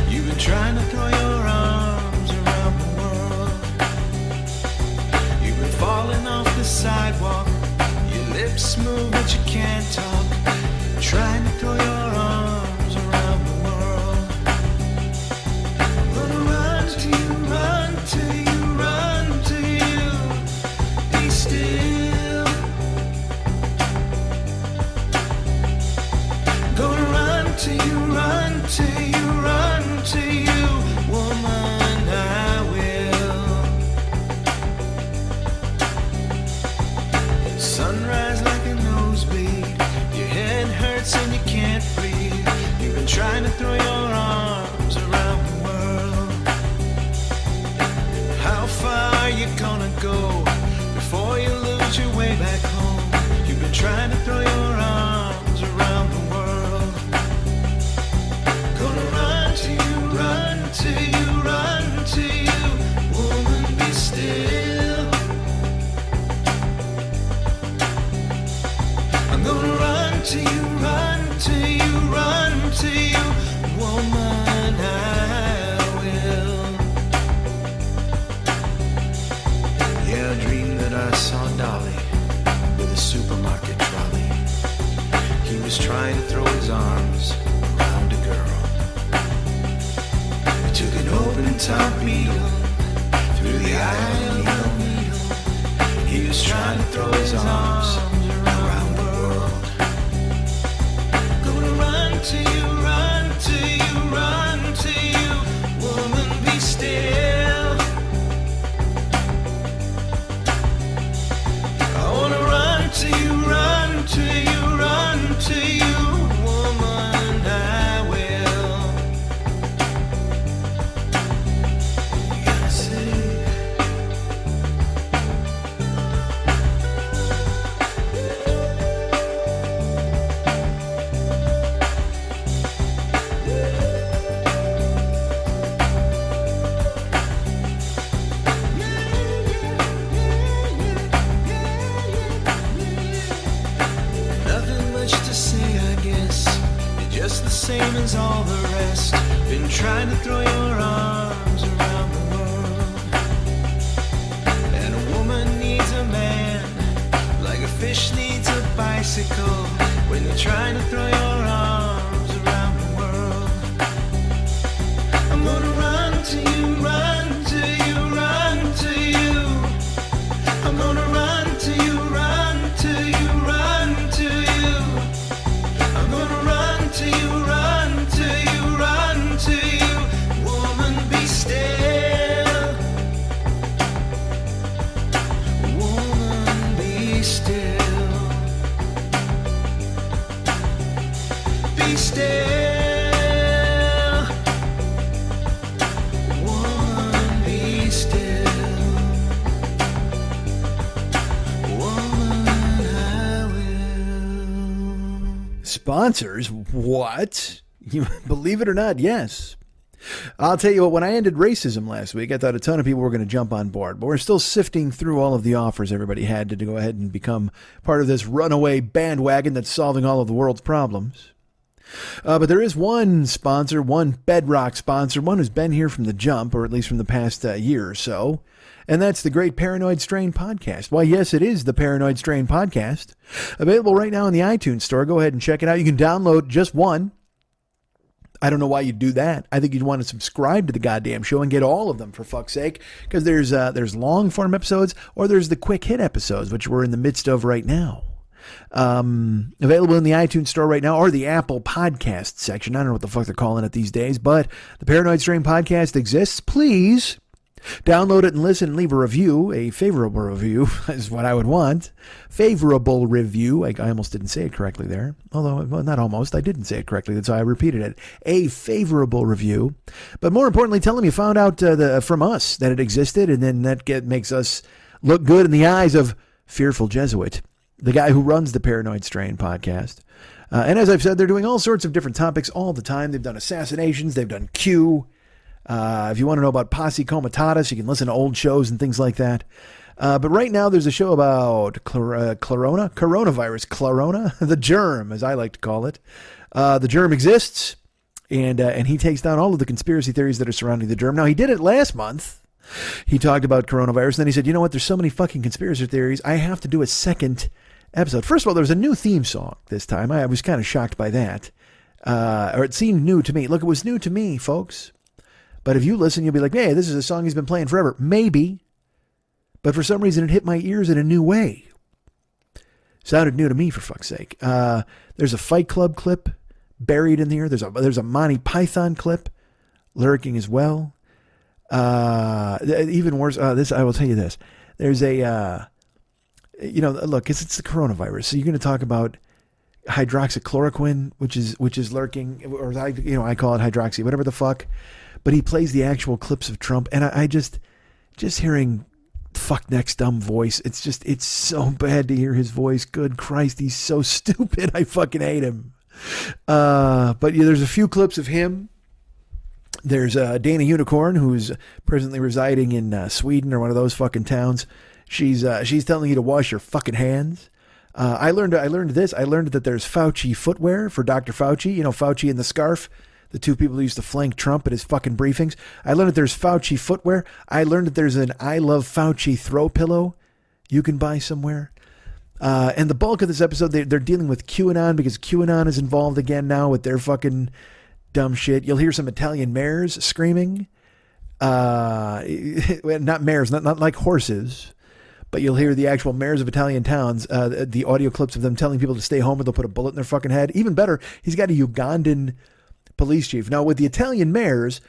You've been trying to throw your arms around the world. You've been falling off the sidewalk, your lips move but you can't talk. Trying to throw your arms around the world. Gonna run to you, run to you, run to you. Be still. Gonna run to you, run to you, run to you, woman, I will. Sunrise like a nosebleed, your head hurts and you can't breathe. You've been trying to throw your arms around the world. How far you to you, run to you, run to you, woman, I will. Yeah, I dreamed that I saw Dolly with a supermarket trolley. He was trying to throw his arms around a girl. He took an open top needle through the eye of the needle. He was trying to throw his arms around the world. Gonna run to you, run to you, run to you, woman, be still. I wanna run to you, run to you, run to you, woman, I will. You gotta see. Nothing much to say, I guess. You're just the same as all the rest. Been trying to throw your arms around the world. And a woman needs a man, like a fish needs a bicycle. When you're trying to throw your arms around the world. I'm gonna run to you, run to you, run to you. I'm gonna run to you, run to you, run to you. I'm gonna run to you, run to you, run to you. Woman, be still. Woman, be still. Be still. Woman, be still. Woman, I will. Sponsors? What? You believe it or not, yes. I'll tell you what, when I ended racism last week, I thought a ton of people were going to jump on board, but we're still sifting through all of the offers everybody had to go ahead and become part of this runaway bandwagon that's solving all of the world's problems. But there is one sponsor, one bedrock sponsor, one who's been here from the jump, or at least from the past year or so, and that's the Great Paranoid Strain Podcast. Why, yes, it is the Paranoid Strain Podcast. Available right now in the iTunes Store. Go ahead and check it out. You can download just one. I don't know why you'd do that. I think you'd want to subscribe to the goddamn show and get all of them, for fuck's sake, because there's long form episodes, or there's the quick hit episodes, which we're in the midst of right now. Available in the iTunes Store right now, or the Apple Podcast section. I don't know what the fuck they're calling it these days, but the Paranoid Strain Podcast exists. Please download it and listen and leave a review. A favorable review is what I would want. Favorable review. I almost didn't say it correctly there. Although, well, not almost. I didn't say it correctly. That's why I repeated it. A favorable review. But more importantly, tell them you found out from us that it existed, and then that makes us look good in the eyes of Fearful Jesuit, the guy who runs the Paranoid Strain Podcast. And as I've said, they're doing all sorts of different topics all the time. They've done assassinations. They've done Q. If you want to know about Posse Comitatus, you can listen to old shows and things like that. But right now there's a show about coronavirus, the germ, as I like to call it. The germ exists, and he takes down all of the conspiracy theories that are surrounding the germ. Now, he did it last month. He talked about coronavirus, and then he said, you know what, there's so many fucking conspiracy theories, I have to do a second episode. First of all, there was a new theme song this time. I was kind of shocked by that. Or it seemed new to me. Look, it was new to me, folks. But if you listen, you'll be like, hey, this is a song he's been playing forever. Maybe. But for some reason, it hit my ears in a new way. Sounded new to me, for fuck's sake. There's a Fight Club clip buried in here. There's a Monty Python clip lurking as well. Even worse, this, I will tell you this. There's a, look, it's the coronavirus. So you're going to talk about hydroxychloroquine, which is lurking, or I call it hydroxy, whatever the fuck. But he plays the actual clips of Trump, and I just hearing fuck next dumb voice. It's so bad to hear his voice. Good Christ, he's so stupid. I fucking hate him. But yeah, there's a few clips of him. There's Dana Unicorn, who's presently residing in Sweden or one of those fucking towns. She's telling you to wash your fucking hands. I learned this. I learned that there's Fauci footwear for Dr. Fauci. You know, Fauci and the scarf, the two people who used to flank Trump at his fucking briefings. I learned that there's Fauci footwear. I learned that there's an I Love Fauci throw pillow you can buy somewhere. And the bulk of this episode, they're dealing with QAnon because QAnon is involved again now with their fucking dumb shit. You'll hear some Italian mares screaming. Not mares, not like horses, but you'll hear the actual mayors of Italian towns, the audio clips of them telling people to stay home or they'll put a bullet in their fucking head. Even better, he's got a Ugandan police chief. Now, with the Italian mayors,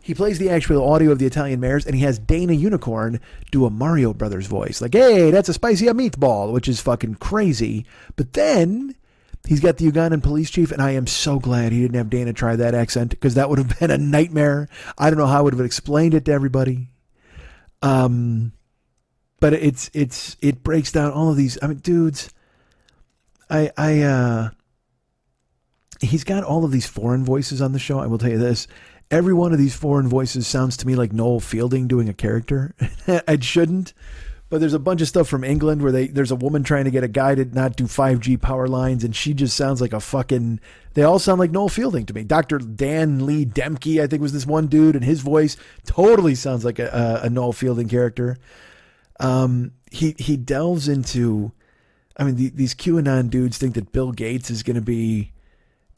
he plays the actual audio of the Italian mayors, and he has Dana Unicorn do a Mario Brothers voice. Like, hey, that's a spicy meatball, which is fucking crazy. But then he's got the Ugandan police chief, and I am so glad he didn't have Dana try that accent, because that would have been a nightmare. I don't know how I would have explained it to everybody. But it breaks down all of these. I mean, dudes, he's got all of these foreign voices on the show. I will tell you this. Every one of these foreign voices sounds to me like Noel Fielding doing a character. It shouldn't. But there's a bunch of stuff from England where there's a woman trying to get a guy to not do 5G power lines, and she just sounds like a fucking... They all sound like Noel Fielding to me. Dr. Dan Lee Demke, I think, was this one dude, and his voice totally sounds like a Noel Fielding character. He delves into... I mean, these QAnon dudes think that Bill Gates is going to be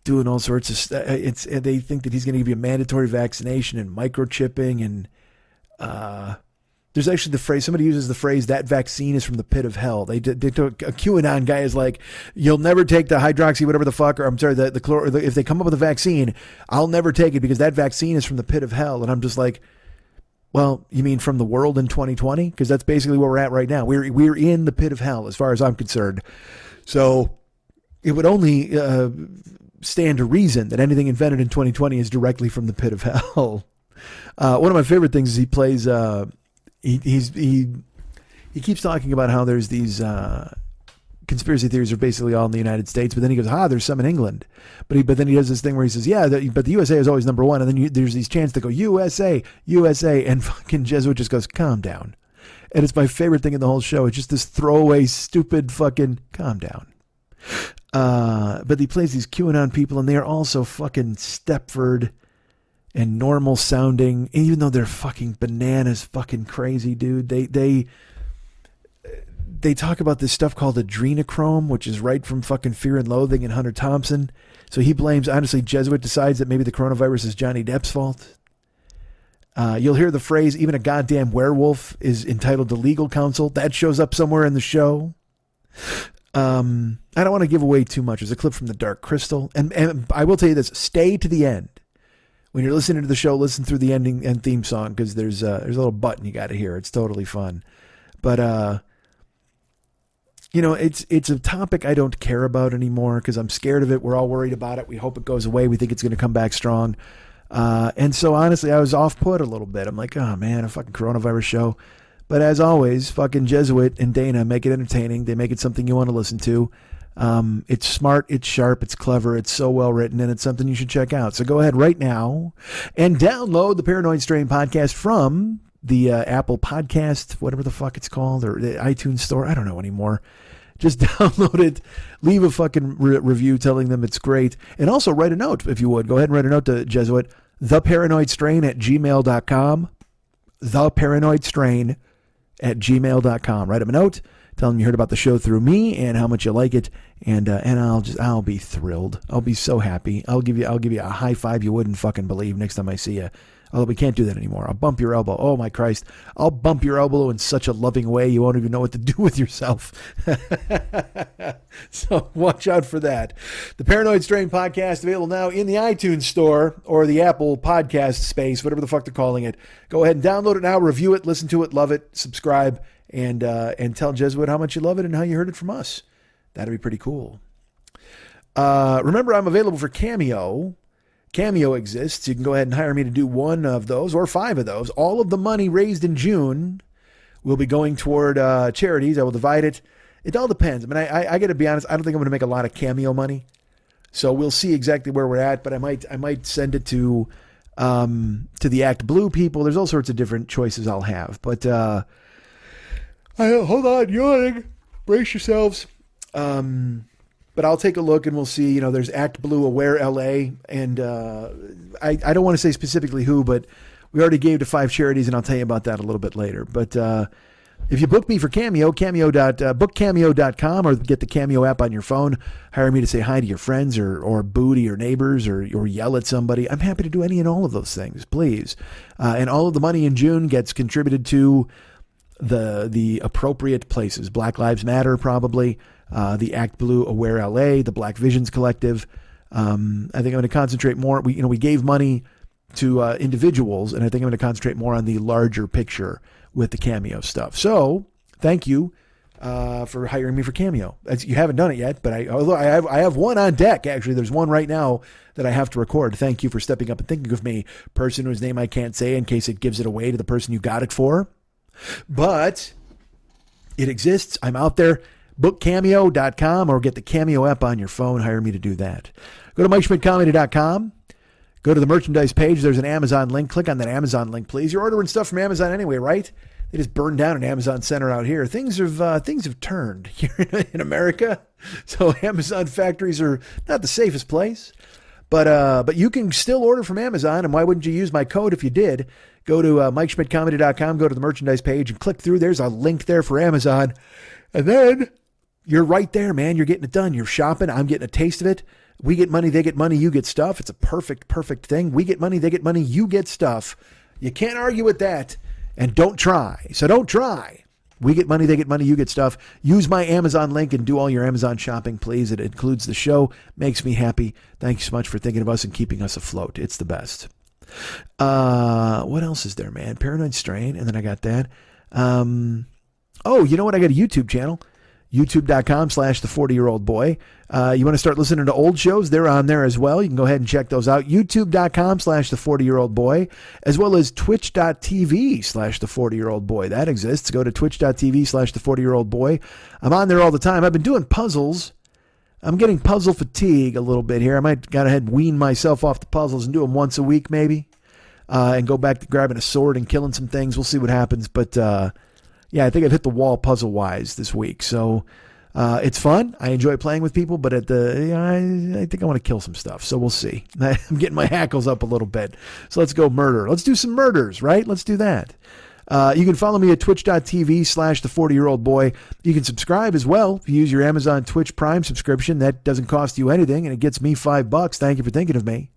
doing all sorts of stuff. They think that he's going to give you a mandatory vaccination and microchipping, and there's actually the phrase, somebody uses the phrase, that vaccine is from the pit of hell. They took a QAnon guy is like, you'll never take the hydroxy, whatever the fuck, or I'm sorry, if they come up with a vaccine, I'll never take it because that vaccine is from the pit of hell. And I'm just like, well, you mean from the world in 2020? Because that's basically where we're at right now. We're in the pit of hell as far as I'm concerned. So it would only stand to reason that anything invented in 2020 is directly from the pit of hell. One of my favorite things is he plays... He keeps talking about how there's these conspiracy theories are basically all in the United States, but then he goes, there's some in England. But then he does this thing where he says, but the USA is always number one. And then there's these chants that go, USA, and fucking Jesuit just goes, calm down. And it's my favorite thing in the whole show. It's just this throwaway, stupid fucking calm down. But he plays these QAnon people, and they are all so fucking Stepford and normal sounding, even though they're fucking bananas, fucking crazy, dude. They talk about this stuff called adrenochrome, which is right from fucking Fear and Loathing and Hunter Thompson. So he blames, honestly, Jesuit decides that maybe the coronavirus is Johnny Depp's fault. You'll hear the phrase, even a goddamn werewolf is entitled to legal counsel. That shows up somewhere in the show. I don't want to give away too much. There's a clip from The Dark Crystal. And I will tell you this, stay to the end. When you're listening to the show, listen through the ending and theme song, because there's a little button you got to hear. It's totally fun. But, it's a topic I don't care about anymore because I'm scared of it. We're all worried about it. We hope it goes away. We think it's going to come back strong. And so, honestly, I was off-put a little bit. I'm like, oh, man, a fucking coronavirus show. But as always, fucking Jesuit and Dana make it entertaining. They make it something you want to listen to. It's smart, it's sharp, it's clever, it's so well written, and it's something you should check out. So go ahead right now and download the Paranoid Strain podcast from the Apple Podcast, whatever the fuck it's called, or the iTunes store. I don't know anymore. Just download it, leave a fucking review telling them it's great, and also write a note if you would. Go ahead and write a note to Jesuit, theparanoidstrain@gmail.com, theparanoidstrain@gmail.com. Write him a note. Tell them you heard about the show through me and how much you like it, and I'll be thrilled. I'll be so happy. I'll give you a high five you wouldn't fucking believe next time I see you. Although we can't do that anymore. I'll bump your elbow. Oh my Christ! I'll bump your elbow in such a loving way you won't even know what to do with yourself. So watch out for that. The Paranoid Strain podcast available now in the iTunes store or the Apple Podcast space, whatever the fuck they're calling it. Go ahead and download it now. Review it. Listen to it. Love it. Subscribe. And tell Jesuit how much you love it and how you heard it from us. That'd be pretty cool. Remember, I'm available for Cameo. Cameo exists. You can go ahead and hire me to do one of those or 5 of those. All of the money raised in June will be going toward charities. I will divide it. It all depends. I mean, I got to be honest. I don't think I'm going to make a lot of Cameo money. So we'll see exactly where we're at. But I might send it to the Act Blue people. There's all sorts of different choices I'll have. But hold on, yawning. Brace yourselves. But I'll take a look and we'll see. You know, there's Act Blue Aware LA, and I don't want to say specifically who, but we already gave to 5 charities, and I'll tell you about that a little bit later. But if you book me for Cameo, bookcameo.com, or get the Cameo app on your phone, hire me to say hi to your friends or boo to your neighbors or yell at somebody. I'm happy to do any and all of those things, please. And all of the money in June gets contributed to the appropriate places. Black Lives Matter, probably. The Act Blue Aware LA, the Black Visions Collective. I think I'm going to concentrate more. We gave money to individuals, and I think I'm going to concentrate more on the larger picture with the Cameo stuff. So thank you for hiring me for Cameo. You haven't done it yet, but although I have one on deck. Actually, there's one right now that I have to record. Thank you for stepping up and thinking of me, person whose name I can't say in case it gives it away to the person you got it for. But it exists. I'm out there. Bookcameo.com, or get the Cameo app on your phone. Hire me to do that. Go to MikeSchmidtComedy.com. Go to the merchandise page. There's an Amazon link. Click on that Amazon link, please. You're ordering stuff from Amazon anyway, right? They just burned down an Amazon center out here. Things have turned here in America. So Amazon factories are not the safest place. But you can still order from Amazon, and why wouldn't you use my code if you did? Go to MikeSchmidtComedy.com, go to the merchandise page, and click through. There's a link there for Amazon. And then you're right there, man. You're getting it done. You're shopping. I'm getting a taste of it. We get money, they get money, you get stuff. It's a perfect thing. We get money, they get money, you get stuff. You can't argue with that. And don't try. So don't try. We get money, they get money, you get stuff. Use my Amazon link and do all your Amazon shopping, please. It includes the show. Makes me happy. Thanks so much for thinking of us and keeping us afloat. It's the best. What else is there, man? Paranoid Strain, and then I got that. Oh, you know what? I got a YouTube channel. YouTube.com/the40-year-old boy. You want to start listening to old shows? They're on there as well. You can go ahead and check those out. YouTube.com/the40-year-old boy, as well as Twitch.tv/the40-year-old boy. That exists. Go to Twitch.tv/the40-year-old boy. I'm on there all the time. I've been doing puzzles. I'm getting puzzle fatigue a little bit here. I might go ahead and wean myself off the puzzles and do them once a week maybe, and go back to grabbing a sword and killing some things. We'll see what happens, but yeah, I think I've hit the wall puzzle-wise this week. So it's fun. I enjoy playing with people, but I think I want to kill some stuff. So we'll see. I'm getting my hackles up a little bit. So let's go murder. Let's do some murders, right? Let's do that. You can follow me at twitch.tv/the40-year-old boy. You can subscribe as well. If you use your Amazon Twitch Prime subscription, that doesn't cost you anything, and it gets me $5. Thank you for thinking of me.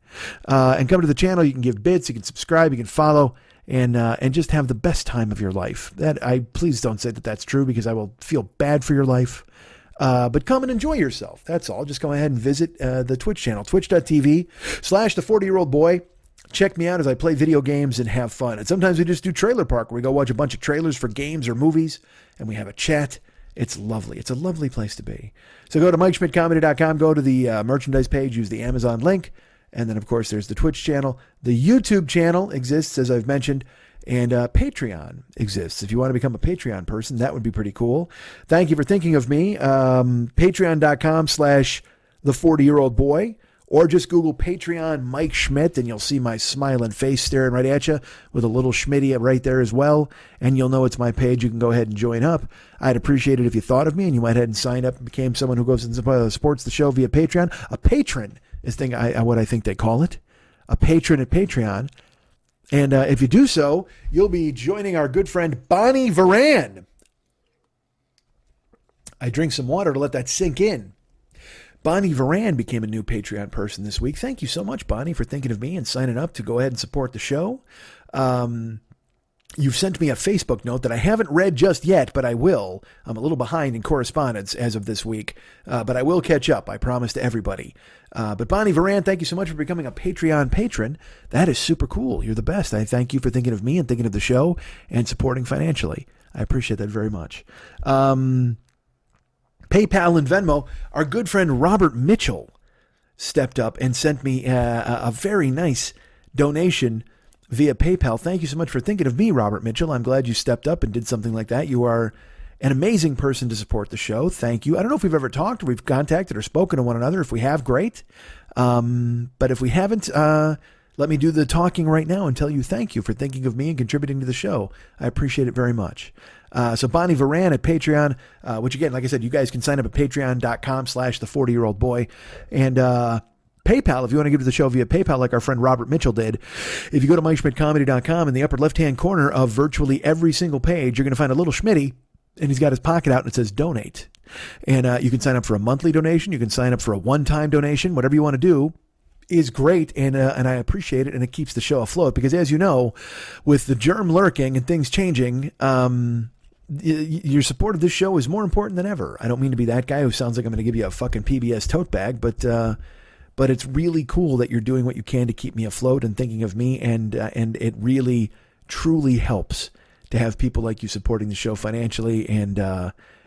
And come to the channel. You can give bits. You can subscribe. You can follow. And just have the best time of your life. Please don't say that that's true, because I will feel bad for your life. But come and enjoy yourself. That's all. Just go ahead and visit the Twitch channel, twitch.tv/the40-year-old boy. Check me out as I play video games and have fun. And sometimes we just do Trailer Park, where we go watch a bunch of trailers for games or movies, and we have a chat. It's lovely. It's a lovely place to be. So go to MikeSchmidtComedy.com, go to the merchandise page, use the Amazon link. And then, of course, there's the Twitch channel. The YouTube channel exists, as I've mentioned, and Patreon exists. If you want to become a Patreon person, that would be pretty cool. Thank you for thinking of me. Patreon.com/the40-year-old boy, or just Google Patreon Mike Schmidt, and you'll see my smiling face staring right at you with a little Schmitty right there as well. And you'll know it's my page. You can go ahead and join up. I'd appreciate it if you thought of me and you went ahead and signed up and became someone who goes and supports the show via Patreon. A patron is what I think they call it, a patron at Patreon. And if you do so, you'll be joining our good friend Bonnie Varan. I drink some water to let that sink in. Bonnie Varan became a new Patreon person this week. Thank you so much, Bonnie, for thinking of me and signing up to go ahead and support the show. You've sent me a Facebook note that I haven't read just yet, but I will. I'm a little behind in correspondence as of this week, but I will catch up. I promise to everybody. But Bonnie Varan, thank you so much for becoming a Patreon patron. That is super cool. You're the best. I thank you for thinking of me and thinking of the show and supporting financially. I appreciate that very much. PayPal and Venmo, our good friend Robert Mitchell stepped up and sent me a very nice donation via PayPal. Thank you so much for thinking of me, Robert Mitchell. I'm glad you stepped up and did something like that. You are an amazing person to support the show. Thank you. I don't know if we've ever talked or we've contacted or spoken to one another. If we have, great. But if we haven't, let me do the talking right now and tell you thank you for thinking of me and contributing to the show. I appreciate it very much. So Bonnie Varan at Patreon, which again, like I said, you guys can sign up at patreon.com/the40year-old-boy. And PayPal, if you want to give to the show via PayPal, like our friend Robert Mitchell did. If you go to MikeSchmidtComedy.com, in the upper left-hand corner of virtually every single page, you're going to find a little Schmitty, and he's got his pocket out and it says donate. And you can sign up for a monthly donation. You can sign up for a one-time donation. Whatever you want to do is great, and I appreciate it, and it keeps the show afloat because, as you know, with the germ lurking and things changing, your support of this show is more important than ever. I don't mean to be that guy who sounds like I'm going to give you a fucking PBS tote bag, but it's really cool that you're doing what you can to keep me afloat and thinking of me, and it really, truly helps to have people like you supporting the show financially. And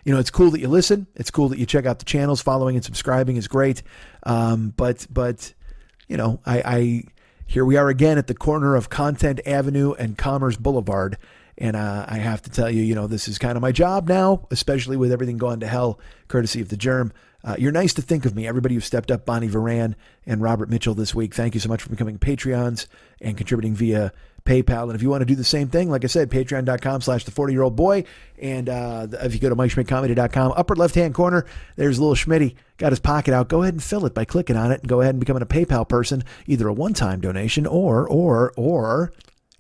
it's cool that you listen. It's cool that you check out the channels. Following and subscribing is great. But here we are again at the corner of Content Avenue and Commerce Boulevard. And I have to tell you, this is kind of my job now, especially with everything going to hell, courtesy of the germ. You're nice to think of me. Everybody who stepped up, Bonnie Varan and Robert Mitchell this week, thank you so much for becoming Patreons and contributing via PayPal. And if you want to do the same thing, like I said, patreon.com/the40year-old-boy. And if you go to MikeSchmidtComedy.com, upper left-hand corner, there's a little Schmitty, got his pocket out. Go ahead and fill it by clicking on it and go ahead and becoming a PayPal person, either a one-time donation or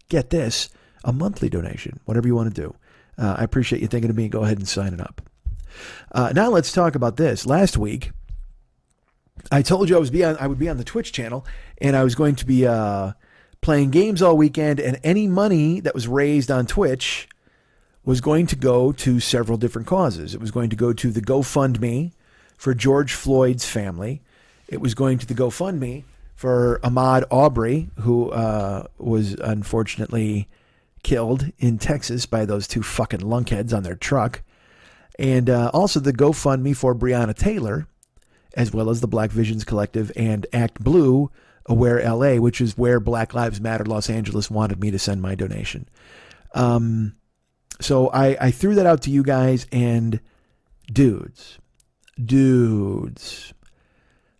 get this, a monthly donation, whatever you want to do. I appreciate you thinking of me. Go ahead and sign it up. Now let's talk about this. Last week, I told you I would be on the Twitch channel, and I was going to be playing games all weekend, and any money that was raised on Twitch was going to go to several different causes. It was going to go to the GoFundMe for George Floyd's family. It was going to the GoFundMe for Ahmaud Arbery, who was unfortunately killed in Texas by those two fucking lunkheads on their truck. And also the GoFundMe for Breonna Taylor, as well as the Black Visions Collective and Act Blue, Aware LA, which is where Black Lives Matter Los Angeles wanted me to send my donation. So I threw that out to you guys, and dudes,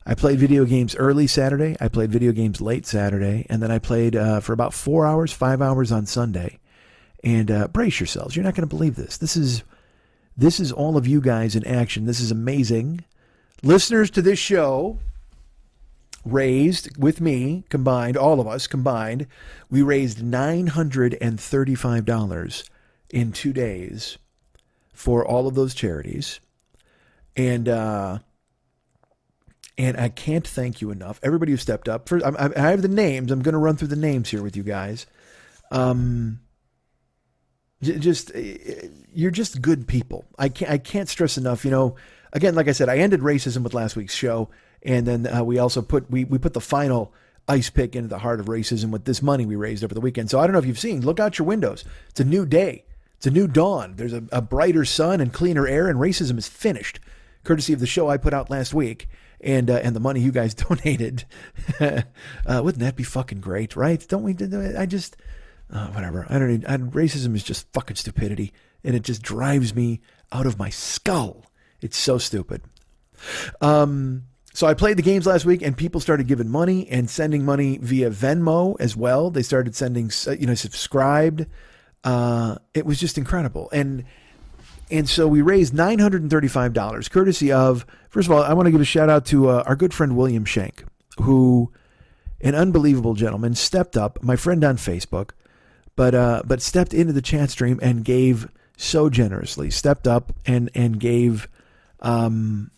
I played video games early Saturday. I played video games late Saturday, and then I played for about 5 hours on Sunday. And brace yourselves. You're not going to believe this. This is all of you guys in action. This is amazing. Listeners to this show raised, with me combined, all of us combined, we raised $935 in 2 days for all of those charities. And I can't thank you enough. Everybody who stepped up. First, I have the names. I'm going to run through the names here with you guys. You're just good people. I can't stress enough. Again, like I said, I ended racism with last week's show, and then we also put the final ice pick into the heart of racism with this money we raised over the weekend. So I don't know if you've seen. Look out your windows. It's a new day. It's a new dawn. There's a brighter sun and cleaner air, and racism is finished, courtesy of the show I put out last week. And the money you guys donated. Wouldn't that be fucking great, right? Don't we? Whatever. Racism is just fucking stupidity, and it just drives me out of my skull. It's so stupid. So I played the games last week, and people started giving money and sending money via Venmo as well. They started sending, subscribed. It was just incredible. And so we raised $935, courtesy of, first of all, I want to give a shout out to our good friend William Shank, who, an unbelievable gentleman, stepped up, my friend on Facebook, but stepped into the chat stream and gave so generously, stepped up and gave, of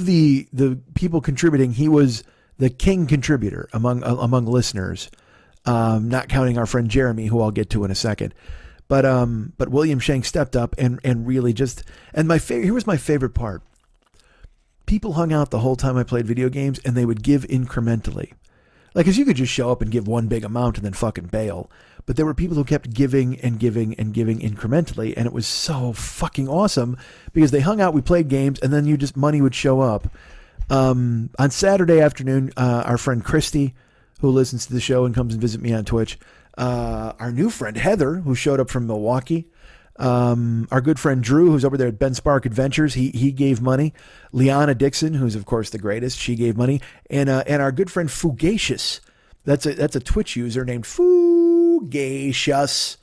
the people contributing, he was the king contributor among listeners, not counting our friend Jeremy, who I'll get to in a second. But William Shank stepped up and really just, and here was my favorite part. People hung out the whole time I played video games, and they would give incrementally. Like, cause you could just show up and give one big amount and then fucking bail. But there were people who kept giving and giving and giving incrementally, and it was so fucking awesome because they hung out, we played games, and then money would show up. On Saturday afternoon, our friend Christy, who listens to the show and comes and visit me on Twitch, our new friend Heather, who showed up from Milwaukee, our good friend Drew, who's over there at Ben Spark Adventures, he gave money. Liana Dixon, who's of course the greatest, she gave money, and our good friend Fugacious, that's a Twitch user named Fugacious.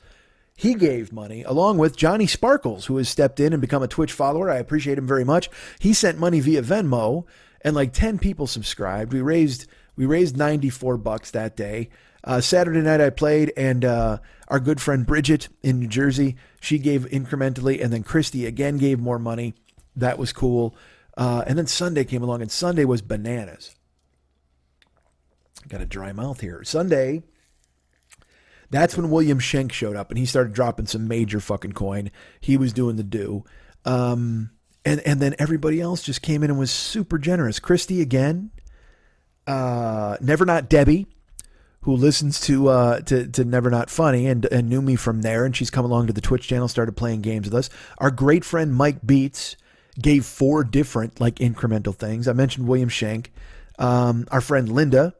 He gave money along with Johnny Sparkles, who has stepped in and become a Twitch follower. I appreciate him very much. He sent money via Venmo, and like 10 people subscribed. We raised $94 that day. Saturday night I played, and our good friend Bridget in New Jersey, she gave incrementally, and then Christy again gave more money. That was cool. And then Sunday came along, and Sunday was bananas. Got a dry mouth here. Sunday, that's when William Schenk showed up, and he started dropping some major fucking coin. He was doing the do. And then everybody else just came in and was super generous. Christy again. Never Not Debbie, who listens to Never Not Funny and knew me from there, and she's come along to the Twitch channel, started playing games with us. Our great friend Mike Beats gave 4 different like incremental things. I mentioned William Schenk. Our friend Linda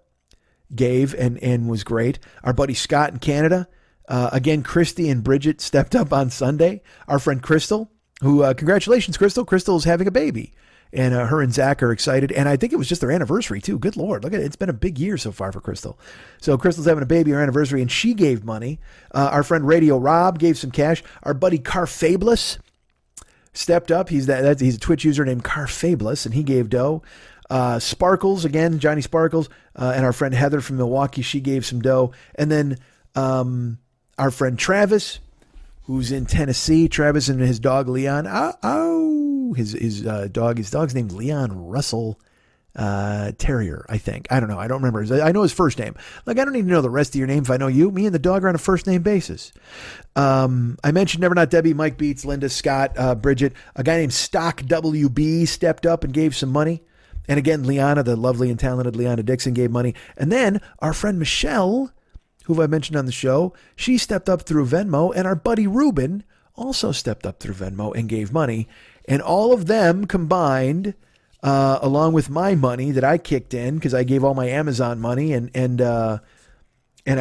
gave and was great. Our buddy Scott in Canada. Again, Christy and Bridget stepped up on Sunday. Our friend Crystal, who, congratulations, Crystal. Crystal is having a baby. And her and Zach are excited. And I think it was just their anniversary, too. Good Lord. Look at it. It's been a big year so far for Crystal. So Crystal's having a baby, her anniversary, and she gave money. Our friend Radio Rob gave some cash. Our buddy Carfabulous stepped up. He's a Twitch user named Carfabulous, and he gave dough. Sparkles, again, Johnny Sparkles, and our friend Heather from Milwaukee, she gave some dough. And then our friend Travis, who's in Tennessee, Travis and his dog Leon. His dog's named Leon Russell Terrier, I think. I don't know. I don't remember. I know his first name. Like, I don't need to know the rest of your name if I know you. Me and the dog are on a first name basis. I mentioned Never Not Debbie, Mike Beats, Linda, Scott, Bridget. A guy named Stock WB stepped up and gave some money. And again, Liana, the lovely and talented Liana Dixon, gave money. And then our friend Michelle, who I mentioned on the show, she stepped up through Venmo. And our buddy Ruben also stepped up through Venmo and gave money. And all of them combined, along with my money that I kicked in because I gave all my Amazon money, and I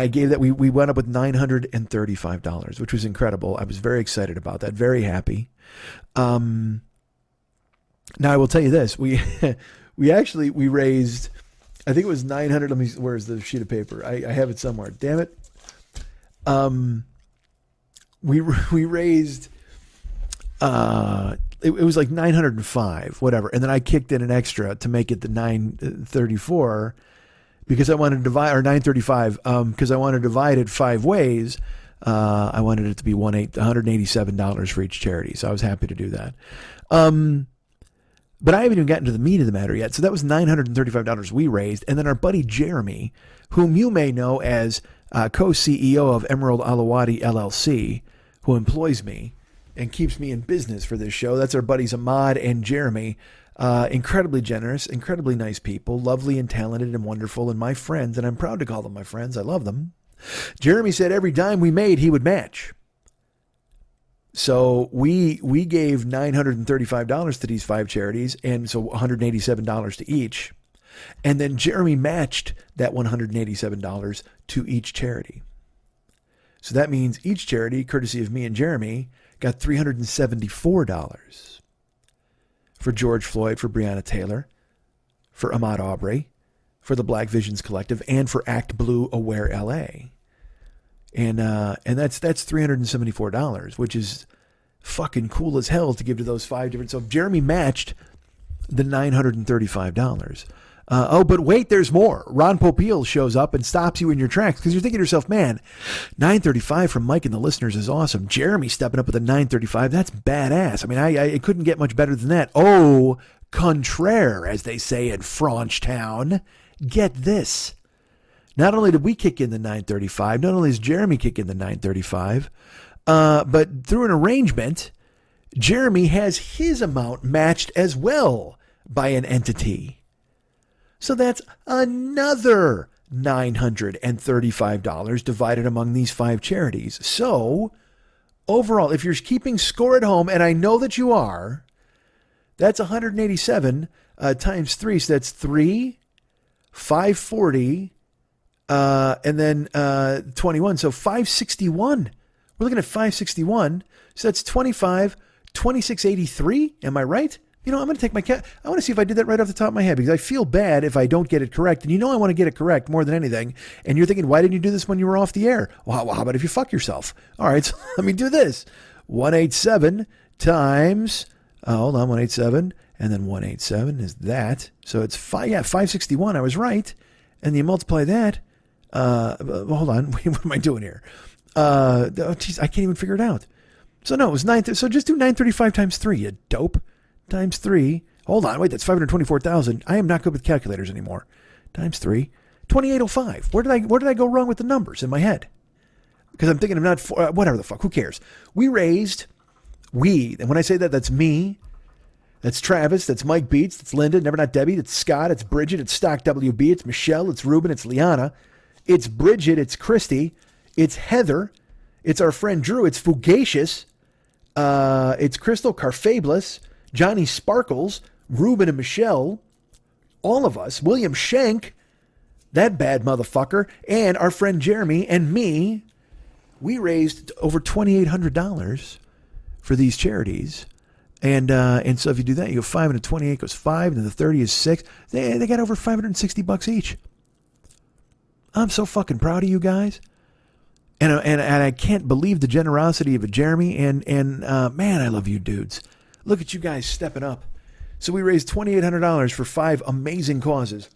gave that, we went up with $935, which was incredible. I was very excited about that, very happy. Now I will tell you this: we raised, I think it was 900. Where's the sheet of paper? I have it somewhere. Damn it. We raised. It was like 905, whatever. And then I kicked in an extra to make it the 934 because I wanted to divide, or 935, because I wanted to divide it 5 ways. I wanted it to be $187 for each charity. So I was happy to do that. But I haven't even gotten to the meat of the matter yet. So that was $935 we raised. And then our buddy Jeremy, whom you may know as co-CEO of Emerald Alawadi LLC, who employs me and keeps me in business for this show. That's our buddies Ahmad and Jeremy. Incredibly generous, incredibly nice people, lovely and talented and wonderful, and my friends, and I'm proud to call them my friends. I love them. Jeremy said every dime we made, he would match. So we gave $935 to these 5 charities, and so $187 to each. And then Jeremy matched that $187 to each charity. So that means each charity, courtesy of me and Jeremy, got $374 for George Floyd, for Breonna Taylor, for Ahmaud Arbery, for the Black Visions Collective, and for Act Blue Aware LA. And that's $374, which is fucking cool as hell to give to those 5 different. So Jeremy matched the $935. But wait, there's more. Ron Popeil shows up and stops you in your tracks because you're thinking to yourself, man, $935 from Mike and the listeners is awesome. Jeremy stepping up with a $935, that's badass. I mean, I couldn't get much better than that. Au contraire, as they say in Frenchtown. Get this. Not only did we kick in the $935, not only does Jeremy kick in the $935, but through an arrangement, Jeremy has his amount matched as well by an entity. So that's another $935 divided among these 5 charities. So overall, if you're keeping score at home, and I know that you are, that's 187 times 3. So that's 540, and then 21. So 561. We're looking at 561. So that's 2683. Am I right? I'm going to take my cat. I want to see if I did that right off the top of my head because I feel bad if I don't get it correct. And I want to get it correct more than anything. And you're thinking, why didn't you do this when you were off the air? Well, how about if you fuck yourself? All right, so let me do this. 187 times, hold on, 187, and then 187 is that. So it's 561. I was right. And you multiply that. Hold on, what am I doing here? I can't even figure it out. So no, it was 9. So just do 935 times 3, you dope. Times 3. Hold on, wait, that's 524,000. I am not good with calculators anymore. Times 3. 2805. Where did I go wrong with the numbers in my head? Because I'm thinking of not, whatever the fuck, who cares? We, and when I say that, that's me, that's Travis, that's Mike Beats, that's Linda, Never Not Debbie, that's Scott, it's Bridget, it's Stock WB, it's Michelle, it's Ruben, it's Liana, it's Bridget, it's Christy, it's Heather, it's our friend Drew, it's Fugacious, it's Crystal Carfabulous, Johnny Sparkles, Ruben and Michelle, all of us, William Schenk, that bad motherfucker, and our friend Jeremy and me. We raised over $2,800 for these charities. And so if you do that, you go 5 into 28 goes 5, and then the 30 is 6. They got over $560 each. I'm so fucking proud of you guys. And I can't believe the generosity of Jeremy. And man, I love you dudes. Look at you guys stepping up. So we raised $2,800 for 5 amazing causes.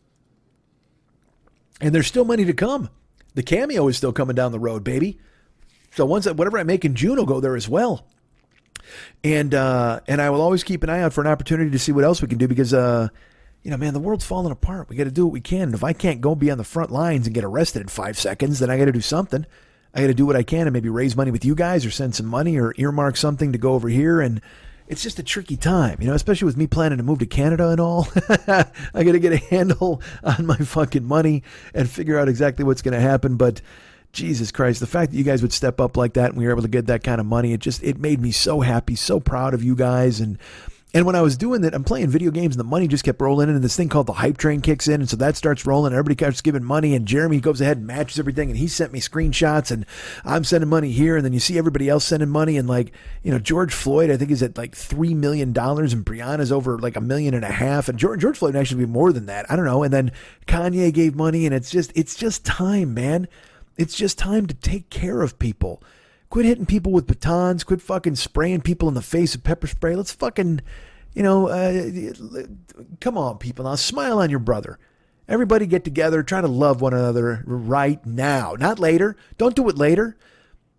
And there's still money to come. The Cameo is still coming down the road, baby. So whatever I make in June will go there as well. And I will always keep an eye out for an opportunity to see what else we can do because, man, the world's falling apart. We got to do what we can. And if I can't go be on the front lines and get arrested in 5 seconds, then I got to do something. I got to do what I can and maybe raise money with you guys or send some money or earmark something to go over here. And it's just a tricky time, especially with me planning to move to Canada and all. I got to get a handle on my fucking money and figure out exactly what's going to happen. But Jesus Christ, the fact that you guys would step up like that and we were able to get that kind of money, it made me so happy, so proud of you guys. And when I was doing that, I'm playing video games and the money just kept rolling in and this thing called the hype train kicks in. And so that starts rolling and everybody starts giving money and Jeremy goes ahead and matches everything. And he sent me screenshots and I'm sending money here. And then you see everybody else sending money. And George Floyd, I think is at like $3 million and Brianna's over like $1.5 million. And George Floyd actually be more than that. I don't know. And then Kanye gave money and it's just time, man. It's just time to take care of people. Quit hitting people with batons. Quit fucking spraying people in the face with pepper spray. Let's fucking, come on, people. Now smile on your brother. Everybody get together. Try to love one another right now. Not later. Don't do it later.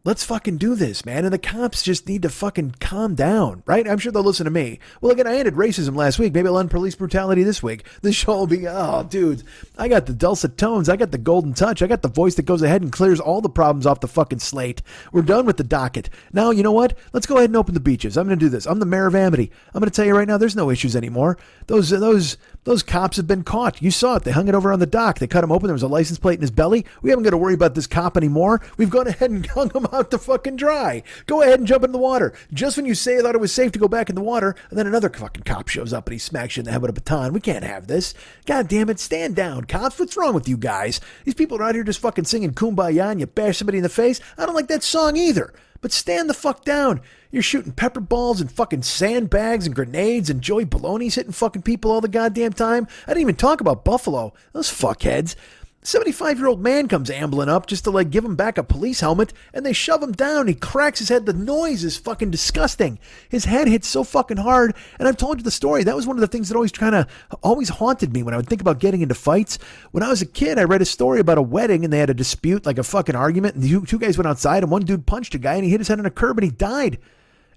Let's fucking do this, man. And the cops just need to fucking calm down, right? I'm sure they'll listen to me. Well, again, I ended racism last week. Maybe I'll end police brutality this week. This show will be, dudes, I got the dulcet tones. I got the golden touch. I got the voice that goes ahead and clears all the problems off the fucking slate. We're done with the docket. Now, you know what? Let's go ahead and open the beaches. I'm going to do this. I'm the mayor of Amity. I'm going to tell you right now, there's no issues anymore. Those cops have been caught. You saw it. They hung it over on the dock. They cut him open. There was a license plate in his belly. We haven't got to worry about this cop anymore. We've gone ahead and hung him out to fucking dry. Go ahead and jump in the water. Just when you say I thought it was safe to go back in the water, and then another fucking cop shows up and he smacks you in the head with a baton. We can't have this. God damn it. Stand down, cops. What's wrong with you guys? These people are out here just fucking singing Kumbaya and you bash somebody in the face. I don't like that song either. But stand the fuck down. You're shooting pepper balls and fucking sandbags and grenades and Joey Baloney's hitting fucking people all the goddamn time. I didn't even talk about Buffalo. Those fuckheads. 75-year-old man comes ambling up just to give him back a police helmet and they shove him down. He cracks his head. The noise is fucking disgusting. His head hits so fucking hard. And I've told you the story. That was one of the things that always haunted me when I would think about getting into fights. When I was a kid, I read a story about a wedding and they had a dispute, like a fucking argument. And the two guys went outside and one dude punched a guy and he hit his head on a curb and he died.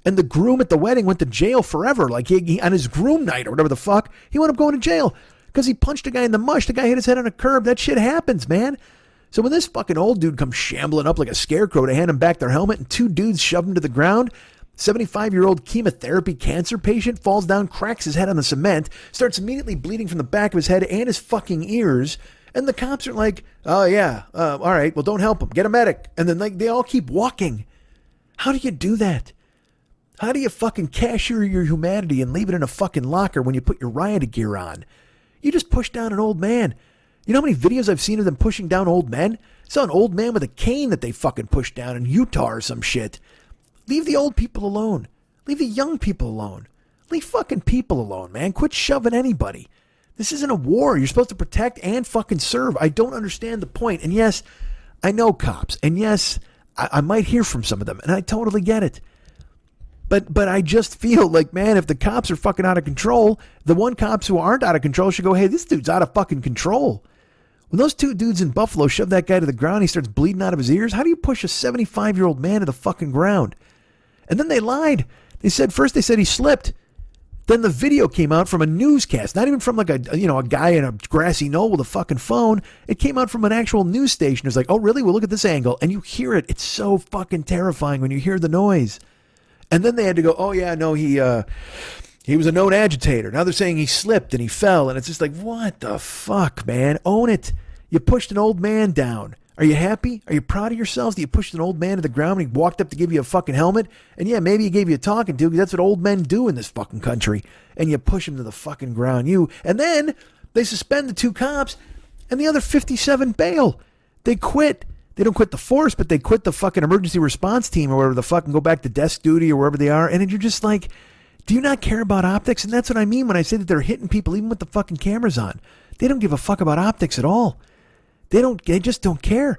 And the groom at the wedding went to jail forever. Like he on his groom night or whatever the fuck, he wound up going to jail. Because he punched a guy in the mush. The guy hit his head on a curb. That shit happens, man. So when this fucking old dude comes shambling up like a scarecrow to hand him back their helmet and 2 dudes shove him to the ground, 75-year-old chemotherapy cancer patient falls down, cracks his head on the cement, starts immediately bleeding from the back of his head and his fucking ears. And the cops are like, oh yeah, all right, well don't help him. Get a medic. And then they all keep walking. How do you do that? How do you fucking cashier your humanity and leave it in a fucking locker when you put your riot gear on? You just push down an old man. You know how many videos I've seen of them pushing down old men? I saw an old man with a cane that they fucking pushed down in Utah or some shit. Leave the old people alone. Leave the young people alone. Leave fucking people alone, man. Quit shoving anybody. This isn't a war. You're supposed to protect and fucking serve. I don't understand the point. And yes, I know cops. And yes, I might hear from some of them. And I totally get it. But I just feel like, man, if the cops are fucking out of control, the one cops who aren't out of control should go, hey, this dude's out of fucking control. When those two dudes in Buffalo shove that guy to the ground, he starts bleeding out of his ears. How do you push a 75-year-old man to the fucking ground? And then they lied. They said he slipped. Then the video came out from a newscast, not even from like a guy in a grassy knoll with a fucking phone. It came out from an actual news station. It's like, oh, really? Well, look at this angle. And you hear it. It's so fucking terrifying when you hear the noise. And then they had to go, oh, yeah, no, he was a known agitator. Now they're saying he slipped and he fell. And it's just like, what the fuck, man? Own it. You pushed an old man down. Are you happy? Are you proud of yourselves that you pushed an old man to the ground and he walked up to give you a fucking helmet? And yeah, maybe he gave you a talking to because that's what old men do in this fucking country. And you push him to the fucking ground. And then they suspend the two cops and the other 57 bail. They quit. They don't quit the force, but they quit the fucking emergency response team or whatever the fuck and go back to desk duty or wherever they are. And then you're just like, do you not care about optics? And that's what I mean when I say that they're hitting people even with the fucking cameras on. They don't give a fuck about optics at all. They just don't care.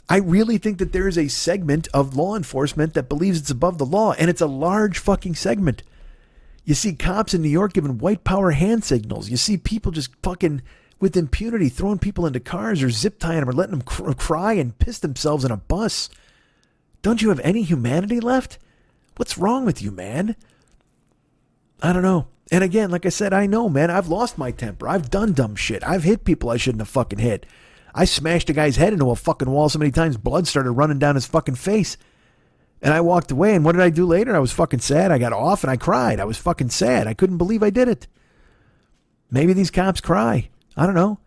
I really think that there is a segment of law enforcement that believes it's above the law, and it's a large fucking segment. You see cops in New York giving white power hand signals. You see people just fucking with impunity throwing people into cars or zip tying them or letting them cry and piss themselves in a bus. Don't you have any humanity left? What's wrong with you, man? I don't know. And again, like I said, I know, man, I've lost my temper. I've done dumb shit. I've hit people I shouldn't have fucking hit. I smashed a guy's head into a fucking wall so many times blood started running down his fucking face. And I walked away, and what did I do later? I was fucking sad. I got off and I cried. I was fucking sad. I couldn't believe I did it. Maybe these cops cry. I don't know.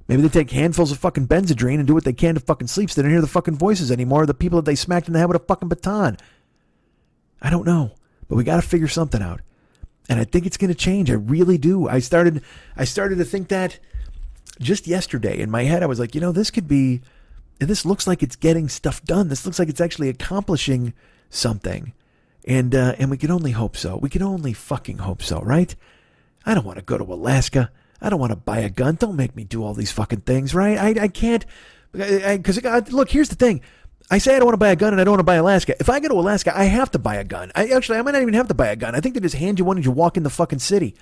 Maybe they take handfuls of fucking Benzedrine and do what they can to fucking sleep so they don't hear the fucking voices anymore, the people that they smacked in the head with a fucking baton. I don't know. But we got to figure something out. And I think it's going to change. I really do. I started to think that just yesterday. In my head, I was like, this looks like it's getting stuff done. This looks like it's actually accomplishing something. And we can only hope so. We can only fucking hope so, right? I don't want to go to Alaska. I don't want to buy a gun. Don't make me do all these fucking things, right? I can't. Because, look, here's the thing. I say I don't want to buy a gun and I don't want to buy Alaska. If I go to Alaska, I have to buy a gun. I might not even have to buy a gun. I think they just hand you one as you walk in the fucking city.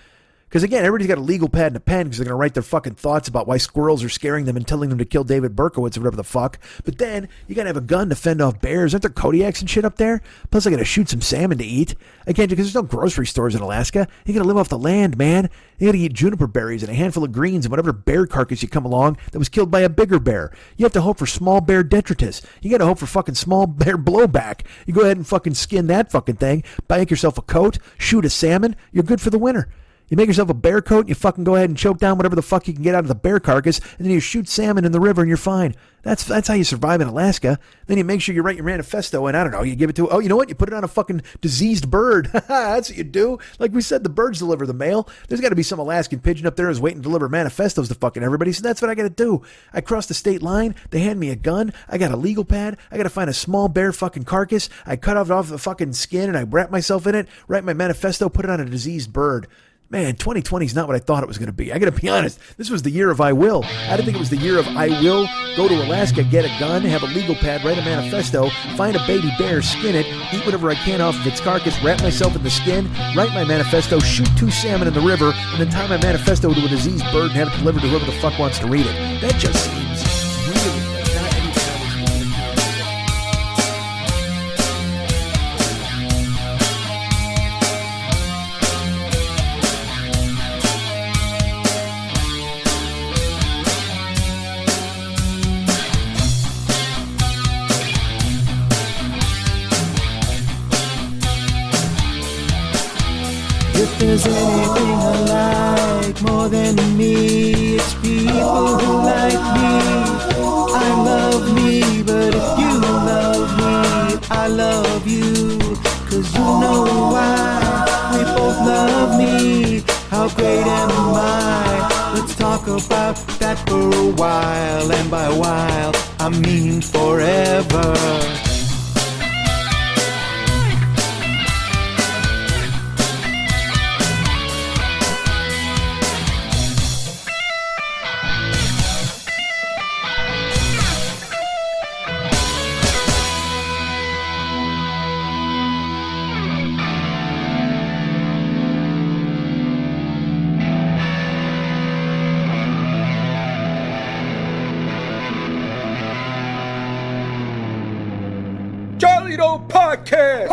Because again, everybody's got a legal pad and a pen because they're going to write their fucking thoughts about why squirrels are scaring them and telling them to kill David Berkowitz or whatever the fuck. But then you got to have a gun to fend off bears. Aren't there Kodiaks and shit up there? Plus I got to shoot some salmon to eat. Again, because there's no grocery stores in Alaska. You got to live off the land, man. You got to eat juniper berries and a handful of greens and whatever bear carcass you come along that was killed by a bigger bear. You have to hope for small bear detritus. You got to hope for fucking small bear blowback. You go ahead and fucking skin that fucking thing, buy yourself a coat, shoot a salmon. You're good for the winter. You make yourself a bear coat, and you fucking go ahead and choke down whatever the fuck you can get out of the bear carcass, and then you shoot salmon in the river and you're fine. That's how you survive in Alaska. Then you make sure you write your manifesto, and I don't know, you give it to, oh, you know what? You put it on a fucking diseased bird. That's what you do. Like we said, the birds deliver the mail. There's got to be some Alaskan pigeon up there who's waiting to deliver manifestos to fucking everybody, so that's what I got to do. I cross the state line. They hand me a gun. I got a legal pad. I got to find a small bear fucking carcass. I cut off the fucking skin, and I wrap myself in it, write my manifesto, put it on a diseased bird. Man, 2020 is not what I thought it was going to be. I got to be honest. This was the year of I will. I didn't think it was the year of I will go to Alaska, get a gun, have a legal pad, write a manifesto, find a baby bear, skin it, eat whatever I can off of its carcass, wrap myself in the skin, write my manifesto, shoot 2 salmon in the river, and then tie my manifesto to a diseased bird and have it delivered to whoever the fuck wants to read it. That just seems really not anything I was thinking. If there's anything I like more than me, it's people who like me. I love me, but if you love me, I love you. 'Cause you know why, we both love me. How great am I? Let's talk about that for a while, and by a while, I mean forever. Podcast.